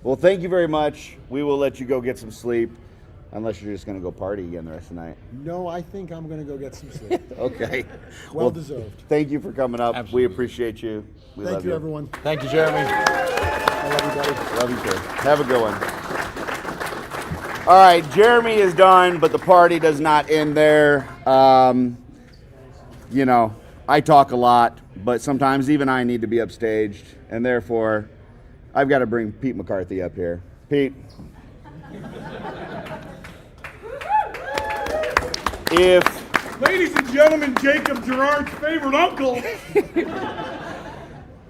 [SPEAKER 2] Well, thank you very much. We will let you go get some sleep, unless you're just going to go party again the rest of the night.
[SPEAKER 16] No, I think I'm going to go get some sleep.
[SPEAKER 2] Okay.
[SPEAKER 16] Well deserved.
[SPEAKER 2] Thank you for coming up. Absolutely. We appreciate you. We
[SPEAKER 16] Thank
[SPEAKER 2] love
[SPEAKER 16] you, everyone.
[SPEAKER 10] Thank you, Jeremy.
[SPEAKER 16] I love you, buddy.
[SPEAKER 2] Love you too. Have a good one. All right, Jeremy is done, but the party does not end there. You know, I talk a lot, but sometimes even I need to be upstaged, and therefore, I've got to bring Pete McCarthy up here. Pete.
[SPEAKER 17] Ladies and gentlemen, Jacob Gerard's favorite uncle.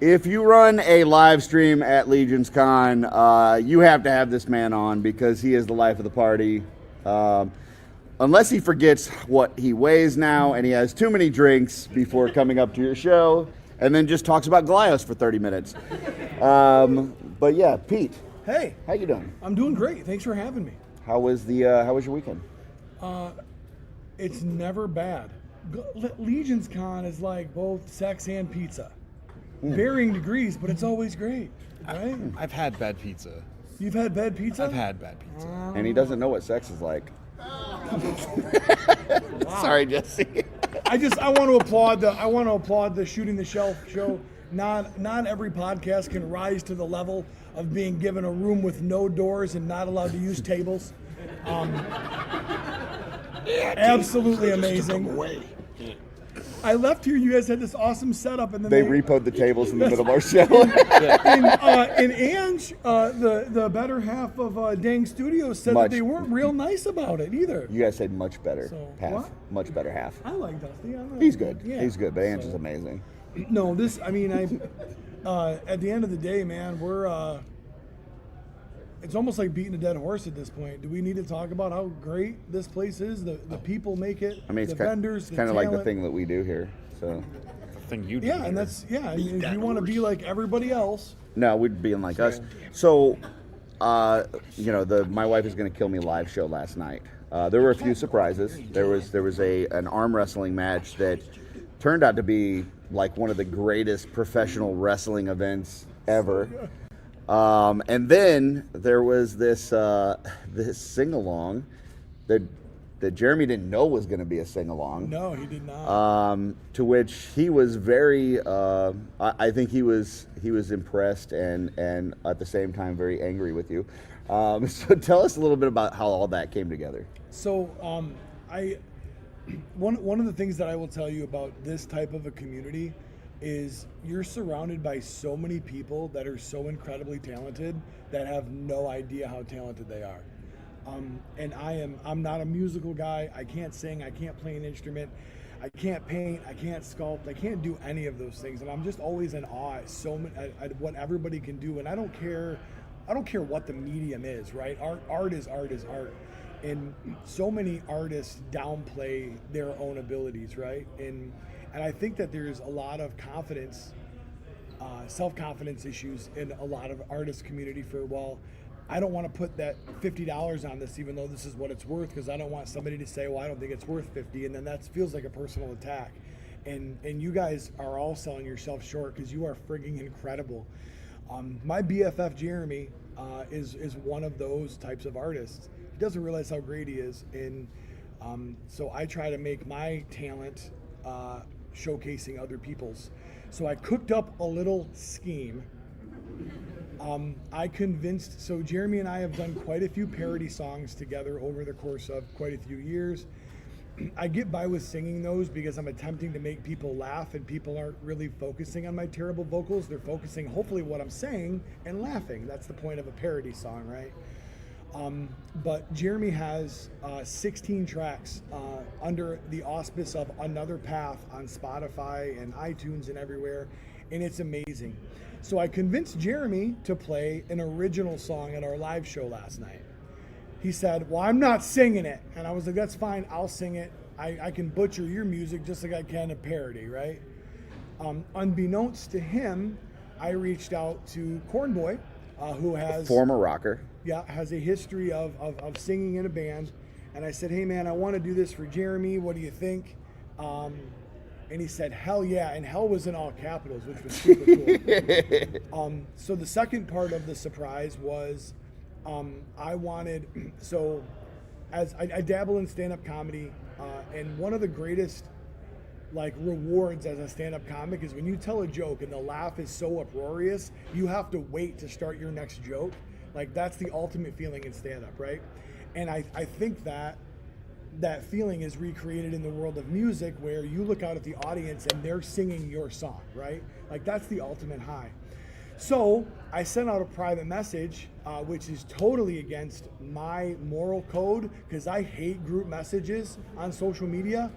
[SPEAKER 2] If you run a live stream at LegionsCon, you have to have this man on because he is the life of the party. Unless he forgets what he weighs now and he has too many drinks before coming up to your show and then just talks about Goliath for 30 minutes. But yeah, Pete.
[SPEAKER 17] Hey.
[SPEAKER 2] How you doing?
[SPEAKER 17] I'm doing great. Thanks for having me.
[SPEAKER 2] How was your weekend?
[SPEAKER 17] It's never bad. LegionsCon is like both sex and pizza. Varying degrees, but it's always great, right?
[SPEAKER 10] I've had bad pizza.
[SPEAKER 17] You've had bad pizza?
[SPEAKER 10] I've had bad pizza.
[SPEAKER 2] And he doesn't know what sex is like. Sorry, Jesse.
[SPEAKER 17] I want to applaud the Shooting the Shelf show. Not every podcast can rise to the level of being given a room with no doors and not allowed to use tables. Absolutely amazing. I left here. You guys had this awesome setup, and then
[SPEAKER 2] They repoed the tables in the middle of our show.
[SPEAKER 17] and Ange, the better half of Dang Studios, said that they weren't real nice about it either.
[SPEAKER 2] You guys said much better half.
[SPEAKER 17] what?
[SPEAKER 2] Much better half.
[SPEAKER 17] I like Dusty. I don't know.
[SPEAKER 2] He's good.
[SPEAKER 17] Yeah.
[SPEAKER 2] He's good, but Ange is amazing.
[SPEAKER 17] No, this. I mean, at the end of the day, man, we're. It's almost like beating a dead horse at this point. Do we need to talk about how great this place is? The people make it.
[SPEAKER 2] I mean,
[SPEAKER 17] the vendors,
[SPEAKER 2] kind of like the
[SPEAKER 17] talent.
[SPEAKER 2] thing that we do here. So.
[SPEAKER 10] The thing you do.
[SPEAKER 17] Yeah, and that's and if you want to be like everybody else.
[SPEAKER 2] No, we'd be like us. So, my wife is going to kill me live show last night. There were a few surprises. There was an arm wrestling match that turned out to be like one of the greatest professional wrestling events ever. And then there was this sing along that Jeremy didn't know was going to be a sing along.
[SPEAKER 17] No, he did not.
[SPEAKER 2] To which he was very. I think he was impressed and at the same time very angry with you. So tell us a little bit about how all that came together.
[SPEAKER 17] So one of the things that I will tell you about this type of a community is you're surrounded by so many people that are so incredibly talented that have no idea how talented they are. And I'm not a musical guy. I can't sing. I can't play an instrument. I can't paint. I can't sculpt. I can't do any of those things. And I'm just always in awe at what everybody can do. And I don't care what the medium is, right? Art is art is art. And so many artists downplay their own abilities, right? And I think that there's a lot of confidence, self-confidence issues in a lot of artist community for, well, I don't want to put that $50 on this, even though this is what it's worth, because I don't want somebody to say, well, I don't think it's worth 50, and then that feels like a personal attack. And you guys are all selling yourself short because you are frigging incredible. My BFF Jeremy is one of those types of artists. He doesn't realize how great he is, and so I try to make my talent showcasing other people's. So I cooked up a little scheme. So Jeremy and I have done quite a few parody songs together over the course of quite a few years. I get by with singing those because I'm attempting to make people laugh, and people aren't really focusing on my terrible vocals. They're focusing hopefully what I'm saying and laughing. That's the point of a parody song, right? But Jeremy has 16 tracks under the auspice of Another Path on Spotify and iTunes and everywhere, and it's amazing. So I convinced Jeremy to play an original song at our live show last night. He said, well, I'm not singing it. And I was like, that's fine, I'll sing it. I can butcher your music just like I can a parody, right? Unbeknownst to him, I reached out to Cornboy, who has...
[SPEAKER 2] Former rocker.
[SPEAKER 17] Yeah, has a history of singing in a band. And I said, hey man, I want to do this for Jeremy. What do you think? And he said, hell yeah. And hell was in all capitals, which was super cool. So the second part of the surprise was as I dabble in stand-up comedy, and one of the greatest rewards as a stand-up comic is when you tell a joke and the laugh is so uproarious, you have to wait to start your next joke. That's the ultimate feeling in stand-up, right? And I think that feeling is recreated in the world of music, where you look out at the audience and they're singing your song, right? That's the ultimate high. So I sent out a private message, which is totally against my moral code because I hate group messages on social media.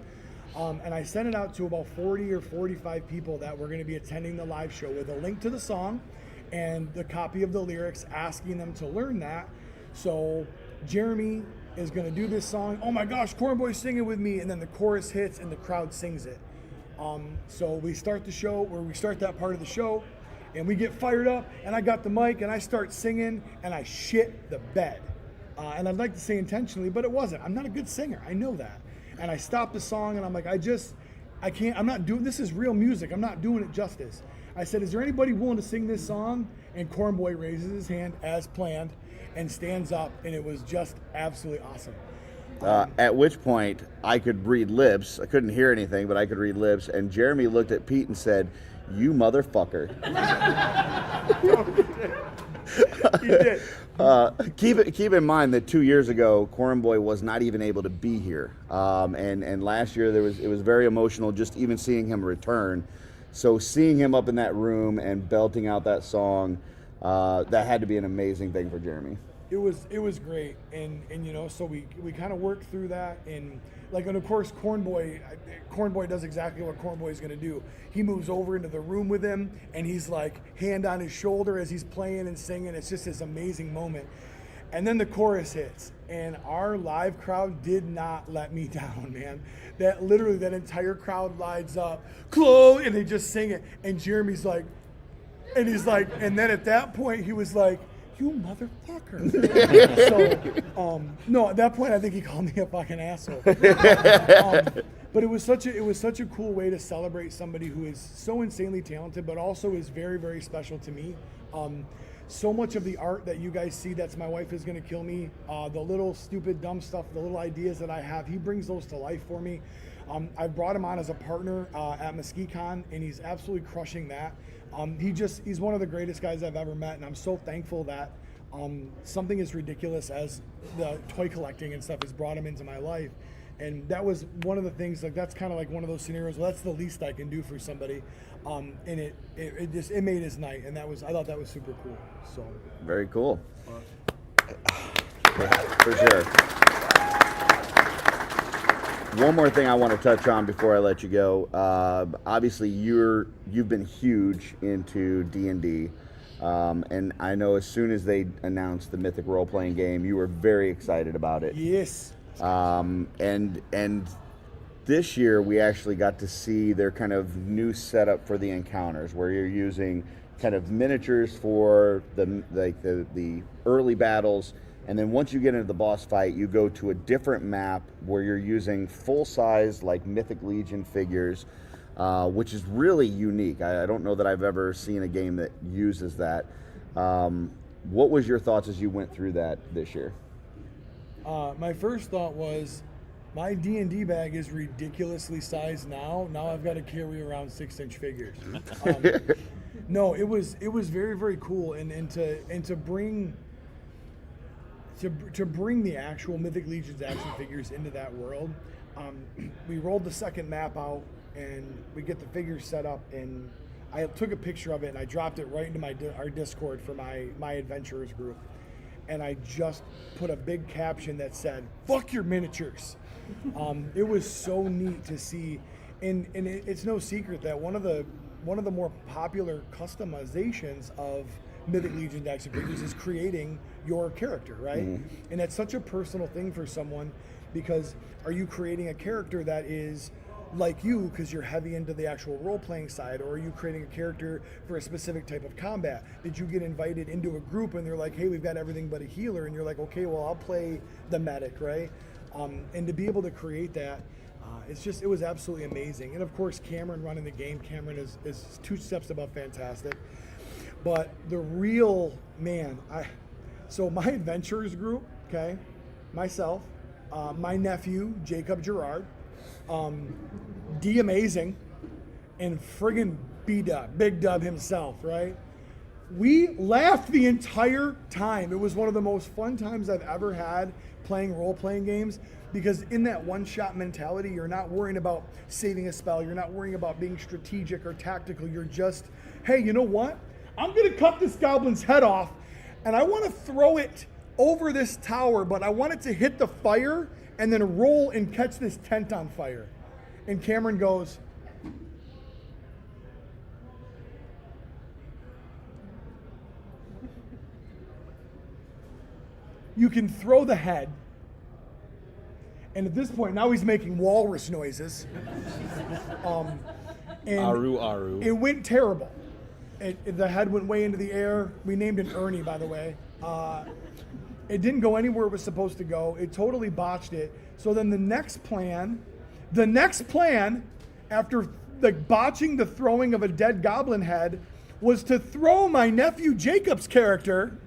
[SPEAKER 17] And I sent it out to about 40 or 45 people that were going to be attending the live show with a link to the song and the copy of the lyrics, asking them to learn that. So Jeremy is going to do this song. Oh my gosh, Cornboy's singing with me. And then the chorus hits and the crowd sings it. So we start that part of the show, and we get fired up, and I got the mic and I start singing and I shit the bed. And I'd like to say intentionally, but it wasn't. I'm not a good singer. I know that. And I stopped the song and I'm like, this is real music. I'm not doing it justice. I said, is there anybody willing to sing this song? And Cornboy raises his hand as planned and stands up, and it was just absolutely awesome.
[SPEAKER 2] At which point I could read lips. I couldn't hear anything, but I could read lips. And Jeremy looked at Pete and said, "You motherfucker."
[SPEAKER 17] He did.
[SPEAKER 2] Keep in mind that 2 years ago, Corn Boy was not even able to be here, and last year it was very emotional just even seeing him return. So seeing him up in that room and belting out that song, that had to be an amazing thing for Jeremy.
[SPEAKER 17] It was great, and you know, so we kind of worked through that, and of course Corn Boy does exactly what Corn Boy is going to do. He moves over into the room with him, and he's like hand on his shoulder as he's playing and singing. It's just this amazing moment, and then the chorus hits, and our live crowd did not let me down, man. That entire crowd lights up, close, and they just sing it, and Jeremy's like, and he's like, and then at that point he was like, "You motherfucker!" So, no, at that point, I think he called me a fucking asshole. But it was such a cool way to celebrate somebody who is so insanely talented, but also is very, very special to me. So much of the art that you guys see, that's My Wife Is Gonna Kill Me, the little stupid, dumb stuff, the little ideas that I have, he brings those to life for me. I've brought him on as a partner at LegionsCon, and he's absolutely crushing that. He's one of the greatest guys I've ever met, and I'm so thankful that something as ridiculous as the toy collecting and stuff has brought him into my life. And that was one of the things, that's kind of like one of those scenarios, well, that's the least I can do for somebody. And it made his night, and I thought that was super cool. So
[SPEAKER 2] very cool. For sure. One more thing I want to touch on before I let you go. Obviously, you've been huge into D&D, and I know as soon as they announced the Mythic role-playing game, you were very excited about it.
[SPEAKER 17] Yes.
[SPEAKER 2] And this year we actually got to see their kind of new setup for the encounters, where you're using kind of miniatures for the early battles. And then once you get into the boss fight, you go to a different map where you're using full-size, Mythic Legion figures, which is really unique. I don't know that I've ever seen a game that uses that. What was your thoughts as you went through that this year?
[SPEAKER 17] My first thought was, my D&D bag is ridiculously sized now. Now I've got to carry around 6-inch figures. No, it was very, very cool, and to bring the actual Mythic Legions action figures into that world. We rolled the second map out, and we get the figures set up, and I took a picture of it and I dropped it right into our Discord for my adventurers group, and I just put a big caption that said, "Fuck your miniatures." It was so neat to see, and it's no secret that one of the more popular customizations of Mythic Legion action figures is creating your character, right? Mm-hmm. And that's such a personal thing for someone, because are you creating a character that is like you because you're heavy into the actual role-playing side, or are you creating a character for a specific type of combat? Did you get invited into a group and they're like, "Hey, we've got everything but a healer," and you're like, "Okay, well, I'll play the medic," right? And to be able to create that, it was absolutely amazing. And of course, Cameron running the game, Cameron is 2 steps above fantastic. But the real man, so my adventurers group, okay, myself, my nephew, Jacob Gerard, D Amazing, and friggin' B-Dub, Big Dub himself, right? We laughed the entire time. It was one of the most fun times I've ever had playing role-playing games, because in that one-shot mentality, you're not worrying about saving a spell, you're not worrying about being strategic or tactical, you're just, hey, you know what? I'm gonna cut this goblin's head off, and I wanna throw it over this tower, but I want it to hit the fire and then roll and catch this tent on fire. And Cameron goes, "You can throw the head." And at this point, now he's making walrus noises. And
[SPEAKER 10] Aru, aru.
[SPEAKER 17] It went terrible. The head went way into the air. We named it Ernie, by the way. It didn't go anywhere it was supposed to go. It totally botched it. So then the next plan, after botching the throwing of a dead goblin head, was to throw my nephew Jacob's character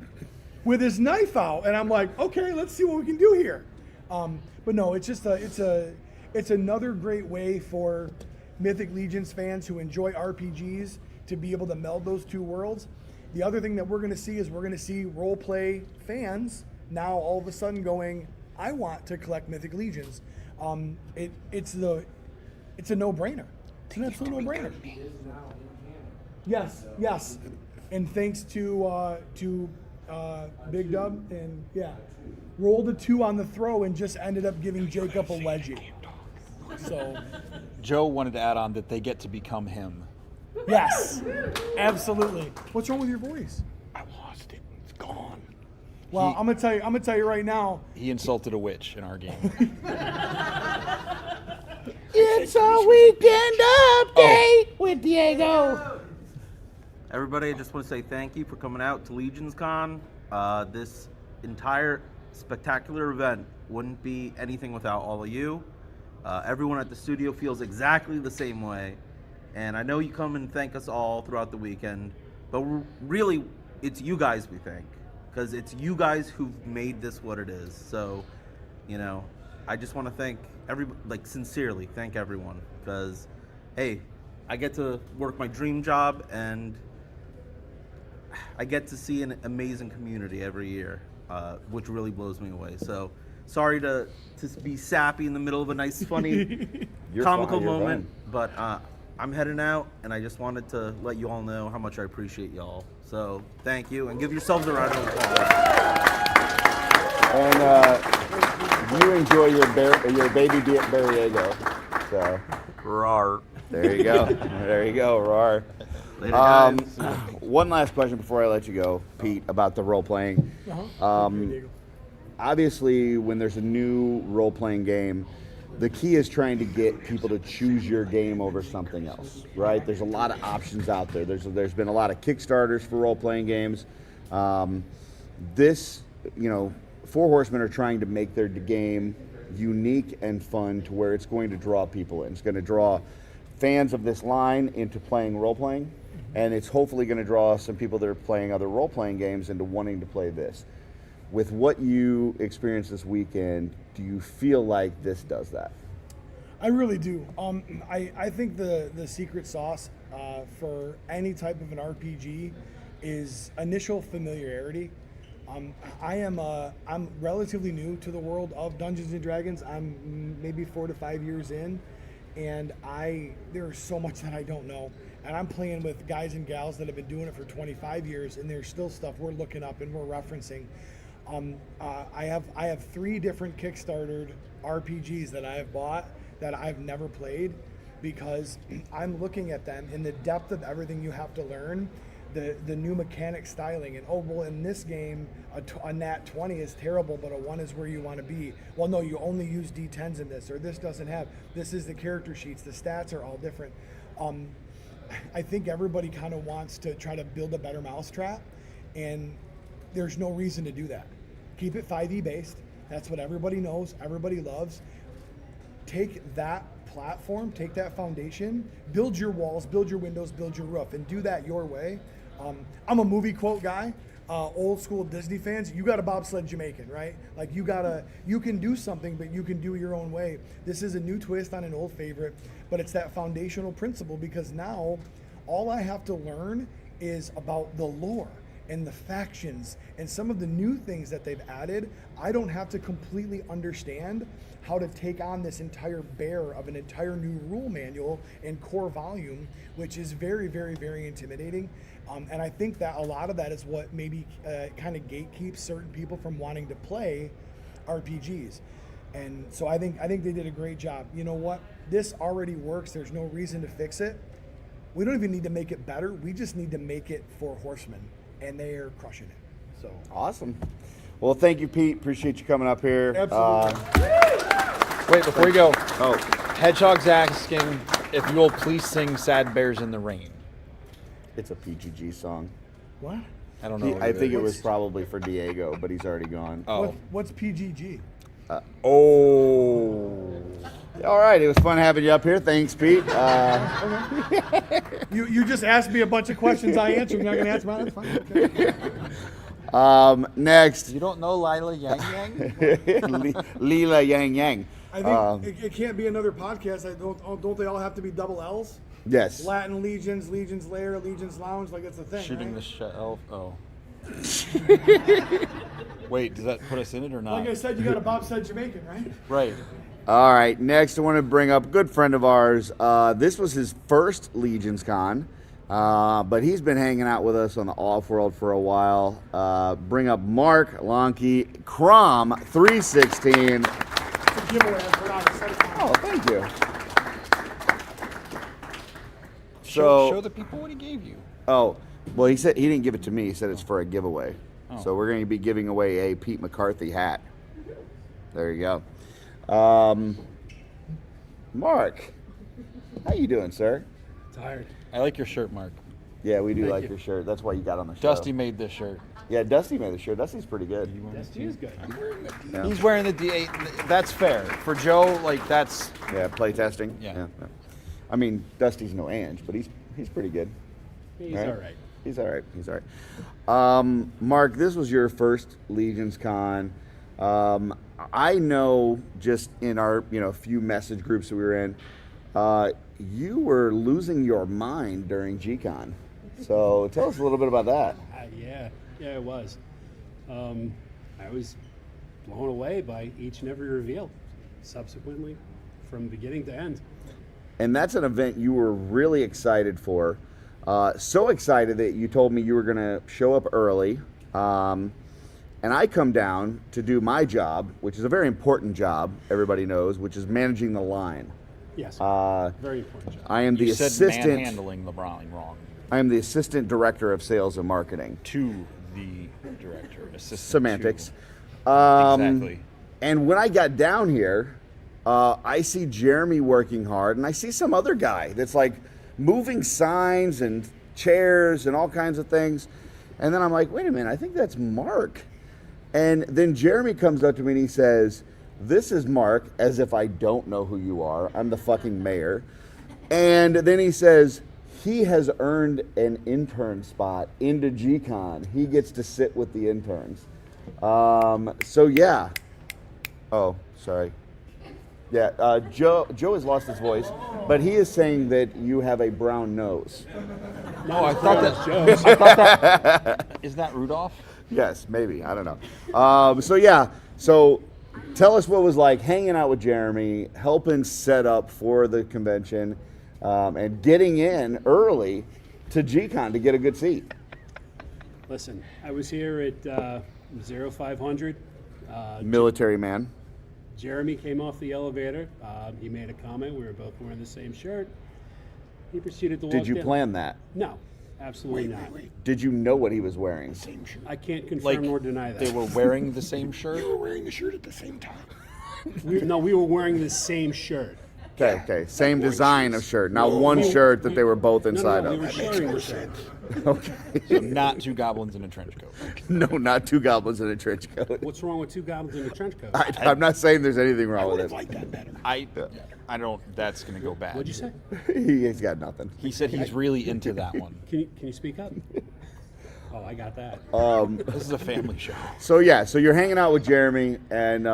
[SPEAKER 17] with his knife out. And I'm like, okay, let's see what we can do here. But no, it's just it's another great way for Mythic Legions fans who enjoy RPGs to be able to meld those two worlds. The other thing that we're going to see is we're going to see role play fans now all of a sudden going, I want to collect Mythic Legions. It's a no-brainer. It's an absolute no-brainer. Yes. And thanks to Big Dub, and rolled a 2 on the throw and just ended up giving Jacob a Leggy. So
[SPEAKER 1] Joe wanted to add on that they get to become him.
[SPEAKER 17] yes, absolutely. What's wrong with your voice?
[SPEAKER 3] I lost it. It's gone.
[SPEAKER 17] Well, I'm gonna tell you right now.
[SPEAKER 1] He insulted a witch in our game.
[SPEAKER 2] It's a weekend update with Diego.
[SPEAKER 18] Everybody, I just want to say thank you for coming out to LegionsCon. This entire spectacular event wouldn't be anything without all of you. Everyone at the studio feels exactly the same way. And I know you come and thank us all throughout the weekend, but really, it's you guys we thank. Because it's you guys who've made this what it is. So, I just want to thank sincerely thank everyone. Because, hey, I get to work my dream job and I get to see an amazing community every year, which really blows me away. So, sorry to be sappy in the middle of a nice, funny, comical moment, but I'm heading out, and I just wanted to let you all know how much I appreciate y'all. So, thank you, and give yourselves a round of applause.
[SPEAKER 2] And you enjoy your baby Barriego. So,
[SPEAKER 18] rawr.
[SPEAKER 2] There you go. There you go, rawr.
[SPEAKER 18] Later, guys.
[SPEAKER 2] One last question before I let you go, Pete, about the role playing. Obviously, when there's a new role playing game, the key is trying to get people to choose your game over something else, right? There's a lot of options out there. There's been a lot of Kickstarters for role playing games. Four Horsemen are trying to make their game unique and fun to where it's going to draw people in. It's going to draw fans of this line into playing role playing, and it's hopefully going to draw some people that are playing other role playing games into wanting to play this. With what you experienced this weekend, do you feel like this does that?
[SPEAKER 17] I really do. I think the secret sauce for any type of an RPG is initial familiarity. I'm relatively new to the world of Dungeons and Dragons. I'm maybe 4 to 5 years in, and there's so much that I don't know. And I'm playing with guys and gals that have been doing it for 25 years, and there's still stuff we're looking up and we're referencing. I have 3 different Kickstarter RPGs that I have bought that I've never played, because I'm looking at them in the depth of everything you have to learn, the new mechanic styling, and in this game a nat 20 is terrible, but a 1 is where you want to be. Well, no, you only use D10s in this, or this doesn't have. This is the character sheets. The stats are all different. I think everybody kind of wants to try to build a better mousetrap, and there's no reason to do that. Keep it 5e based. That's what everybody knows, everybody loves. Take that platform, take that foundation, build your walls, build your windows, build your roof, and do that your way. I'm a movie quote guy. Old school Disney fans, you got a bobsled Jamaican, right? Like you can do something, but you can do your own way. This is a new twist on an old favorite, but it's that foundational principle, because now all I have to learn is about the lore and the factions and some of the new things that they've added. I don't have to completely understand how to take on this entire bear of an entire new rule manual and core volume, which is very, very, very intimidating. And I think that a lot of that is what maybe kind of gatekeeps certain people from wanting to play RPGs. And so I think they did a great job. You know what? This already works. There's no reason to fix it. We don't even need to make it better. We just need to make it for Horsemen, and they are crushing it. So
[SPEAKER 2] awesome. Well, thank you, Pete. Appreciate you coming up here.
[SPEAKER 17] Absolutely.
[SPEAKER 1] Wait, before you go. Hedgehog's asking if you will please sing "Sad Bears in the Rain."
[SPEAKER 2] It's a PGG song.
[SPEAKER 17] What?
[SPEAKER 1] I don't know.
[SPEAKER 2] I think it was probably for Diego, but he's already gone.
[SPEAKER 17] What's PGG?
[SPEAKER 2] All right. It was fun having you up here. Thanks, Pete.
[SPEAKER 17] You just asked me a bunch of questions. I answered. You're not going to answer mine. That's fine. Okay.
[SPEAKER 2] Next.
[SPEAKER 1] You don't know Lila Yang Yang?
[SPEAKER 2] Lila Yang Yang.
[SPEAKER 17] I think it can't be another podcast. Don't they all have to be double L's?
[SPEAKER 2] Yes.
[SPEAKER 17] Latin Legions, Legions Lair, Legions Lounge, like it's a thing.
[SPEAKER 1] Shooting
[SPEAKER 17] right?
[SPEAKER 1] the shelf. Oh. Wait, does that put us in it or not?
[SPEAKER 17] Like I said, you got a bobsled Jamaican, right?
[SPEAKER 1] Right.
[SPEAKER 2] All right, next I want to bring up a good friend of ours. This was his first LegionsCon, but he's been hanging out with us on the OffWorld for a while. Bring up Mark Lonke, Crom 316.
[SPEAKER 17] It's a giveaway. I forgot.
[SPEAKER 2] Oh, thank you.
[SPEAKER 1] Show the people what he gave you.
[SPEAKER 2] Oh, well, he said he didn't give it to me. He said it's for a giveaway.
[SPEAKER 1] Oh.
[SPEAKER 2] So we're going to be giving away a Pete McCarthy hat. There you go. Mark, how you doing, sir?
[SPEAKER 11] Tired.
[SPEAKER 1] I like your shirt, Mark.
[SPEAKER 2] Yeah, we do
[SPEAKER 11] Thank
[SPEAKER 2] like
[SPEAKER 11] you.
[SPEAKER 2] your shirt. That's why you got on the show.
[SPEAKER 1] Dusty made this shirt.
[SPEAKER 2] Yeah, Dusty made the shirt. Dusty's pretty good.
[SPEAKER 11] Dusty is good.
[SPEAKER 2] Yeah.
[SPEAKER 1] He's wearing the D8. That's fair. For Joe, like that's
[SPEAKER 2] Yeah, play testing.
[SPEAKER 1] Yeah.
[SPEAKER 2] I mean, Dusty's no Ange, but he's pretty good.
[SPEAKER 11] He's all right.
[SPEAKER 2] He's all right. He's all right. Mark, this was your first LegionsCon. I know just in our few message groups that we were in, you were losing your mind during G-Con. So tell us a little bit about that.
[SPEAKER 11] Yeah, it was. I was blown away by each and every reveal, subsequently, from beginning to end.
[SPEAKER 2] And that's an event you were really excited for. So excited that you told me you were going to show up early. And I come down to do my job, which is a very important job, everybody knows, which is managing the line.
[SPEAKER 11] Yes, very important job.
[SPEAKER 2] I am the
[SPEAKER 1] you said
[SPEAKER 2] assistant.
[SPEAKER 1] manhandling the wrong.
[SPEAKER 2] I am the assistant director of sales and marketing.
[SPEAKER 1] To the director, assistant.
[SPEAKER 2] Semantics.
[SPEAKER 1] Exactly.
[SPEAKER 2] And when I got down here, I see Jeremy working hard, and I see some other guy that's like moving signs and chairs and all kinds of things. And then I'm like, wait a minute, I think that's Mark. And then Jeremy comes up to me and he says, "This is Mark," as if I don't know who you are. I'm the fucking mayor. And then he says, he has earned an intern spot into G-Con. He gets to sit with the interns. So yeah. Oh, sorry. Yeah, Joe has lost his voice, but he is saying that you have a brown nose.
[SPEAKER 1] No, I thought that. Is that Rudolph?
[SPEAKER 2] Yes, maybe. I don't know. So tell us what it was like hanging out with Jeremy, helping set up for the convention, and getting in early to G-Con to get a good seat.
[SPEAKER 11] Listen, I was here at 0500.
[SPEAKER 2] Military man.
[SPEAKER 11] Jeremy came off the elevator. He made a comment. We were both wearing the same shirt. He proceeded to walk
[SPEAKER 2] Did you
[SPEAKER 11] down.
[SPEAKER 2] plan that?
[SPEAKER 11] No, absolutely not.
[SPEAKER 2] Did you know what he was wearing?
[SPEAKER 11] I can't confirm nor deny that.
[SPEAKER 1] They were wearing the same shirt?
[SPEAKER 3] We were wearing the shirt at the same time.
[SPEAKER 11] we were wearing the same shirt.
[SPEAKER 2] Okay. Same design of shirt, not one shirt that they were both inside
[SPEAKER 11] we
[SPEAKER 2] of.
[SPEAKER 11] were sharing the shirt.
[SPEAKER 2] Okay.
[SPEAKER 1] So not two goblins in a trench coat.
[SPEAKER 2] No, not two goblins in a trench coat.
[SPEAKER 11] What's wrong with two goblins in a trench coat?
[SPEAKER 2] I'm not saying there's anything wrong with it.
[SPEAKER 3] Like that better.
[SPEAKER 1] I don't. That's gonna go bad.
[SPEAKER 11] What'd you say?
[SPEAKER 2] He's got nothing.
[SPEAKER 1] He said he's really into that one.
[SPEAKER 11] Can you speak up? Oh, I got that.
[SPEAKER 1] This is a family show.
[SPEAKER 2] So you're hanging out with Jeremy, and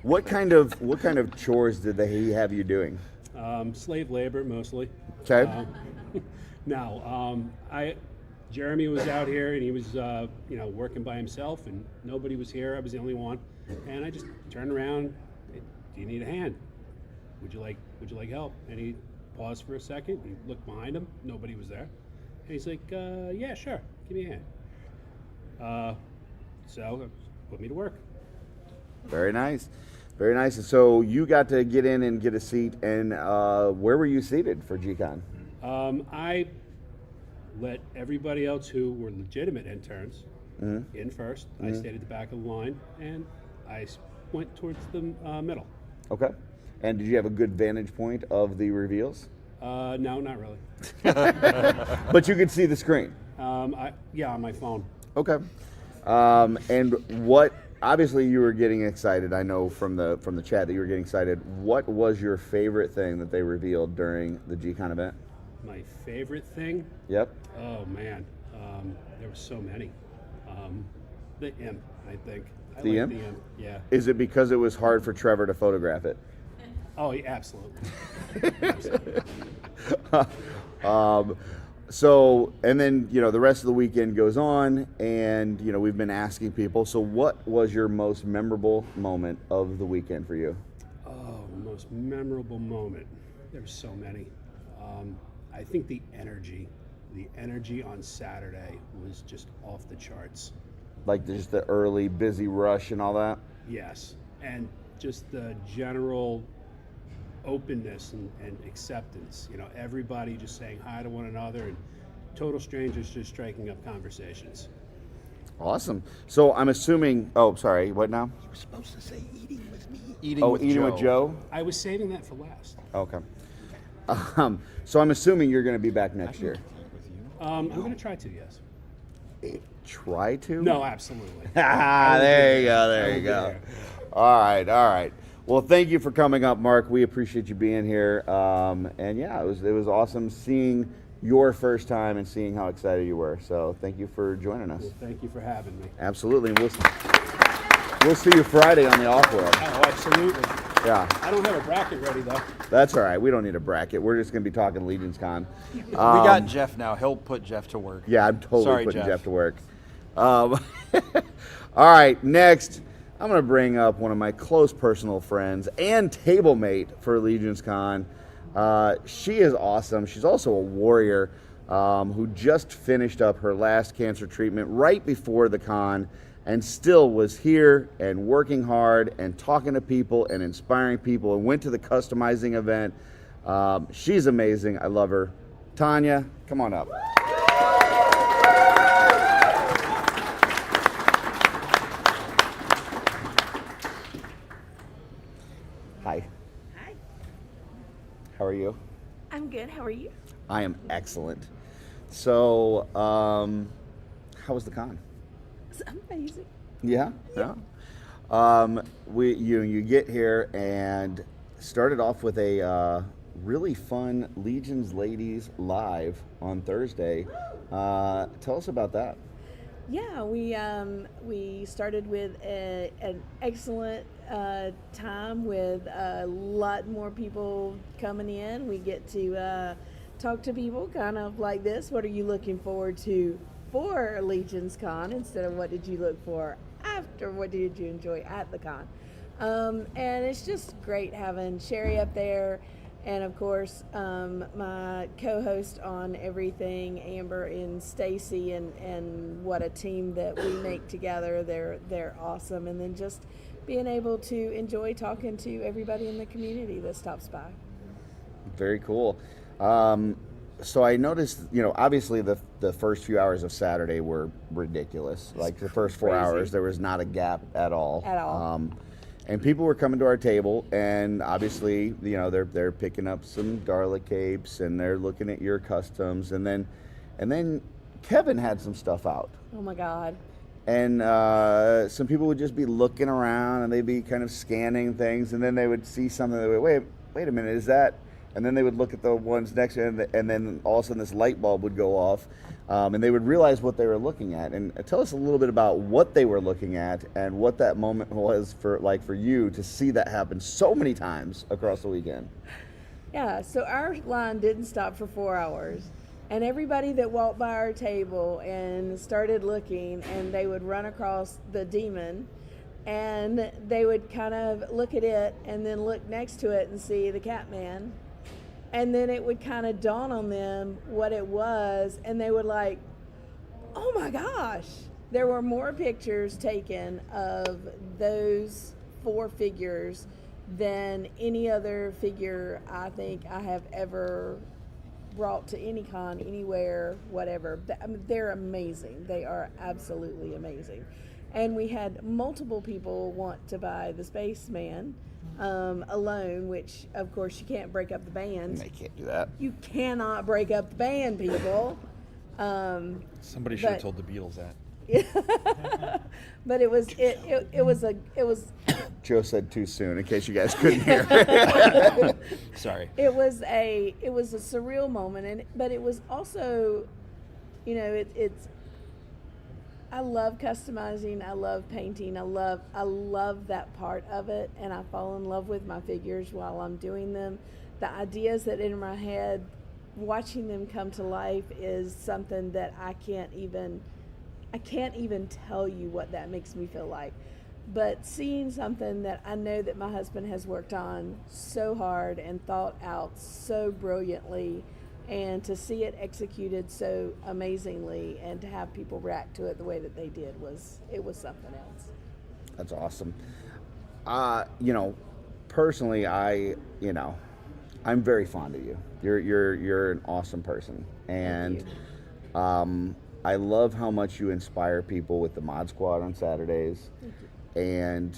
[SPEAKER 2] what kind of chores did he have you doing?
[SPEAKER 11] Slave labor mostly.
[SPEAKER 2] Okay.
[SPEAKER 11] Jeremy was out here and he was working by himself and nobody was here. I was the only one, and I just turned around. Do you need a hand? Would you like help? And he paused for a second. He looked behind him. Nobody was there. And he's like, yeah, sure. Give me a hand. So put me to work.
[SPEAKER 2] Very nice. Very nice. And so you got to get in and get a seat. And where were you seated for G-Con?
[SPEAKER 11] I let everybody else who were legitimate interns in first. I stayed at the back of the line, and I went towards the middle.
[SPEAKER 2] Okay. And did you have a good vantage point of the reveals?
[SPEAKER 11] No, not really.
[SPEAKER 2] But you could see the screen.
[SPEAKER 11] On my phone.
[SPEAKER 2] Okay. And what? Obviously, you were getting excited. I know from the chat that you were getting excited. What was your favorite thing that they revealed during the G-Con event?
[SPEAKER 11] My favorite thing?
[SPEAKER 2] Yep.
[SPEAKER 11] Oh man, there were so many. The imp, I think. I
[SPEAKER 1] The
[SPEAKER 11] like
[SPEAKER 1] imp?
[SPEAKER 11] the imp. Yeah.
[SPEAKER 2] Is it because it was hard for Trevor to photograph it?
[SPEAKER 11] Oh, yeah, absolutely.
[SPEAKER 2] So, and then, the rest of the weekend goes on, and, we've been asking people, so what was your most memorable moment of the weekend for you?
[SPEAKER 11] Oh, the most memorable moment. There's so many. I think the energy on Saturday was just off the charts.
[SPEAKER 2] Like just the early busy rush and all that?
[SPEAKER 11] Yes, and just the general openness and acceptance. Everybody just saying hi to one another, and total strangers just striking up conversations.
[SPEAKER 2] Awesome. So I'm assuming, oh, sorry, what now?
[SPEAKER 3] You were supposed to say eating with me.
[SPEAKER 2] Eating with Joe?
[SPEAKER 11] I was saving that for last.
[SPEAKER 2] Okay. So I'm assuming you're going to be back next year.
[SPEAKER 11] I'm going to try to, yes.
[SPEAKER 2] Try to?
[SPEAKER 11] No, absolutely.
[SPEAKER 2] There you go. All right. Well, thank you for coming up, Mark. We appreciate you being here. And yeah, it was awesome seeing your first time and seeing how excited you were. So thank you for joining us.
[SPEAKER 11] Well, thank you for having me.
[SPEAKER 2] Absolutely. We'll see you Friday on the OffWorld.
[SPEAKER 11] Oh, absolutely.
[SPEAKER 2] Yeah.
[SPEAKER 11] I don't have a bracket ready, though.
[SPEAKER 2] That's all right. We don't need a bracket. We're just going to be talking LegionsCon.
[SPEAKER 1] We got Jeff now. He'll put Jeff to work.
[SPEAKER 2] Yeah, I'm totally
[SPEAKER 1] Sorry,
[SPEAKER 2] putting
[SPEAKER 1] Jeff.
[SPEAKER 2] Jeff to work. All right, next, I'm going to bring up one of my close personal friends and table mate for LegionsCon. She is awesome. She's also a warrior who just finished up her last cancer treatment right before the con and still was here and working hard and talking to people and inspiring people and went to the customizing event. She's amazing. I love her. Tanya, come on up. Hi.
[SPEAKER 19] Hi.
[SPEAKER 2] How are you?
[SPEAKER 19] I'm good. How are you?
[SPEAKER 2] I am excellent. So, how was the con?
[SPEAKER 19] It's amazing.
[SPEAKER 2] Yeah. You get here and started off with a really fun Legions Ladies Live on Thursday. Tell us about that.
[SPEAKER 19] Yeah, we started with an excellent time with a lot more people coming in. We get to talk to people kind of like this. What are you looking forward to for LegionsCon instead of what did you look for after? What did you enjoy at the con? And it's just great having Sherry up there. And of course, my co-host on everything, Amber and Stacy, and what a team that we make together. They're awesome. And then just being able to enjoy talking to everybody in the community that stops by.
[SPEAKER 2] Very cool. So I noticed, obviously the first few hours of Saturday were ridiculous. Like the first 4 hours, there was not a gap at all.
[SPEAKER 19] At all.
[SPEAKER 2] And people were coming to our table, and obviously, they're picking up some Darla capes, and they're looking at your customs, and then Kevin had some stuff out,
[SPEAKER 19] Oh my God.
[SPEAKER 2] and some people would just be looking around, and they'd be kind of scanning things, and then they would see something. They would wait a minute, is that? And then they would look at the ones next to it, and then all of a sudden this light bulb would go off, and they would realize what they were looking at. And tell us a little bit about what they were looking at and what that moment was for you to see that happen so many times across the weekend.
[SPEAKER 19] Yeah, so our line didn't stop for 4 hours. And everybody that walked by our table and started looking, and they would run across the demon, and they would kind of look at it and then look next to it and see the Catman. And then it would kind of dawn on them what it was, and they would like, oh my gosh. There were more pictures taken of those 4 figures than any other figure I think I have ever brought to any con, anywhere, whatever. I mean, they're amazing. They are absolutely amazing. And we had multiple people want to buy the Spaceman alone, which of course you can't break up the band.
[SPEAKER 2] They can't do that.
[SPEAKER 19] You cannot break up the band, people.
[SPEAKER 1] Somebody should have told the Beatles that.
[SPEAKER 19] But it was
[SPEAKER 2] Joe said too soon, in case you guys couldn't hear.
[SPEAKER 1] Sorry.
[SPEAKER 19] It was a surreal moment, but it was also, it's I love customizing. I love painting. I love that part of it, and I fall in love with my figures while I'm doing them. The ideas that in my head, watching them come to life is something that I can't even tell you what that makes me feel like. But seeing something that I know that my husband has worked on so hard and thought out so brilliantly, and to see it executed so amazingly and to have people react to it the way that they did was something else.
[SPEAKER 2] That's awesome. Personally, I'm very fond of you. You're an awesome person, and I love how much you inspire people with the Mod Squad on Saturdays, and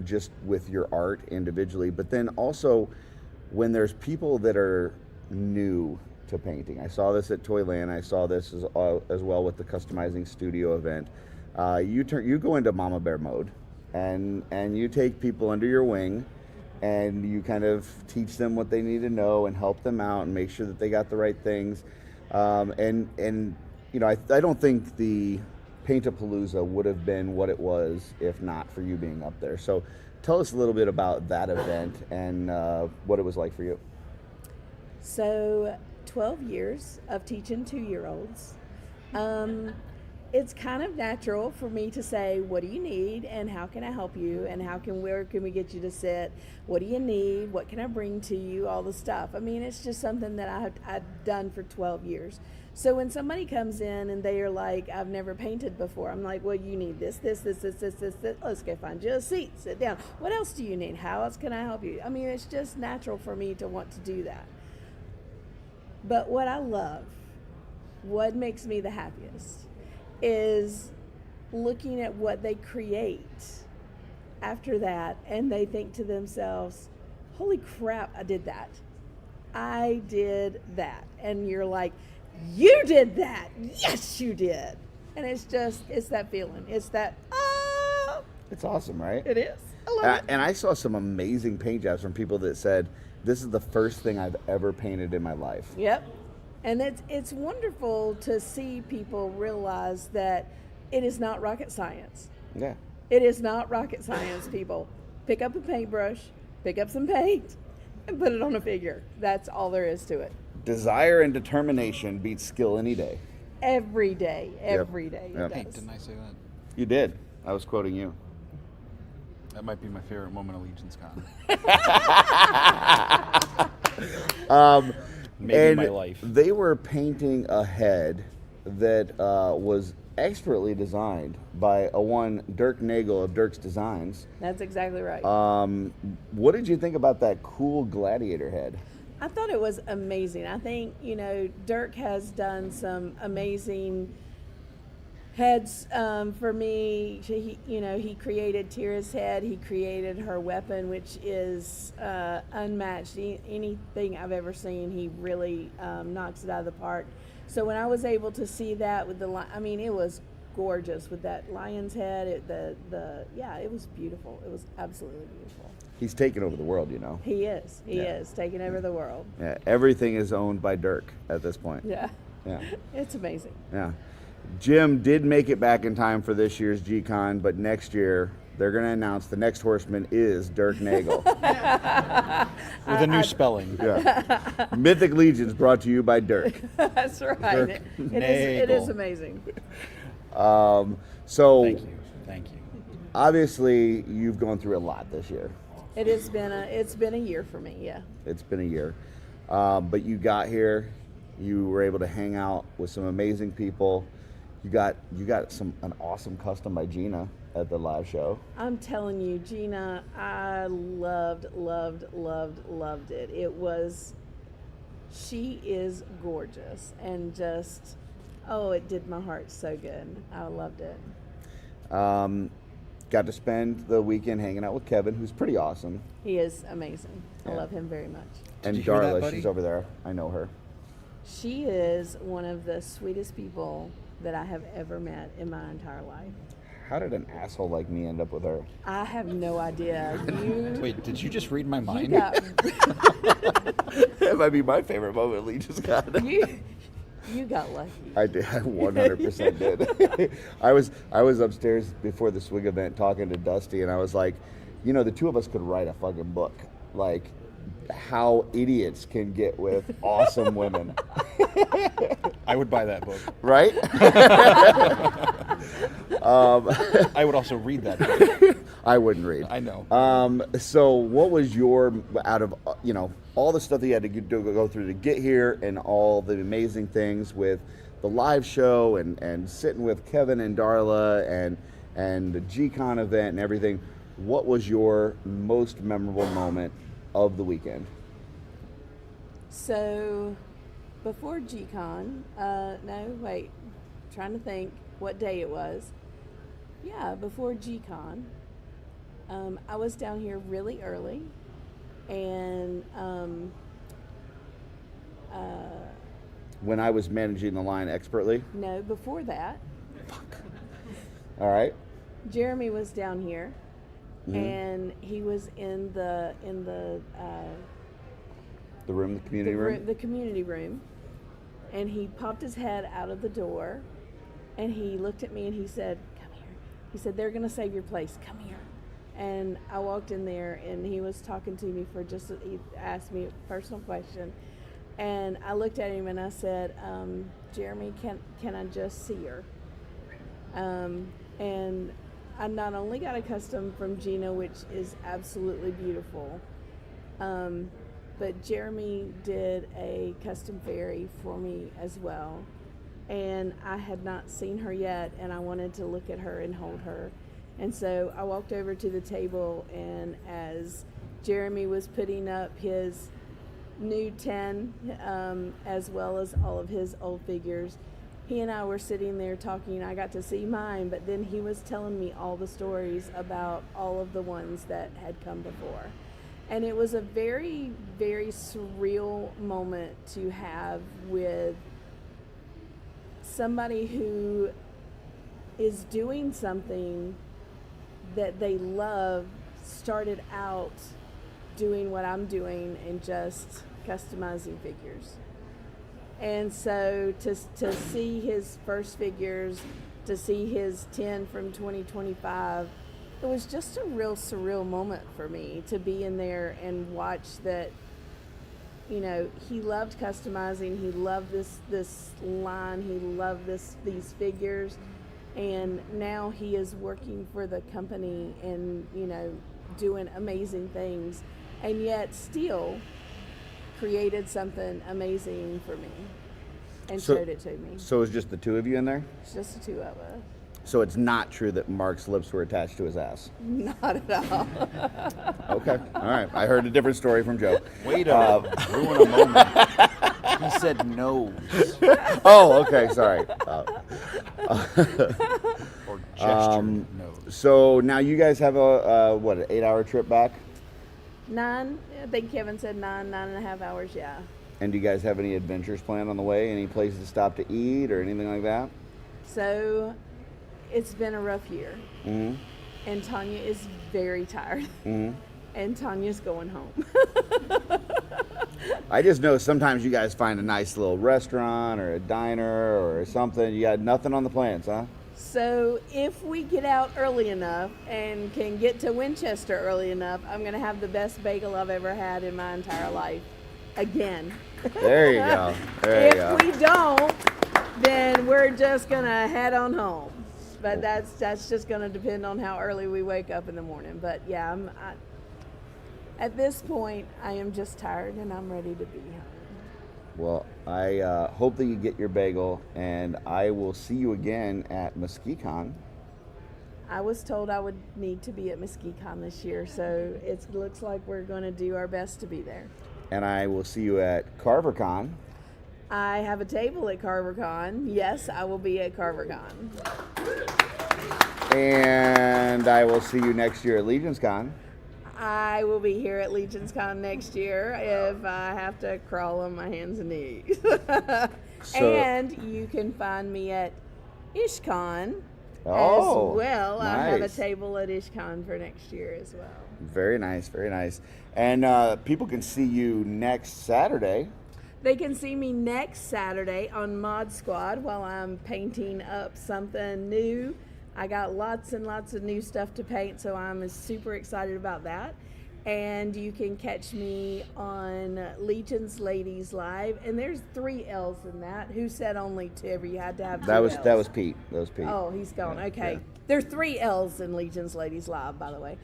[SPEAKER 2] just with your art individually. But then also, when there's people that are new to painting, I saw this at Toyland. I saw this as well with the customizing studio event. You go into Mama Bear mode, and you take people under your wing, and you kind of teach them what they need to know and help them out and make sure that they got the right things. I don't think the Paint-A-Palooza would have been what it was if not for you being up there. So tell us a little bit about that event and what it was like for you.
[SPEAKER 19] So 12 years of teaching 2-year-olds. It's kind of natural for me to say, what do you need and how can I help you and where can we get you to sit? What do you need? What can I bring to you? All the stuff. I mean, it's just something that I've done for 12 years. So when somebody comes in and they are like, I've never painted before, I'm like, well, you need this. Let's go find you a seat, sit down. What else do you need? How else can I help you? I mean, it's just natural for me to want to do that. But what I love, what makes me the happiest, is looking at what they create after that, and they think to themselves, holy crap, I did that. I did that. And you're like, you did that. Yes, you did. And it's that feeling. It's that, oh.
[SPEAKER 2] It's awesome, right?
[SPEAKER 19] It is. I love it.
[SPEAKER 2] And I saw some amazing paint jobs from people that said, this is the first thing I've ever painted in my life.
[SPEAKER 19] Yep. And it's wonderful to see people realize that it is not rocket science.
[SPEAKER 2] Yeah.
[SPEAKER 19] It is not rocket science, people. Pick up a paintbrush, pick up some paint, and put it on a figure. That's all there is to it.
[SPEAKER 2] Desire and determination beats skill any day.
[SPEAKER 19] Every day.
[SPEAKER 2] Yep.
[SPEAKER 19] It
[SPEAKER 1] Hey,
[SPEAKER 19] does.
[SPEAKER 1] didn't I say that?
[SPEAKER 2] You did. I was quoting you.
[SPEAKER 1] That might be my favorite moment of LegionsCon. Maybe my life.
[SPEAKER 2] They were painting a head that was expertly designed by one Dirk Nagel of Dirk's Designs.
[SPEAKER 19] That's exactly right.
[SPEAKER 2] What did you think about that cool gladiator head?
[SPEAKER 19] I thought it was amazing. I think, Dirk has done some amazing heads for me. He created Tira's head. He created her weapon, which is unmatched. Anything I've ever seen, he really knocks it out of the park. So when I was able to see that with it was gorgeous with that lion's head. It was beautiful. It was absolutely beautiful.
[SPEAKER 2] He's taken over the world,
[SPEAKER 19] He is. He is taking over the world.
[SPEAKER 2] Yeah, everything is owned by Dirk at this point.
[SPEAKER 19] Yeah.
[SPEAKER 2] Yeah.
[SPEAKER 19] It's amazing.
[SPEAKER 2] Yeah. Jim did make it back in time for this year's G-Con, but next year they're going to announce the next horseman is Dirk Nagel.
[SPEAKER 1] With a new spelling.
[SPEAKER 2] Yeah. Mythic Legions brought to you by Dirk.
[SPEAKER 19] That's right.
[SPEAKER 2] Dirk
[SPEAKER 19] It is
[SPEAKER 2] Nagel.
[SPEAKER 19] amazing.
[SPEAKER 2] So
[SPEAKER 1] Thank you.
[SPEAKER 2] Obviously, you've gone through a lot this year.
[SPEAKER 19] It's been a year for me, yeah.
[SPEAKER 2] It's been a year. But you got here, you were able to hang out with some amazing people. You got an awesome custom by Gina at the live show.
[SPEAKER 19] I'm telling you, Gina, I loved it. She is gorgeous and just, it did my heart so good. I loved it.
[SPEAKER 2] Got to spend the weekend hanging out with Kevin, who's pretty awesome.
[SPEAKER 19] He is amazing. I
[SPEAKER 2] Yeah.
[SPEAKER 19] love him very much.
[SPEAKER 2] And
[SPEAKER 1] you hear that,
[SPEAKER 2] Darla,
[SPEAKER 1] buddy?
[SPEAKER 2] she's over there. I know her.
[SPEAKER 19] She is one of the sweetest people that I have ever met in my entire life.
[SPEAKER 2] How did an asshole like me end up with her?
[SPEAKER 19] I have no idea.
[SPEAKER 1] Wait, did you just read my
[SPEAKER 19] You
[SPEAKER 1] mind?
[SPEAKER 19] got
[SPEAKER 2] That might be my favorite moment at LegionsCon.
[SPEAKER 19] You got lucky.
[SPEAKER 2] I did. I 100% did. I was upstairs before the swig event talking to Dusty, and I was like, you know, the two of us could write a fucking book. Like, how idiots can get with awesome women.
[SPEAKER 10] I would buy that book.
[SPEAKER 2] Right?
[SPEAKER 10] I would also read that book.
[SPEAKER 2] I wouldn't read.
[SPEAKER 10] I know.
[SPEAKER 2] So what was your, out of, you know, all the stuff that you had to go through to get here and all the amazing things with the live show and sitting with Kevin and Darla and the G-Con event and everything, what was your most memorable moment of the weekend?
[SPEAKER 19] So, before G-Con, trying to think what day it was. Yeah, before G-Con, I was down here really early, and
[SPEAKER 2] when I was managing the line expertly?
[SPEAKER 19] no, before that,
[SPEAKER 2] All right.
[SPEAKER 19] Jeremy was down here,
[SPEAKER 2] Mhm.
[SPEAKER 19] and he was in the
[SPEAKER 2] The room, the community room?
[SPEAKER 19] the community room, and he popped his head out of the door, and he looked at me and he said, "Come here." He said, "They're gonna save your place. Come here." And I walked in there, and he was talking to me he asked me a personal question, and I looked at him and I said, "Jeremy, can I just see her?" And I not only got a custom from Gina, which is absolutely beautiful, but Jeremy did a custom fairy for me as well. And I had not seen her yet, and I wanted to look at her and hold her. And so I walked over to the table, and as Jeremy was putting up his new 10, as well as all of his old figures, he and I were sitting there talking. I got to see mine, but then he was telling me all the stories about all of the ones that had come before. And it was a very, very surreal moment to have with somebody who is doing something that they love, started out doing what I'm doing and just customizing figures. And so to see his first figures, to see his 10 from 2025, it was just a real surreal moment for me to be in there and watch that. You know, he loved customizing, he loved this line, he loved these figures, and now he is working for the company and, you know, doing amazing things, and yet still created something amazing for me and showed it to me.
[SPEAKER 2] So it's just the two of you in there?
[SPEAKER 19] It's just the two of us.
[SPEAKER 2] So it's not true that Mark's lips were attached to his ass?
[SPEAKER 19] Not at all.
[SPEAKER 2] Okay, all right. I heard a different story from Joe.
[SPEAKER 1] Wait a minute, ruin a moment. He said nose.
[SPEAKER 2] Oh, okay, sorry.
[SPEAKER 1] Or gesture nose.
[SPEAKER 2] So now you guys have an 8-hour trip back?
[SPEAKER 19] 9, I think Kevin said 9.5 hours, yeah.
[SPEAKER 2] And do you guys have any adventures planned on the way? Any places to stop to eat or anything like that?
[SPEAKER 19] So it's been a rough year.
[SPEAKER 2] Mm-hmm.
[SPEAKER 19] And Tanya is very tired.
[SPEAKER 2] Mm-hmm.
[SPEAKER 19] And Tanya's going home.
[SPEAKER 2] I just know sometimes you guys find a nice little restaurant or a diner or something. You got nothing on the plans, huh?
[SPEAKER 19] So if we get out early enough and can get to Winchester early enough, I'm going to have the best bagel I've ever had in my entire life. Again.
[SPEAKER 2] There you go. There you go.
[SPEAKER 19] If we don't, then we're just going to head on home. But that's just going to depend on how early we wake up in the morning. But yeah, at this point, I am just tired and I'm ready to be home.
[SPEAKER 2] Well, I hope that you get your bagel, and I will see you again at MesquiCon.
[SPEAKER 19] I was told I would need to be at MesquiCon this year, so it looks like we're going to do our best to be there.
[SPEAKER 2] And I will see you at CarverCon.
[SPEAKER 19] I have a table at CarverCon. Yes, I will be at CarverCon.
[SPEAKER 2] And I will see you next year at LegionsCon.
[SPEAKER 19] I will be here at LegionsCon next year if I have to crawl on my hands and knees. And you can find me at IshCon as well.
[SPEAKER 2] Nice.
[SPEAKER 19] I have a table at IshCon for next year as well.
[SPEAKER 2] Very nice, very nice. And people can see you next Saturday.
[SPEAKER 19] They can see me next Saturday on Mod Squad while I'm painting up something new. I got lots and lots of new stuff to paint, so I'm super excited about that. And you can catch me on Legion's Ladies Live, and there's 3 L's in that. Who said only 2? You had to have 2 L's.
[SPEAKER 2] That was Pete. That was Pete.
[SPEAKER 19] Oh, he's gone.
[SPEAKER 2] Yeah,
[SPEAKER 19] Okay.
[SPEAKER 2] yeah.
[SPEAKER 19] There's 3 L's in Legion's Ladies Live, by the way.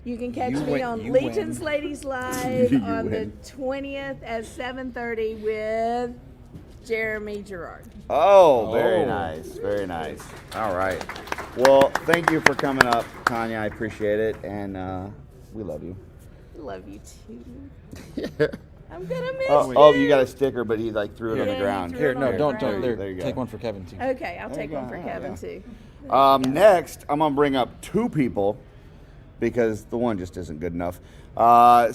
[SPEAKER 19] You can catch me on Legion's Ladies Live on the 20th at 7:30 with Jeremy Gerard.
[SPEAKER 2] Oh, very nice. Very nice. All right. Well, thank you for coming up, Tanya. I appreciate it, and we love you.
[SPEAKER 19] Love you too. I'm gonna miss you.
[SPEAKER 2] Oh, you got a sticker, but he like threw it on the ground.
[SPEAKER 1] Here, no, don't.
[SPEAKER 2] There you go.
[SPEAKER 1] Take one for Kevin too.
[SPEAKER 19] Okay, I'll take one for Kevin too.
[SPEAKER 2] Next, I'm gonna bring up 2 people because the one just isn't good enough.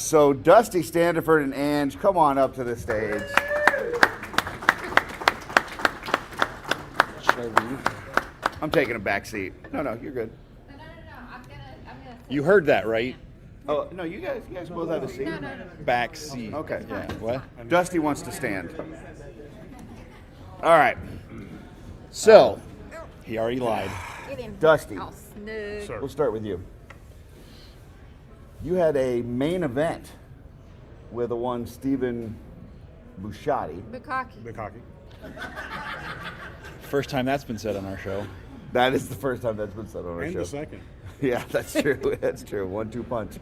[SPEAKER 2] So Dusty Standiford and Ange, come on up to the stage. I'm taking a back seat. No, you're good.
[SPEAKER 1] You heard that, right?
[SPEAKER 2] Oh no, you guys both have a seat.
[SPEAKER 1] Back seat.
[SPEAKER 2] Okay.
[SPEAKER 1] Yeah. What?
[SPEAKER 2] Dusty wants to stand. All right. So
[SPEAKER 1] he already lied.
[SPEAKER 2] Dusty,
[SPEAKER 6] Sir.
[SPEAKER 2] we'll start with you. You had a main event with the one Stephen Busciotti.
[SPEAKER 6] Bukaki.
[SPEAKER 1] First time that's been said on our show.
[SPEAKER 2] That is the first time that's been said on our
[SPEAKER 20] And
[SPEAKER 2] show.
[SPEAKER 20] the second.
[SPEAKER 2] Yeah, that's true. That's true. 1-2 punch.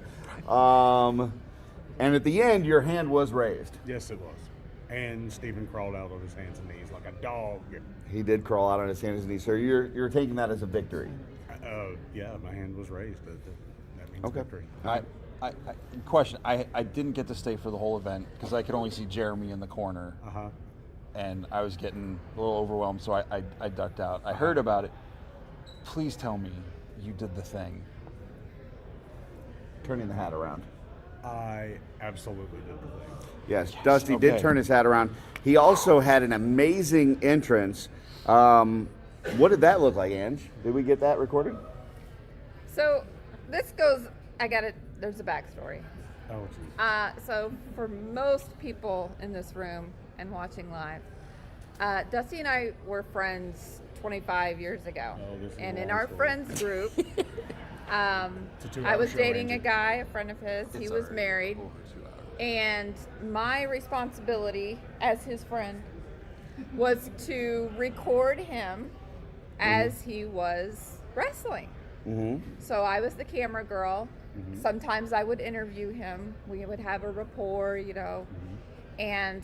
[SPEAKER 2] And at the end, your hand was raised.
[SPEAKER 20] Yes, it was. And Stephen crawled out on his hands and knees like a dog.
[SPEAKER 2] He did crawl out on his hands and knees. So you're taking that as a victory.
[SPEAKER 20] Yeah, my hand was raised. That means victory.
[SPEAKER 1] Question. I didn't get to stay for the whole event because I could only see Jeremy in the corner.
[SPEAKER 20] Uh-huh.
[SPEAKER 1] And I was getting a little overwhelmed, so I ducked out. I heard about it. Please tell me you did the thing.
[SPEAKER 2] Turning the hat around.
[SPEAKER 20] I absolutely did the thing.
[SPEAKER 2] Yes, Dusty did turn his hat around. He also had an amazing entrance. What did that look like, Ange? Did we get that recorded?
[SPEAKER 21] So this goes, there's a backstory.
[SPEAKER 20] Oh, geez.
[SPEAKER 21] So for most people in this room and watching live, Dusty and I were friends 25 years ago. And in our friends group, I was dating a guy, a friend of his. He was married. And my responsibility as his friend was to record him as he was wrestling. So I was the camera girl. Sometimes I would interview him. We would have a rapport, and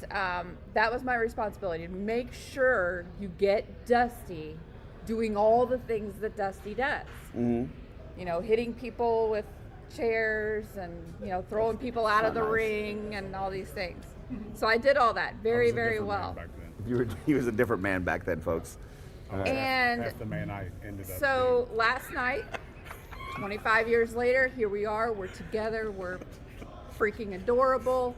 [SPEAKER 21] that was my responsibility, to make sure you get Dusty doing all the things that Dusty does. Hitting people with chairs and, throwing people out of the ring and all these things. So I did all that very, very well.
[SPEAKER 2] He was a different man back then, folks.
[SPEAKER 21] And
[SPEAKER 20] half the man I ended up
[SPEAKER 21] so last night, 25 years later, here we are. We're together. We're freaking adorable,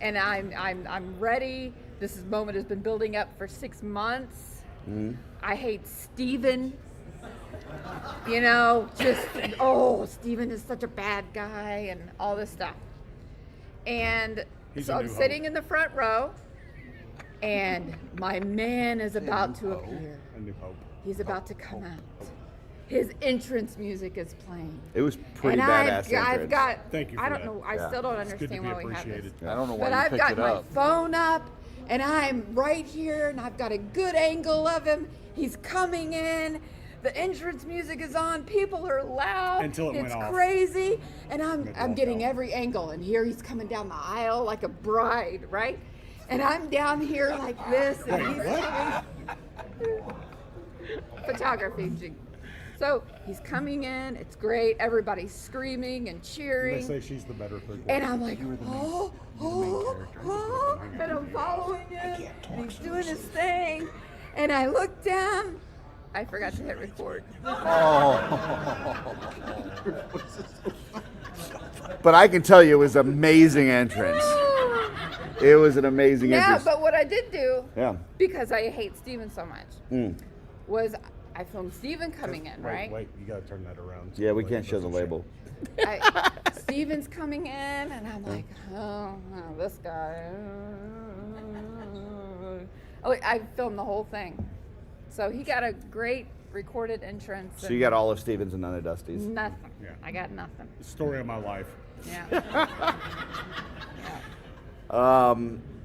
[SPEAKER 21] and I'm ready. This moment has been building up for 6 months. I hate Steven. Steven is such a bad guy and all this stuff. And so I'm sitting in the front row, and my man is about to appear.
[SPEAKER 20] A new hope.
[SPEAKER 21] He's about to come out. His entrance music is playing.
[SPEAKER 2] It was pretty
[SPEAKER 21] and
[SPEAKER 2] badass
[SPEAKER 21] I've got.
[SPEAKER 20] Thank you for
[SPEAKER 21] I don't
[SPEAKER 20] that.
[SPEAKER 21] know. I still don't understand why we have this.
[SPEAKER 1] I don't know why
[SPEAKER 21] But
[SPEAKER 1] you
[SPEAKER 21] I've
[SPEAKER 1] picked
[SPEAKER 21] got
[SPEAKER 1] it
[SPEAKER 21] my
[SPEAKER 1] up.
[SPEAKER 21] phone up, and I'm right here, and I've got a good angle of him. He's coming in. The entrance music is on. People are loud.
[SPEAKER 20] Until it went
[SPEAKER 21] it's
[SPEAKER 20] off.
[SPEAKER 21] crazy, and I'm getting every angle. And here he's coming down the aisle like a bride, right? And I'm down here like this, and he's coming. Photography. So he's coming in. It's great. Everybody's screaming and cheering.
[SPEAKER 20] They say she's the better third.
[SPEAKER 21] And I'm like, and I'm following him. And he's doing his thing. And I look down. I forgot to hit record.
[SPEAKER 2] But I can tell you, it was an amazing entrance. It was an amazing entrance.
[SPEAKER 21] But what I did do,
[SPEAKER 2] Yeah.
[SPEAKER 21] because I hate Steven so much, was I filmed Steven coming in, right?
[SPEAKER 20] Wait, you gotta turn that around.
[SPEAKER 2] Yeah, we can't show the label.
[SPEAKER 21] Steven's coming in, and I'm like, oh, this guy. Oh, I filmed the whole thing. So he got a great recorded entrance.
[SPEAKER 2] So you got all of Stevens and none of Dusty's.
[SPEAKER 21] Nothing.
[SPEAKER 20] Yeah.
[SPEAKER 21] I got nothing.
[SPEAKER 20] Story of my life.
[SPEAKER 21] Yeah.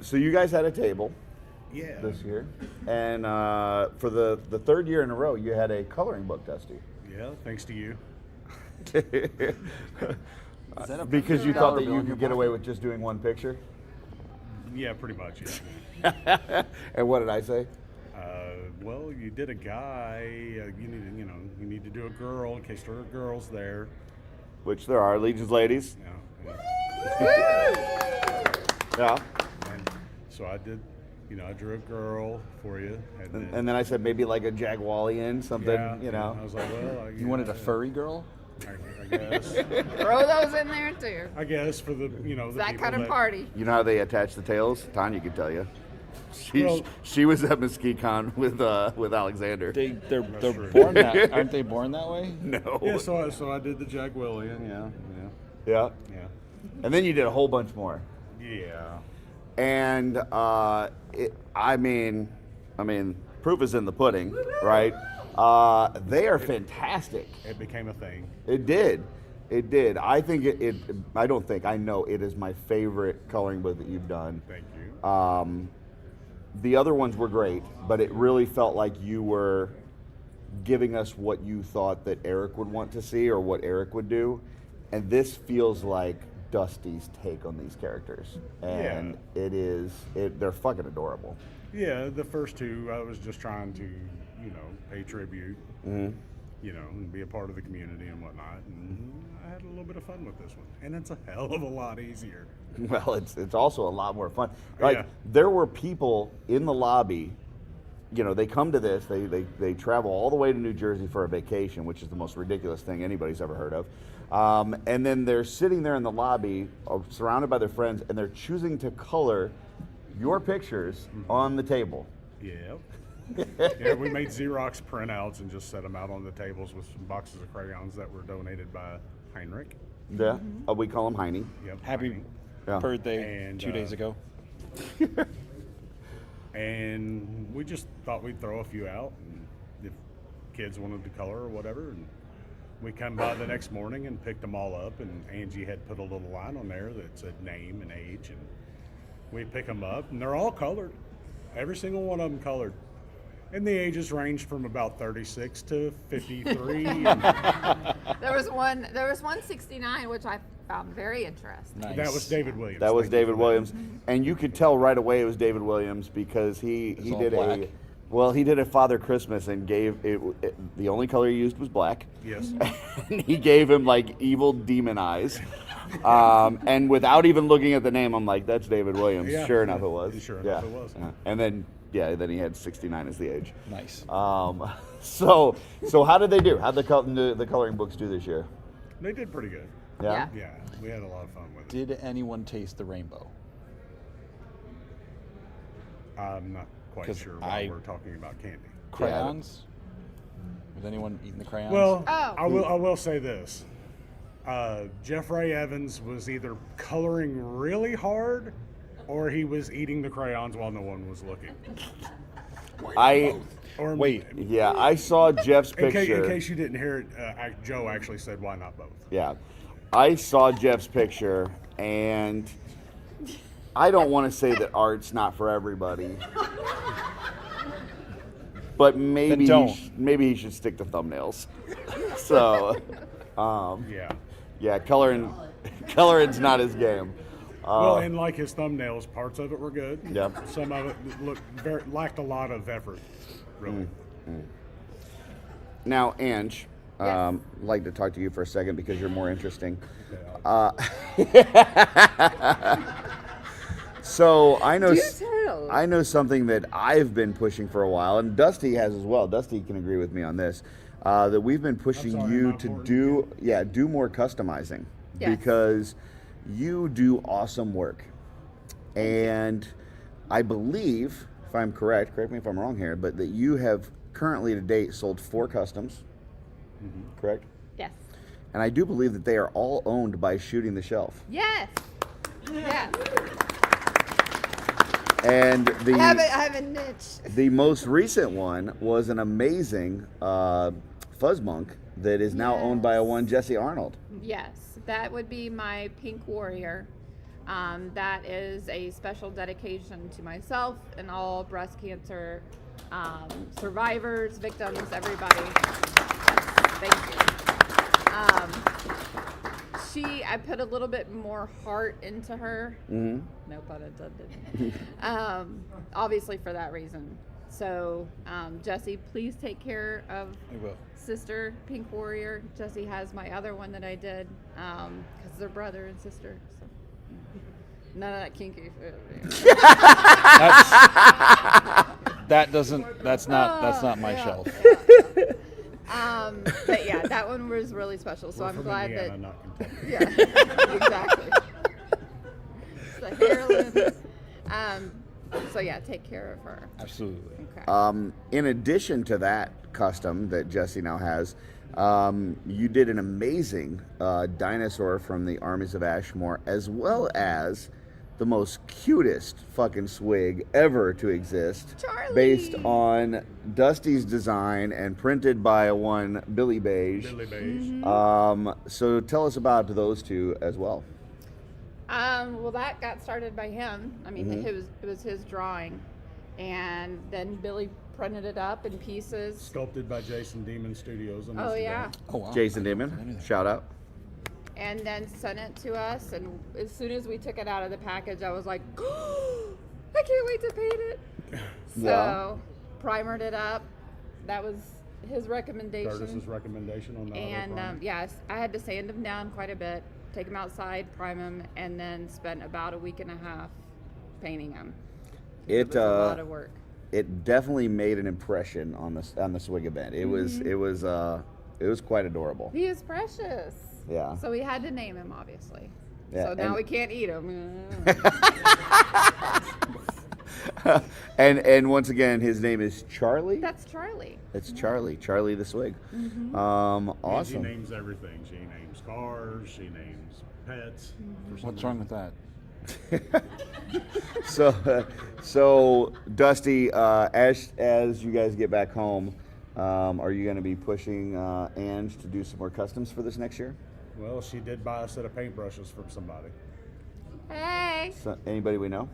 [SPEAKER 2] So you guys had a table.
[SPEAKER 20] Yeah.
[SPEAKER 2] This year, and for the third year in a row, you had a coloring book, Dusty.
[SPEAKER 20] Yeah, thanks to you.
[SPEAKER 2] Because you thought that you could get away with just doing one picture?
[SPEAKER 20] Yeah, pretty much.
[SPEAKER 2] Yeah. And what did I say?
[SPEAKER 20] Well, you did a guy. You need to do a girl in case there are girls there.
[SPEAKER 2] Which there are, Legion's ladies.
[SPEAKER 20] Yeah. And so I did. I drew a girl for you.
[SPEAKER 2] And then I said maybe like a Jaguarian, something,
[SPEAKER 20] Yeah, I was like, well,
[SPEAKER 10] You wanted a furry girl?
[SPEAKER 20] I guess.
[SPEAKER 21] Throw those in there too.
[SPEAKER 20] I guess for the the
[SPEAKER 21] that
[SPEAKER 20] people
[SPEAKER 21] kind of party.
[SPEAKER 2] You know how they attach the tails? Tanya can tell you.
[SPEAKER 20] Well-
[SPEAKER 2] She was at MesquiCon with Alexander.
[SPEAKER 10] They're born that, aren't they born that way?
[SPEAKER 2] No.
[SPEAKER 20] Yeah, so I did the Jaguarian.
[SPEAKER 2] Yeah.
[SPEAKER 20] Yeah.
[SPEAKER 2] And then you did a whole bunch more.
[SPEAKER 20] Yeah.
[SPEAKER 2] And I mean, proof is in the pudding, right? They are fantastic.
[SPEAKER 20] It became a thing.
[SPEAKER 2] It did. I think I know it is my favorite coloring book that you've done.
[SPEAKER 20] Thank you.
[SPEAKER 2] The other ones were great, but it really felt like you were giving us what you thought that Eric would want to see or what Eric would do. And this feels like Dusty's take on these characters. And they're fucking adorable.
[SPEAKER 20] Yeah, the first two, I was just trying to, pay tribute, and be a part of the community and whatnot. And I had a little bit of fun with this one. And it's a hell of a lot easier.
[SPEAKER 2] Well, it's also a lot more fun. Like,
[SPEAKER 20] Yeah.
[SPEAKER 2] there were people in the lobby, they come to this, they travel all the way to New Jersey for a vacation, which is the most ridiculous thing anybody's ever heard of. And then they're sitting there in the lobby, surrounded by their friends, and they're choosing to color your pictures on the table.
[SPEAKER 20] Yeah. Yeah, we made Xerox printouts and just set them out on the tables with some boxes of crayons that were donated by Heinrich.
[SPEAKER 2] Yeah, we call him Heine.
[SPEAKER 20] Yep.
[SPEAKER 10] Happy
[SPEAKER 2] Yeah.
[SPEAKER 10] birthday
[SPEAKER 20] And,
[SPEAKER 10] 2 days ago.
[SPEAKER 20] And we just thought we'd throw a few out, and if kids wanted to color or whatever. And we come by the next morning and picked them all up, and Angie had put a little line on there that said name and age, and we pick them up, and they're all colored. Every single one of them colored. And the ages ranged from about 36 to 53.
[SPEAKER 21] There was one 69, which I found very interesting.
[SPEAKER 20] That was David Williams.
[SPEAKER 2] That was David Williams, and you could tell right away it was David Williams because he
[SPEAKER 10] all
[SPEAKER 2] did
[SPEAKER 10] black.
[SPEAKER 2] he did a Father Christmas and gave it, the only color he used was black.
[SPEAKER 20] Yes.
[SPEAKER 2] And he gave him like evil demon eyes, and without even looking at the name, I'm like, that's David Williams.
[SPEAKER 20] Yeah.
[SPEAKER 2] Sure enough, it was.
[SPEAKER 20] Sure enough, it was.
[SPEAKER 2] Yeah. And then he had 69 as the age.
[SPEAKER 10] Nice.
[SPEAKER 2] So how did they do? How'd the coloring books do this year?
[SPEAKER 20] They did pretty good.
[SPEAKER 2] Yeah?
[SPEAKER 20] Yeah, we had a lot of fun with it.
[SPEAKER 10] Did anyone taste the rainbow?
[SPEAKER 20] I'm not quite
[SPEAKER 10] 'Cause
[SPEAKER 20] sure why we're talking about candy.
[SPEAKER 10] Crayons? Was anyone eating the crayons?
[SPEAKER 20] Well, I will say this. Jeff Ray Evans was either coloring really hard or he was eating the crayons while no one was looking.
[SPEAKER 2] I saw Jeff's
[SPEAKER 20] In
[SPEAKER 2] picture.
[SPEAKER 20] case you didn't hear it, Joe actually said, why not both?
[SPEAKER 2] Yeah. I saw Jeff's picture, and I don't want to say that art's not for everybody. But maybe
[SPEAKER 10] Then don't.
[SPEAKER 2] maybe he should stick to thumbnails. So, yeah, coloring's not his game.
[SPEAKER 20] Well, and like his thumbnails, parts of it were good.
[SPEAKER 2] Yep.
[SPEAKER 20] Some of it lacked a lot of effort, really.
[SPEAKER 2] Now, Ange, I'd like to talk to you for a second because you're more interesting. So I know something that I've been pushing for a while, and Dusty has as well. Dusty can agree with me on this. That we've been pushing you to do more customizing because you do awesome work, and I believe, if I'm correct me if I'm wrong here, but that you have currently to date sold 4 customs. Correct?
[SPEAKER 21] Yes.
[SPEAKER 2] and I do believe that they are all owned by Shooting the Shelf.
[SPEAKER 21] Yes. Yes.
[SPEAKER 2] And
[SPEAKER 21] I have a niche.
[SPEAKER 2] the most recent one was an amazing Fuzzmonk that is now owned by one Jesse Arnold.
[SPEAKER 21] Yes, that would be my Pink Warrior. That is a special dedication to myself and all breast cancer survivors, victims, everybody. Thank you. I put a little bit more heart into her.
[SPEAKER 2] Mm-hmm.
[SPEAKER 21] No pun intended. Obviously for that reason. So, Jesse, please take care of sister Pink Warrior. Jesse has my other one that I did because they're brother and sister. So. None of that kinky.
[SPEAKER 1] That's not my shelf.
[SPEAKER 21] But yeah, that one was really special. So I'm glad
[SPEAKER 20] Indiana,
[SPEAKER 21] that.
[SPEAKER 20] not Kentucky.
[SPEAKER 21] Yeah, exactly. It's the heirloom. So yeah, take care of her.
[SPEAKER 1] Absolutely.
[SPEAKER 21] Okay.
[SPEAKER 2] In addition to that custom that Jesse now has, you did an amazing dinosaur from the Armies of Ashmore, as well as the most cutest fucking swig ever to exist,
[SPEAKER 21] Charlie.
[SPEAKER 2] based on Dusty's design and printed by one Billy Beige.
[SPEAKER 20] Billy Beige.
[SPEAKER 2] So tell us about those two as well.
[SPEAKER 21] Well, that got started by him. I mean,
[SPEAKER 2] Mhm.
[SPEAKER 21] it was his drawing, and then Billy printed it up in pieces.
[SPEAKER 20] Sculpted by Jason Demon Studios.
[SPEAKER 21] Oh yeah.
[SPEAKER 1] Oh wow.
[SPEAKER 2] Jason Dimon, shout out.
[SPEAKER 21] And then sent it to us, and as soon as we took it out of the package, I was like, oh, I can't wait to paint it. So
[SPEAKER 2] Yeah.
[SPEAKER 21] primered it up. That was his recommendation.
[SPEAKER 20] Curtis's recommendation on that.
[SPEAKER 21] And yes, I had to sand him down quite a bit, take him outside, prime him, and then spent about a week and a half painting him. It was a lot of work.
[SPEAKER 2] It definitely made an impression on the swig event. It was quite adorable.
[SPEAKER 21] He is precious.
[SPEAKER 2] Yeah.
[SPEAKER 21] So we had to name him, obviously.
[SPEAKER 2] Yeah,
[SPEAKER 21] So now
[SPEAKER 2] and-
[SPEAKER 21] we can't eat him.
[SPEAKER 2] and once again, his name is Charlie.
[SPEAKER 21] That's Charlie.
[SPEAKER 2] It's Charlie. Charlie the Swig.
[SPEAKER 21] Mhm.
[SPEAKER 2] Awesome.
[SPEAKER 20] She names everything. She names cars. She names pets.
[SPEAKER 1] What's wrong with that?
[SPEAKER 2] So Dusty, as you guys get back home, are you going to be pushing Ange to do some more customs for this next year?
[SPEAKER 20] Well, she did buy a set of paintbrushes from somebody.
[SPEAKER 21] Hey.
[SPEAKER 2] So, anybody we know?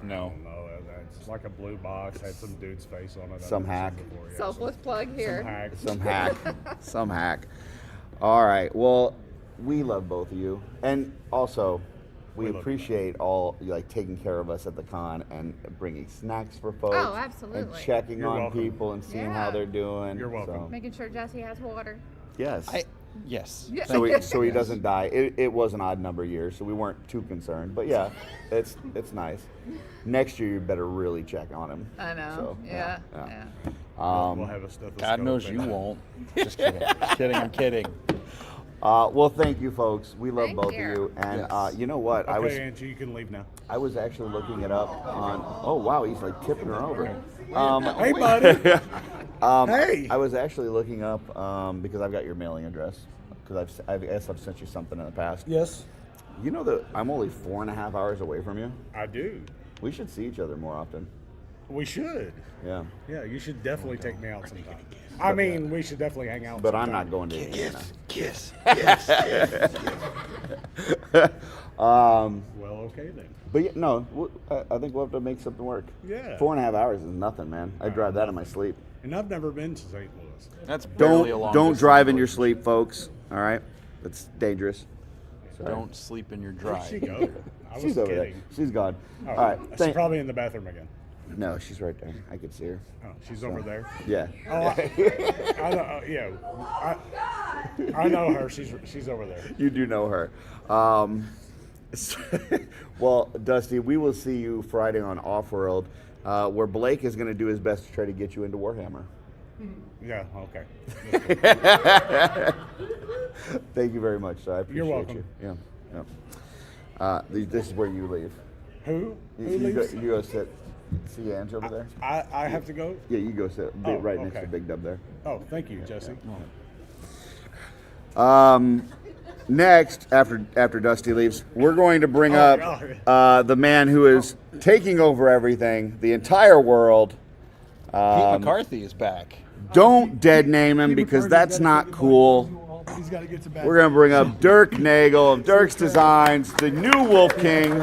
[SPEAKER 1] No.
[SPEAKER 20] I don't know. It's like a blue box. Had some dude's face on it.
[SPEAKER 2] Some
[SPEAKER 20] I've never
[SPEAKER 2] hack.
[SPEAKER 20] seen before. Yeah,
[SPEAKER 21] Selfless plug here.
[SPEAKER 2] Some hack. Some hack. All right. Well, we love both of you, and also we
[SPEAKER 20] love you.
[SPEAKER 2] appreciate all you like taking care of us at the con and bringing snacks for folks.
[SPEAKER 21] Oh,
[SPEAKER 2] And
[SPEAKER 21] absolutely.
[SPEAKER 2] checking
[SPEAKER 20] You're
[SPEAKER 2] on
[SPEAKER 20] welcome.
[SPEAKER 2] people and seeing how
[SPEAKER 21] Yeah.
[SPEAKER 2] they're doing.
[SPEAKER 20] You're welcome.
[SPEAKER 2] So,
[SPEAKER 21] Making sure Jesse has water.
[SPEAKER 2] yes.
[SPEAKER 1] Yes.
[SPEAKER 21] Yeah.
[SPEAKER 2] So he doesn't die. It was an odd number year, so we weren't too concerned. But yeah, it's nice. Next year you better really check on him.
[SPEAKER 21] I know.
[SPEAKER 2] So,
[SPEAKER 21] Yeah.
[SPEAKER 20] We'll have a stethoscope.
[SPEAKER 1] God knows you
[SPEAKER 20] and-
[SPEAKER 1] won't. Just kidding. kidding. I'm kidding.
[SPEAKER 2] Well, thank you, folks. We love
[SPEAKER 21] Thank
[SPEAKER 2] both
[SPEAKER 21] you.
[SPEAKER 2] of you. And
[SPEAKER 1] Yes.
[SPEAKER 2] you know what?
[SPEAKER 20] Okay, Angie, you can leave now.
[SPEAKER 2] I was actually looking it up on. Oh wow, he's like tipping her over.
[SPEAKER 20] Hey, buddy.
[SPEAKER 2] Hey. I was actually looking up because I've got your mailing address because I guess I've sent you something in the past.
[SPEAKER 17] Yes.
[SPEAKER 2] You know that I'm only 4.5 hours away from you.
[SPEAKER 20] I do.
[SPEAKER 2] We should see each other more often.
[SPEAKER 20] We should.
[SPEAKER 2] Yeah.
[SPEAKER 20] Yeah, you should definitely take me out sometime. I mean, we should definitely hang out.
[SPEAKER 2] But I'm
[SPEAKER 20] sometime.
[SPEAKER 2] not going to Indiana.
[SPEAKER 20] Kiss. Well, okay then.
[SPEAKER 2] But yeah, no, I think we'll have to make something work.
[SPEAKER 20] Yeah.
[SPEAKER 2] 4.5 hours is nothing, man. I drive that in my sleep.
[SPEAKER 20] And I've never been to St. Louis.
[SPEAKER 1] That's barely a long
[SPEAKER 2] Don't
[SPEAKER 1] distance
[SPEAKER 2] drive in your
[SPEAKER 1] road.
[SPEAKER 2] sleep, folks. All right, it's dangerous. Sorry.
[SPEAKER 1] Don't sleep in your
[SPEAKER 20] Where'd
[SPEAKER 1] drive.
[SPEAKER 20] she go? I was
[SPEAKER 2] She's over there.
[SPEAKER 20] kidding.
[SPEAKER 2] She's gone.
[SPEAKER 20] Oh,
[SPEAKER 2] All right.
[SPEAKER 20] she's probably in the bathroom again.
[SPEAKER 2] No, she's right there. I could see her.
[SPEAKER 20] Oh, she's over there.
[SPEAKER 2] Yeah.
[SPEAKER 20] Oh, I know, yeah. I know her. She's over there.
[SPEAKER 2] You do know her. Well, Dusty, we will see you Friday on OffWorld, where Blake is going to do his best to try to get you into Warhammer.
[SPEAKER 20] Yeah. Okay.
[SPEAKER 2] Thank you very much, sir. I appreciate
[SPEAKER 20] You're welcome.
[SPEAKER 2] you. Yeah. This is where you leave.
[SPEAKER 20] Who? Who
[SPEAKER 2] You
[SPEAKER 20] leaves?
[SPEAKER 2] go sit. See Ange over there?
[SPEAKER 20] I have to go.
[SPEAKER 2] Yeah, you go sit
[SPEAKER 20] Oh,
[SPEAKER 2] right next
[SPEAKER 20] okay.
[SPEAKER 2] to Big Dub there.
[SPEAKER 20] Oh, thank you, Jesse.
[SPEAKER 2] Next, after Dusty leaves, we're going to bring up the man who is taking over everything, the entire world.
[SPEAKER 10] Pete McCarthy is back.
[SPEAKER 2] Don't dead name him because that's not cool.
[SPEAKER 17] He's got to get some back.
[SPEAKER 2] We're going to bring up Dirk Nagel of Dirk's Designs, the new Wolf King.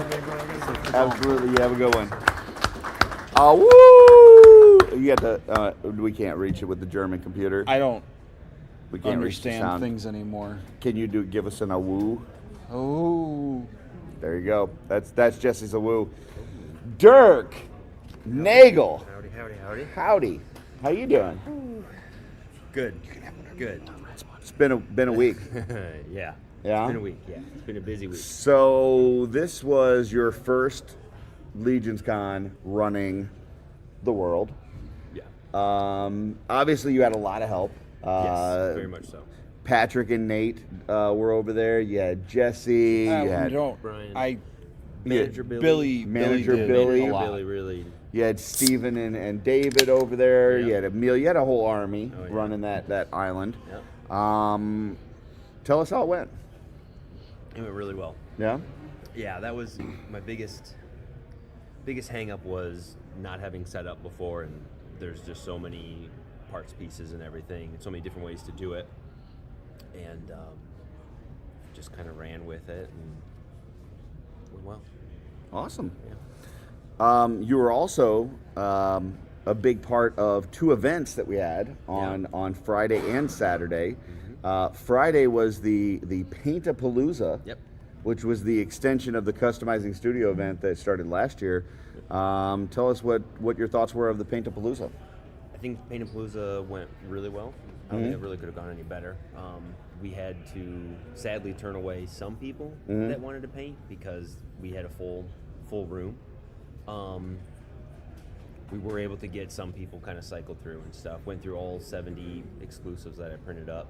[SPEAKER 2] Absolutely, you have a good one. Woo! You got the. We can't reach it with the German computer.
[SPEAKER 10] I don't
[SPEAKER 2] We can't reach the
[SPEAKER 10] understand
[SPEAKER 2] sound.
[SPEAKER 10] things anymore.
[SPEAKER 2] Can you give us an awoo?
[SPEAKER 10] Oh.
[SPEAKER 2] There you go. That's Jesse's awoo. Dirk Nagel.
[SPEAKER 4] Howdy, howdy, howdy.
[SPEAKER 2] Howdy. How you doing?
[SPEAKER 4] Good. Good.
[SPEAKER 2] It's been a week.
[SPEAKER 4] Yeah.
[SPEAKER 2] Yeah?
[SPEAKER 4] It's been a week, yeah. It's been a busy week.
[SPEAKER 2] So this was your first LegionsCon running the world.
[SPEAKER 4] Yeah.
[SPEAKER 2] Obviously you had a lot of help.
[SPEAKER 4] Yes, very much so.
[SPEAKER 2] Patrick and Nate were over there. You had Jesse. You had
[SPEAKER 4] Brian.
[SPEAKER 2] Manager
[SPEAKER 4] Billy.
[SPEAKER 2] Manager
[SPEAKER 4] did
[SPEAKER 2] Billy.
[SPEAKER 4] a lot. Billy really.
[SPEAKER 2] You had Steven and David over there.
[SPEAKER 4] Yeah.
[SPEAKER 2] You had Emil. You had a whole army
[SPEAKER 4] Oh, yeah.
[SPEAKER 2] running that island.
[SPEAKER 4] Yeah.
[SPEAKER 2] Tell us how it went.
[SPEAKER 4] It went really well.
[SPEAKER 2] Yeah?
[SPEAKER 4] Yeah, that was my biggest hang up was not having set up before, and there's just so many parts, pieces, and everything, and so many different ways to do it. And just kind of ran with it and went well.
[SPEAKER 2] Awesome.
[SPEAKER 4] Yeah.
[SPEAKER 2] You were also a big part of two events that we had on Friday and Saturday. Friday was the Paint-A-Palooza, which was the extension of the Customizing Studio event that started last year. Tell us what your thoughts were of the Paint-A-Palooza.
[SPEAKER 4] I think Paint-A-Palooza went really well. I don't think it really could have gone any better. We had to sadly turn away some people that wanted to paint because we had a full room. We were able to get some people kind of cycled through and stuff. Went through all 70 exclusives that I printed up,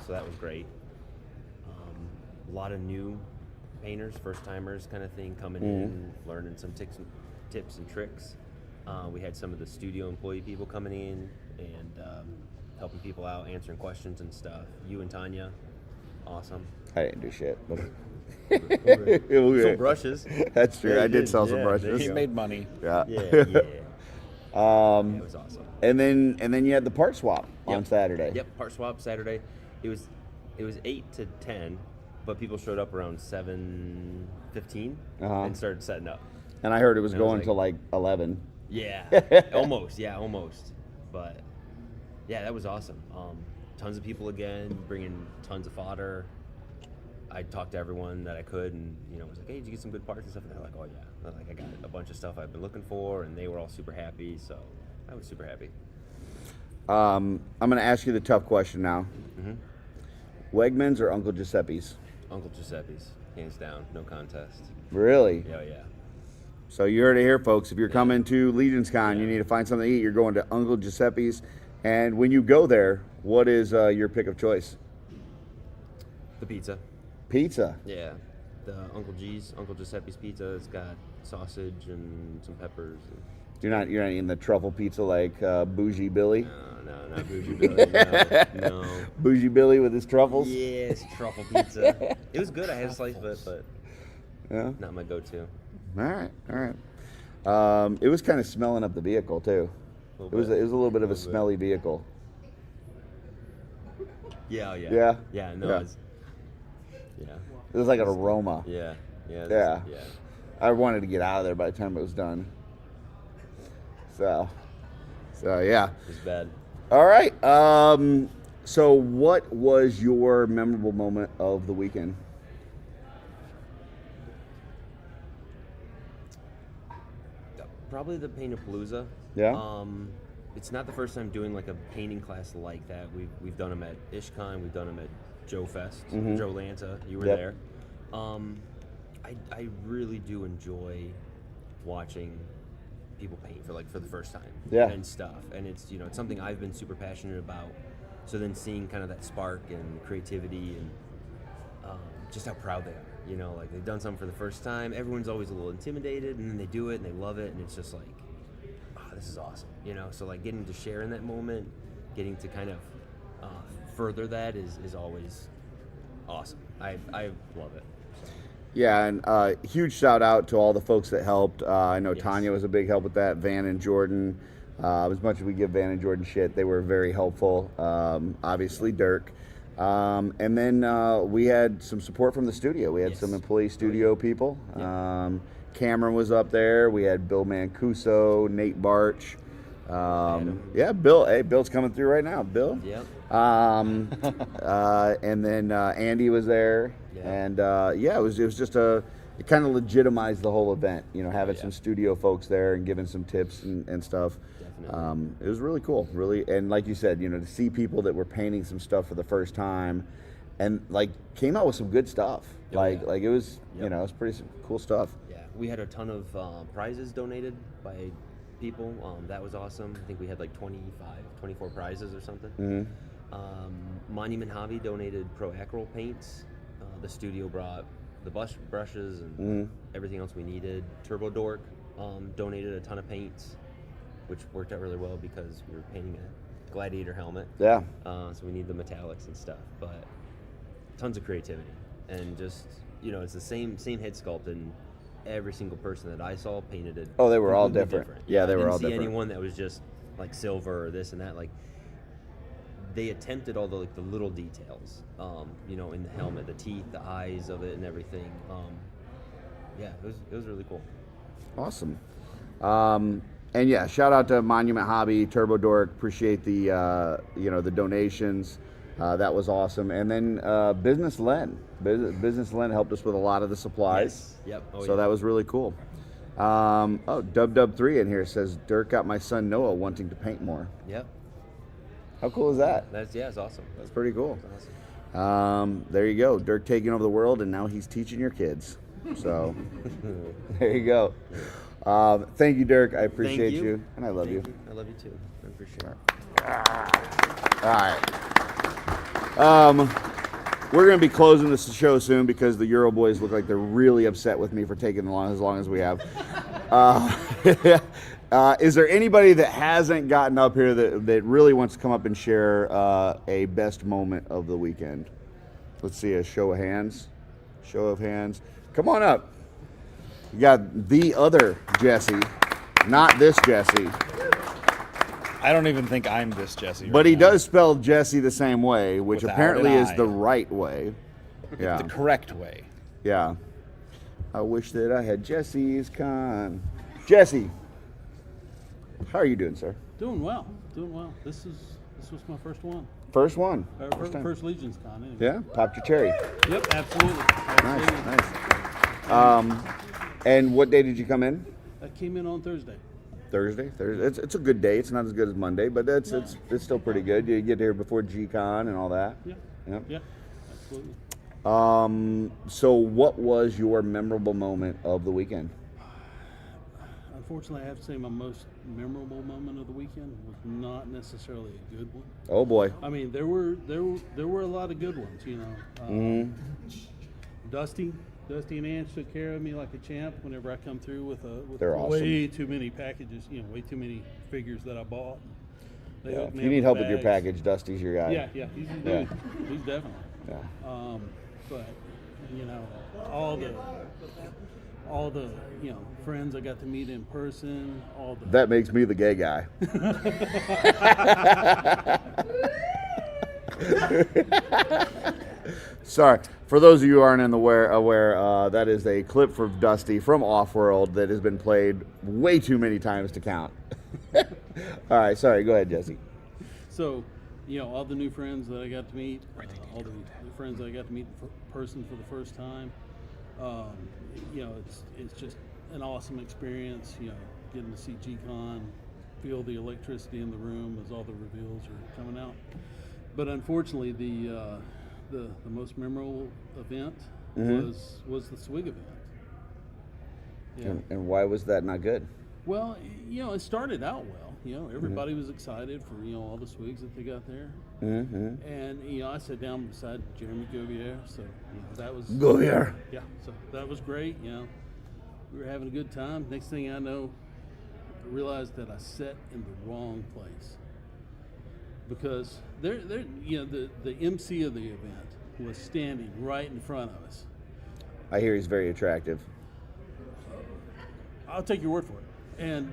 [SPEAKER 4] so that was great. A lot of new painters, first timers kind of thing coming in, learning some tips and tricks. We had some of the studio employee people coming in and helping people out, answering questions and stuff. You and Tanya, awesome.
[SPEAKER 2] I didn't do shit. But
[SPEAKER 4] Some brushes.
[SPEAKER 2] That's true. I did sell some brushes.
[SPEAKER 10] He made money.
[SPEAKER 2] Yeah.
[SPEAKER 4] Yeah.
[SPEAKER 2] It
[SPEAKER 4] was awesome.
[SPEAKER 2] And then you had the part swap on Saturday.
[SPEAKER 4] Yep, part swap Saturday. It was 8 to 10, but people showed up around 7:15 and started setting up.
[SPEAKER 2] And I heard it was
[SPEAKER 4] And I was
[SPEAKER 2] going
[SPEAKER 4] like-
[SPEAKER 2] to like 11.
[SPEAKER 4] Yeah, almost. Yeah, almost. But yeah, that was awesome. Tons of people again, bringing tons of fodder. I talked to everyone that I could, and was like, "Hey, did you get some good parts and stuff?" And they're like, "Oh yeah." They're like, I got a bunch of stuff I've been looking for, and they were all super happy. So I was super happy.
[SPEAKER 2] I'm going to ask you the tough question now. Wegmans or Uncle Giuseppe's?
[SPEAKER 4] Uncle Giuseppe's, hands down, no contest.
[SPEAKER 2] Really?
[SPEAKER 4] Yeah, yeah.
[SPEAKER 2] So you heard it here, folks. If you're coming to LegionsCon, you need to find something to eat. You're going to Uncle Giuseppe's. And when you go there, what is your pick of choice?
[SPEAKER 4] The pizza.
[SPEAKER 2] Pizza?
[SPEAKER 4] Yeah. The Uncle Giuseppe's pizza. It's got sausage and some peppers.
[SPEAKER 2] You're not eating the truffle pizza like Bougie Billy?
[SPEAKER 4] No, not Bougie Billy. No.
[SPEAKER 2] Bougie Billy with his truffles?
[SPEAKER 4] Yes, truffle pizza. It was good. I had a slice of it, but not my go-to.
[SPEAKER 2] All right. It was kind of smelling up the vehicle too. It was a little bit of a smelly vehicle.
[SPEAKER 4] Yeah, yeah.
[SPEAKER 2] Yeah?
[SPEAKER 4] Yeah, no,
[SPEAKER 2] Yeah.
[SPEAKER 4] it's
[SPEAKER 2] It was like an aroma.
[SPEAKER 4] Yeah, yeah.
[SPEAKER 2] Yeah.
[SPEAKER 4] Yeah.
[SPEAKER 2] I wanted to get out of there by the time it was done. So yeah.
[SPEAKER 4] It's bad.
[SPEAKER 2] All right. So what was your memorable moment of the weekend?
[SPEAKER 4] Probably the Paint-A-Palooza.
[SPEAKER 2] Yeah?
[SPEAKER 4] It's not the first time doing like a painting class like that. We've done them at IshCon. We've done them at Joe Fest.
[SPEAKER 2] Mhm.
[SPEAKER 4] Joe Lanta, you were
[SPEAKER 2] Yep.
[SPEAKER 4] there. I really do enjoy watching people paint for the first time.
[SPEAKER 2] Yeah.
[SPEAKER 4] And stuff. And it's it's something I've been super passionate about. So then seeing kind of that spark and creativity and just how proud they are. Like they've done something for the first time. Everyone's always a little intimidated, and then they do it and they love it, and it's just like, oh, this is awesome. So like getting to share in that moment, getting to kind of further that is always awesome. I love it. So.
[SPEAKER 2] Yeah, and huge shout out to all the folks that helped. I know
[SPEAKER 4] Yes.
[SPEAKER 2] Tanya was a big help with that. Van and Jordan. As much as we give Van and Jordan shit, they were very helpful. Obviously, Dirk. And then we had some support from the studio. We had some employee studio people. Cameron was up there. We had Bill Mancuso, Nate Barch. Yeah, Bill. Hey, Bill's coming through right now. Bill.
[SPEAKER 4] Yep.
[SPEAKER 2] And then Andy was there. And yeah, it was just it kind of legitimized the whole event. You know, having some studio folks there and giving some tips and stuff. It was really cool, really, and like you said, you know, to see people that were painting some stuff for the first time, and like came out with some good stuff. Like it was, you know, it was pretty cool stuff.
[SPEAKER 4] Yeah, we had a ton of prizes donated by people. That was awesome. I think we had like 24 prizes or something.
[SPEAKER 2] Mm-hmm.
[SPEAKER 4] Monument Hobby donated Pro Acryl paints. The studio brought the brushes and everything else we needed. Turbo Dork donated a ton of paints, which worked out really well because we were painting a gladiator helmet.
[SPEAKER 2] Yeah.
[SPEAKER 4] So we need the metallics and stuff, but tons of creativity and just, you know, it's the same head sculpt, and every single person that I saw painted it.
[SPEAKER 2] Oh, they were all
[SPEAKER 4] completely
[SPEAKER 2] different. Yeah, they were all
[SPEAKER 4] I didn't see
[SPEAKER 2] different.
[SPEAKER 4] anyone that was just like silver or this and that. Like they attempted all the like the little details, you know, in the helmet, the teeth, the eyes of it, and everything. Yeah, it was really cool.
[SPEAKER 2] Awesome. And yeah, shout out to Monument Hobby, Turbo Dork. Appreciate the you know, the donations. That was awesome. And then Business Len. Business Len helped us with a lot of the supplies.
[SPEAKER 4] Yes. Yep. Oh,
[SPEAKER 2] so
[SPEAKER 4] yeah.
[SPEAKER 2] that was really cool. Oh, Dub3 in here says Dirk got my son Noah wanting to paint more.
[SPEAKER 4] Yep.
[SPEAKER 2] How cool is that?
[SPEAKER 4] It's awesome.
[SPEAKER 2] That's pretty cool.
[SPEAKER 4] That's awesome.
[SPEAKER 2] There you go. Dirk taking over the world, and now he's teaching your kids. So there you go. Thank you, Dirk. I appreciate
[SPEAKER 4] Thank
[SPEAKER 2] you, and I love you.
[SPEAKER 4] I love you too. I appreciate it.
[SPEAKER 2] All right. We're going to be closing this show soon because the Euro boys look like they're really upset with me for taking as long as we have. Is there anybody that hasn't gotten up here that really wants to come up and share a best moment of the weekend? Let's see, a show of hands. Show of hands. Come on up. You got the other Jesse, not this Jesse.
[SPEAKER 1] I don't even think I'm this Jesse.
[SPEAKER 2] But he does spell Jesse the same way, which
[SPEAKER 1] Without
[SPEAKER 2] apparently
[SPEAKER 1] an
[SPEAKER 2] is
[SPEAKER 1] I.
[SPEAKER 2] the right way. Yeah.
[SPEAKER 1] The correct way.
[SPEAKER 2] Yeah. I wish that I had Jesse's con. Jesse, how are you doing, sir?
[SPEAKER 5] Doing well. This was my first one.
[SPEAKER 2] First one.
[SPEAKER 5] First LegionsCon. Anyway.
[SPEAKER 2] Yeah, popped your cherry.
[SPEAKER 5] Yep, absolutely.
[SPEAKER 2] Nice. And what day did you come in?
[SPEAKER 5] I came in on Thursday.
[SPEAKER 2] Thursday. It's a good day. It's not as good as Monday, but it's still pretty good. You get here before G-Con and all that.
[SPEAKER 5] Yeah.
[SPEAKER 2] Yep.
[SPEAKER 5] Yeah. Absolutely.
[SPEAKER 2] So what was your memorable moment of the weekend?
[SPEAKER 5] Unfortunately, I have to say my most memorable moment of the weekend was not necessarily a good one.
[SPEAKER 2] Oh boy.
[SPEAKER 5] I mean, there were a lot of good ones, you know. Dusty and Ange took care of me like a champ whenever I come through with
[SPEAKER 2] They're
[SPEAKER 5] way
[SPEAKER 2] awesome.
[SPEAKER 5] too many packages, you know, way too many figures that I bought. They
[SPEAKER 2] Yeah,
[SPEAKER 5] hooked
[SPEAKER 2] if
[SPEAKER 5] me
[SPEAKER 2] you
[SPEAKER 5] up
[SPEAKER 2] need
[SPEAKER 5] with
[SPEAKER 2] help with your
[SPEAKER 5] bags.
[SPEAKER 2] package, Dusty's your guy.
[SPEAKER 5] Yeah, he's a dude. He's definitely.
[SPEAKER 2] Yeah.
[SPEAKER 5] But you know, all the you know friends I got to meet in person, all the
[SPEAKER 2] That makes me the gay guy. Sorry. For those of you who aren't aware, that is a clip from Dusty from OffWorld that has been played way too many times to count. All right, sorry. Go ahead, Jesse.
[SPEAKER 5] So, you know, all the new friends that I got to meet, all the friends that I got to meet in person for the first time. You know, it's just an awesome experience. You know, getting to see G-Con, feel the electricity in the room as all the reveals are coming out. But unfortunately, the most memorable event was the Swig event. Yeah.
[SPEAKER 2] And why was that not good?
[SPEAKER 5] Well, you know, it started out well. You know, everybody was excited for, you know, all the swigs that they got there.
[SPEAKER 2] Mm-hmm.
[SPEAKER 5] And, you know, I sat down beside Jeremy Govier, so, you know, that was...
[SPEAKER 2] Govier.
[SPEAKER 5] Yeah, so that was great, you know. We were having a good time. Next thing I know, I realized that I sat in the wrong place. because they're the MC of the event was standing right in front of us.
[SPEAKER 2] I hear he's very attractive.
[SPEAKER 5] I'll take your word for it. And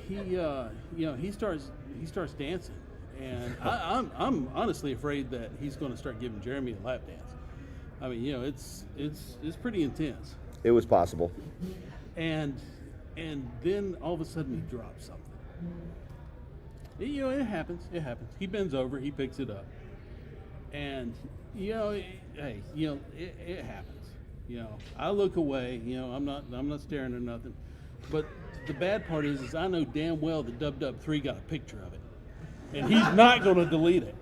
[SPEAKER 5] he starts dancing, and I'm honestly afraid that he's going to start giving Jeremy a lap dance. I mean, it's pretty intense.
[SPEAKER 2] It was possible.
[SPEAKER 5] And then all of a sudden he drops something. It happens. It happens. He bends over, he picks it up, and it happens. I look away. I'm not staring at nothing. But the bad part is I know damn well that Dub3 got a picture of it, and he's not going to delete it.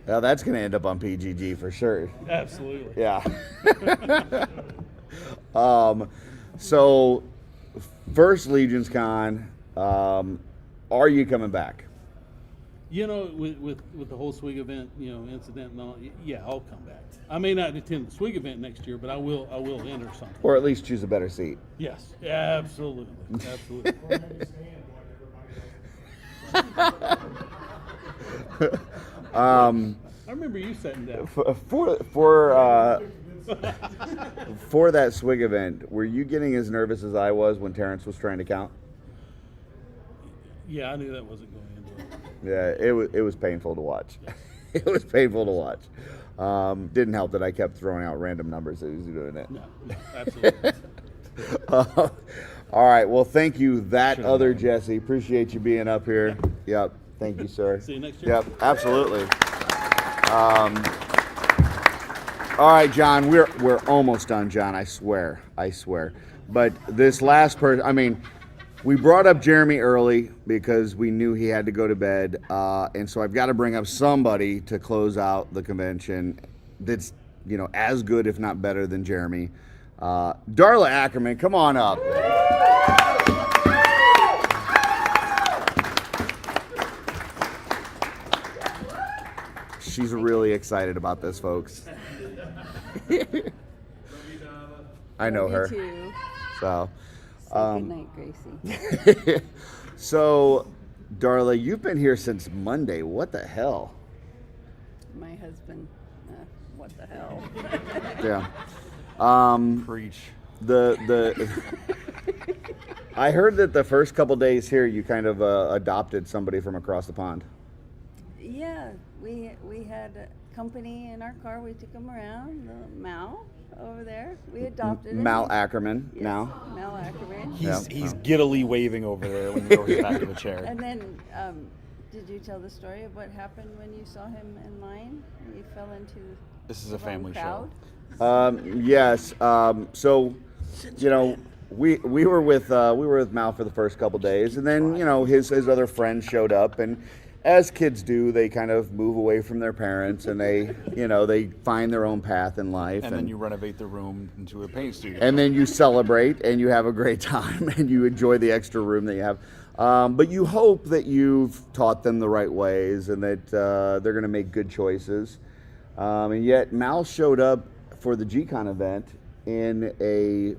[SPEAKER 2] Well, that's going to end up on PGG for sure.
[SPEAKER 5] Absolutely.
[SPEAKER 2] Yeah. So, first LegionsCon, are you coming back?
[SPEAKER 5] With the whole SWIG event, incident and all, yeah, I'll come back. I may not attend the SWIG event next year, but I will enter something.
[SPEAKER 2] Or at least choose a better seat.
[SPEAKER 5] Yes, absolutely, absolutely. I remember you sitting down.
[SPEAKER 2] For that SWIG event, were you getting as nervous as I was when Terrence was trying to count?
[SPEAKER 5] Yeah, I knew that wasn't going into it.
[SPEAKER 2] Yeah, it was painful to watch. It was painful to watch. Didn't help that I kept throwing out random numbers as he was doing it.
[SPEAKER 5] No, absolutely.
[SPEAKER 2] All right, well, thank you, that other Jesse. Appreciate you being up here. Yep, thank you, sir.
[SPEAKER 5] See you next year.
[SPEAKER 2] Yep, absolutely. All right, John, we're almost done, John. I swear. But this last person, we brought up Jeremy early because we knew he had to go to bed, and so I've got to bring up somebody to close out the convention that's as good, if not better, than Jeremy. Darla Akerman, come on up. She's really excited about this, folks. I know her.
[SPEAKER 8] You too.
[SPEAKER 2] So,
[SPEAKER 8] good night, Gracie.
[SPEAKER 2] So, Darla, you've been here since Monday. What the hell?
[SPEAKER 8] My husband, what the hell?
[SPEAKER 2] Yeah.
[SPEAKER 1] Preach.
[SPEAKER 2] I heard that the first couple days here, you kind of adopted somebody from across the pond.
[SPEAKER 8] Yeah, we had a company in our car. We took him around. Mal over there. We adopted him.
[SPEAKER 2] Mal Akerman.
[SPEAKER 8] Yes,
[SPEAKER 2] now.
[SPEAKER 8] Mal Akerman.
[SPEAKER 1] He's giddily waving over there when he goes back to the chair.
[SPEAKER 8] And then, did you tell the story of what happened when you saw him in line? You fell into.
[SPEAKER 1] This is a family
[SPEAKER 8] crowd?
[SPEAKER 2] Yes. So, we were with Mal for the first couple days, and then his other friends showed up, and as kids do, they kind of move away from their parents, and they find their own path in life.
[SPEAKER 1] And then you renovate the room into a paint studio.
[SPEAKER 2] And then you celebrate, and you have a great time, and you enjoy the extra room that you have. But you hope that you've taught them the right ways, and that they're going to make good choices. And yet, Mal showed up for the GCon event in a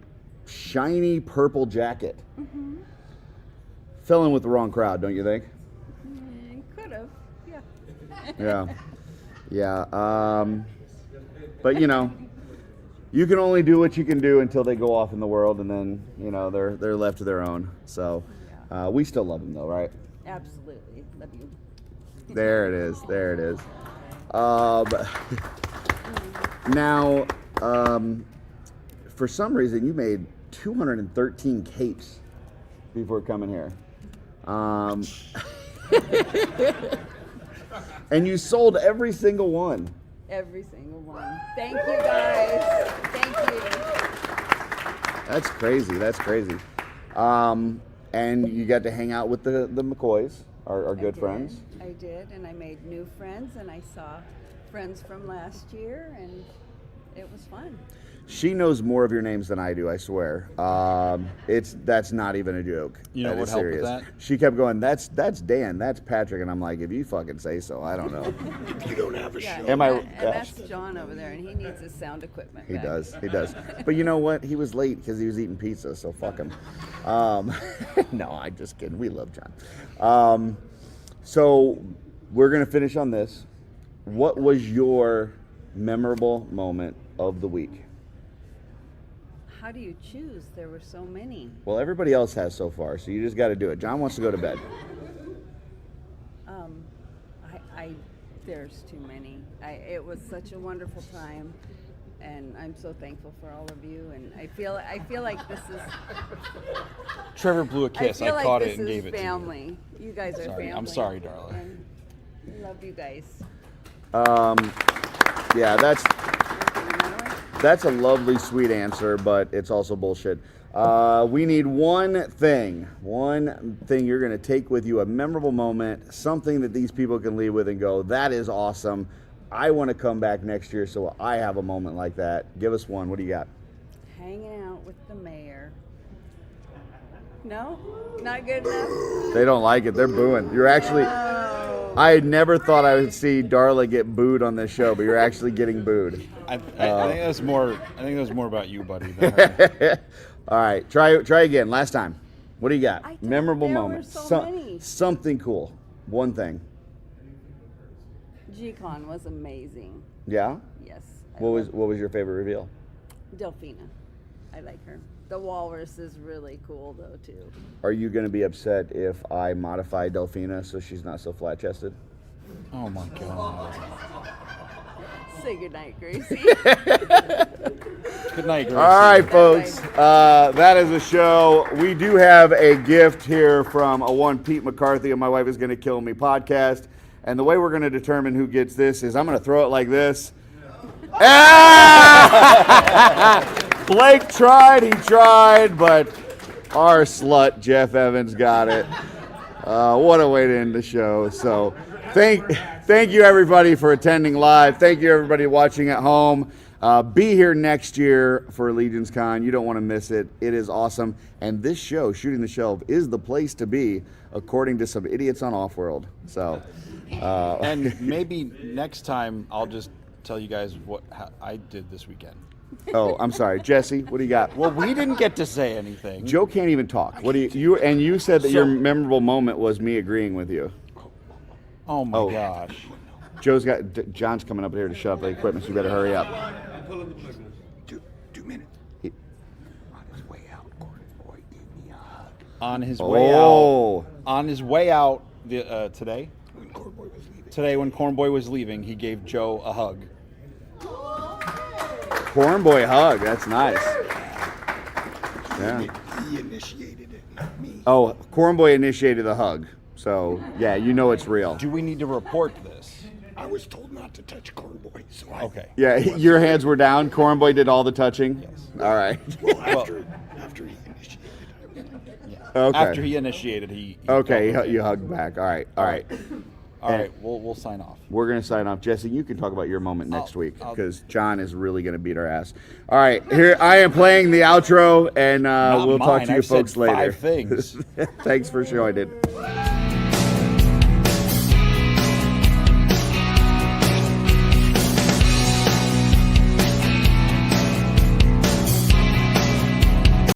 [SPEAKER 2] shiny purple jacket.
[SPEAKER 8] Mm-hmm.
[SPEAKER 2] Fell in with the wrong crowd, don't you think?
[SPEAKER 8] Could have, yeah.
[SPEAKER 2] Yeah. But you can only do what you can do until they go off in the world, and then they're left to their own. So we still love them, though, right?
[SPEAKER 8] Absolutely, love you.
[SPEAKER 2] There it is. Now, for some reason, you made 213 capes before coming here. And you sold every single one.
[SPEAKER 8] Every single one. Thank you, guys. Thank you.
[SPEAKER 2] That's crazy. And you got to hang out with the McCoys, our good friends.
[SPEAKER 8] I did, and I made new friends, and I saw friends from last year, and it was fun.
[SPEAKER 2] She knows more of your names than I do, I swear. That's not even a joke.
[SPEAKER 1] You know
[SPEAKER 2] that
[SPEAKER 1] what
[SPEAKER 2] is
[SPEAKER 1] helped
[SPEAKER 2] serious.
[SPEAKER 1] with that?
[SPEAKER 2] She kept going, that's Dan, that's Patrick, and I'm like, if you fucking say so, I don't know.
[SPEAKER 3] You don't have a show.
[SPEAKER 8] And that's John over there, and he needs his sound equipment.
[SPEAKER 2] He
[SPEAKER 8] back.
[SPEAKER 2] does. But you know what? He was late because he was eating pizza, so fuck him. No, I'm just kidding. We love John. So we're going to finish on this. What was your memorable moment of the week?
[SPEAKER 8] How do you choose? There were so many.
[SPEAKER 2] Well, everybody else has so far, so you just got to do it. John wants to go to bed.
[SPEAKER 8] There's too many. It was such a wonderful time, and I'm so thankful for all of you. And I feel like this is.
[SPEAKER 1] Trevor blew a kiss. I,
[SPEAKER 8] like
[SPEAKER 1] caught
[SPEAKER 8] this
[SPEAKER 1] it and
[SPEAKER 8] is
[SPEAKER 1] gave it
[SPEAKER 8] family.
[SPEAKER 1] to you.
[SPEAKER 8] You guys are
[SPEAKER 1] Sorry,
[SPEAKER 8] family.
[SPEAKER 1] I'm sorry, darling.
[SPEAKER 8] And I love you guys.
[SPEAKER 2] Yeah, that's a lovely, sweet answer, but it's also bullshit. We need one thing you're going to take with you, a memorable moment, something that these people can leave with and go, that is awesome. I want to come back next year so I have a moment like that. Give us one. What do you got?
[SPEAKER 8] Hanging out with the mayor. No? Not good enough?
[SPEAKER 2] They don't like it. They're booing. You're actually... I never thought I would see Darla get booed on this show, but you're actually getting booed.
[SPEAKER 1] I think that's more. I think that was more about you, buddy. Than her.
[SPEAKER 2] All right, try again. Last time. What do you got? Memorable
[SPEAKER 8] there were
[SPEAKER 2] moment.
[SPEAKER 8] so many.
[SPEAKER 2] Something cool. One thing.
[SPEAKER 8] G-Con was amazing.
[SPEAKER 2] Yeah.
[SPEAKER 8] Yes.
[SPEAKER 2] What was your favorite reveal?
[SPEAKER 8] Delphina. I like her. The walrus is really cool though too.
[SPEAKER 2] Are you going to be upset if I modify Delphina so she's not so flat-chested?
[SPEAKER 1] Oh my God.
[SPEAKER 8] Say goodnight, Gracie.
[SPEAKER 1] Good night, Gracie.
[SPEAKER 2] All right, folks. That is the show. We do have a gift here from a one Pete McCarthy and My Wife Is Going to Kill Me podcast. And the way we're going to determine who gets this is I'm going to throw it like this. Blake tried, but our slut, Jeff Evans, got it. What a way to end the show. So thank you, everybody, for attending live. Thank you, everybody watching at home. Be here next year for LegionsCon. You don't want to miss it. It is awesome. And this show, Shooting the Shelve, is the place to be, according to some idiots on OffWorld. So,
[SPEAKER 1] and maybe next time I'll just tell you guys how I did this weekend.
[SPEAKER 2] Oh, I'm sorry, Jesse. What do you got?
[SPEAKER 1] Well, we didn't get to say anything.
[SPEAKER 2] Joe can't even talk. What do you said that your memorable moment was me agreeing with you.
[SPEAKER 1] Oh my gosh.
[SPEAKER 2] John's coming up here to shut up the equipment, so you better hurry up.
[SPEAKER 3] Two minutes.
[SPEAKER 1] On his way out. On his way out today. Today, when Cornboy was leaving, he gave Joe a hug.
[SPEAKER 2] Cornboy hug. That's nice. Yeah.
[SPEAKER 3] He initiated it, not me.
[SPEAKER 2] Oh, Cornboy initiated the hug. So, yeah, you know it's real.
[SPEAKER 1] Do we need to report this?
[SPEAKER 3] I was told not to touch Cornboy, so
[SPEAKER 1] Okay.
[SPEAKER 2] Yeah, your hands were down. Cornboy did all the touching? Yes. All right.
[SPEAKER 3] Well, after he initiated.
[SPEAKER 2] Okay.
[SPEAKER 1] After he initiated, he
[SPEAKER 2] okay, you hugged back. All right.
[SPEAKER 1] All right, we'll sign off.
[SPEAKER 2] We're going to sign off. Jesse, you can talk about your moment next week because John is really going to beat our ass. All right, here I am playing the outro, and we'll talk to you folks later.
[SPEAKER 1] 5 things.
[SPEAKER 2] Thanks for showing it.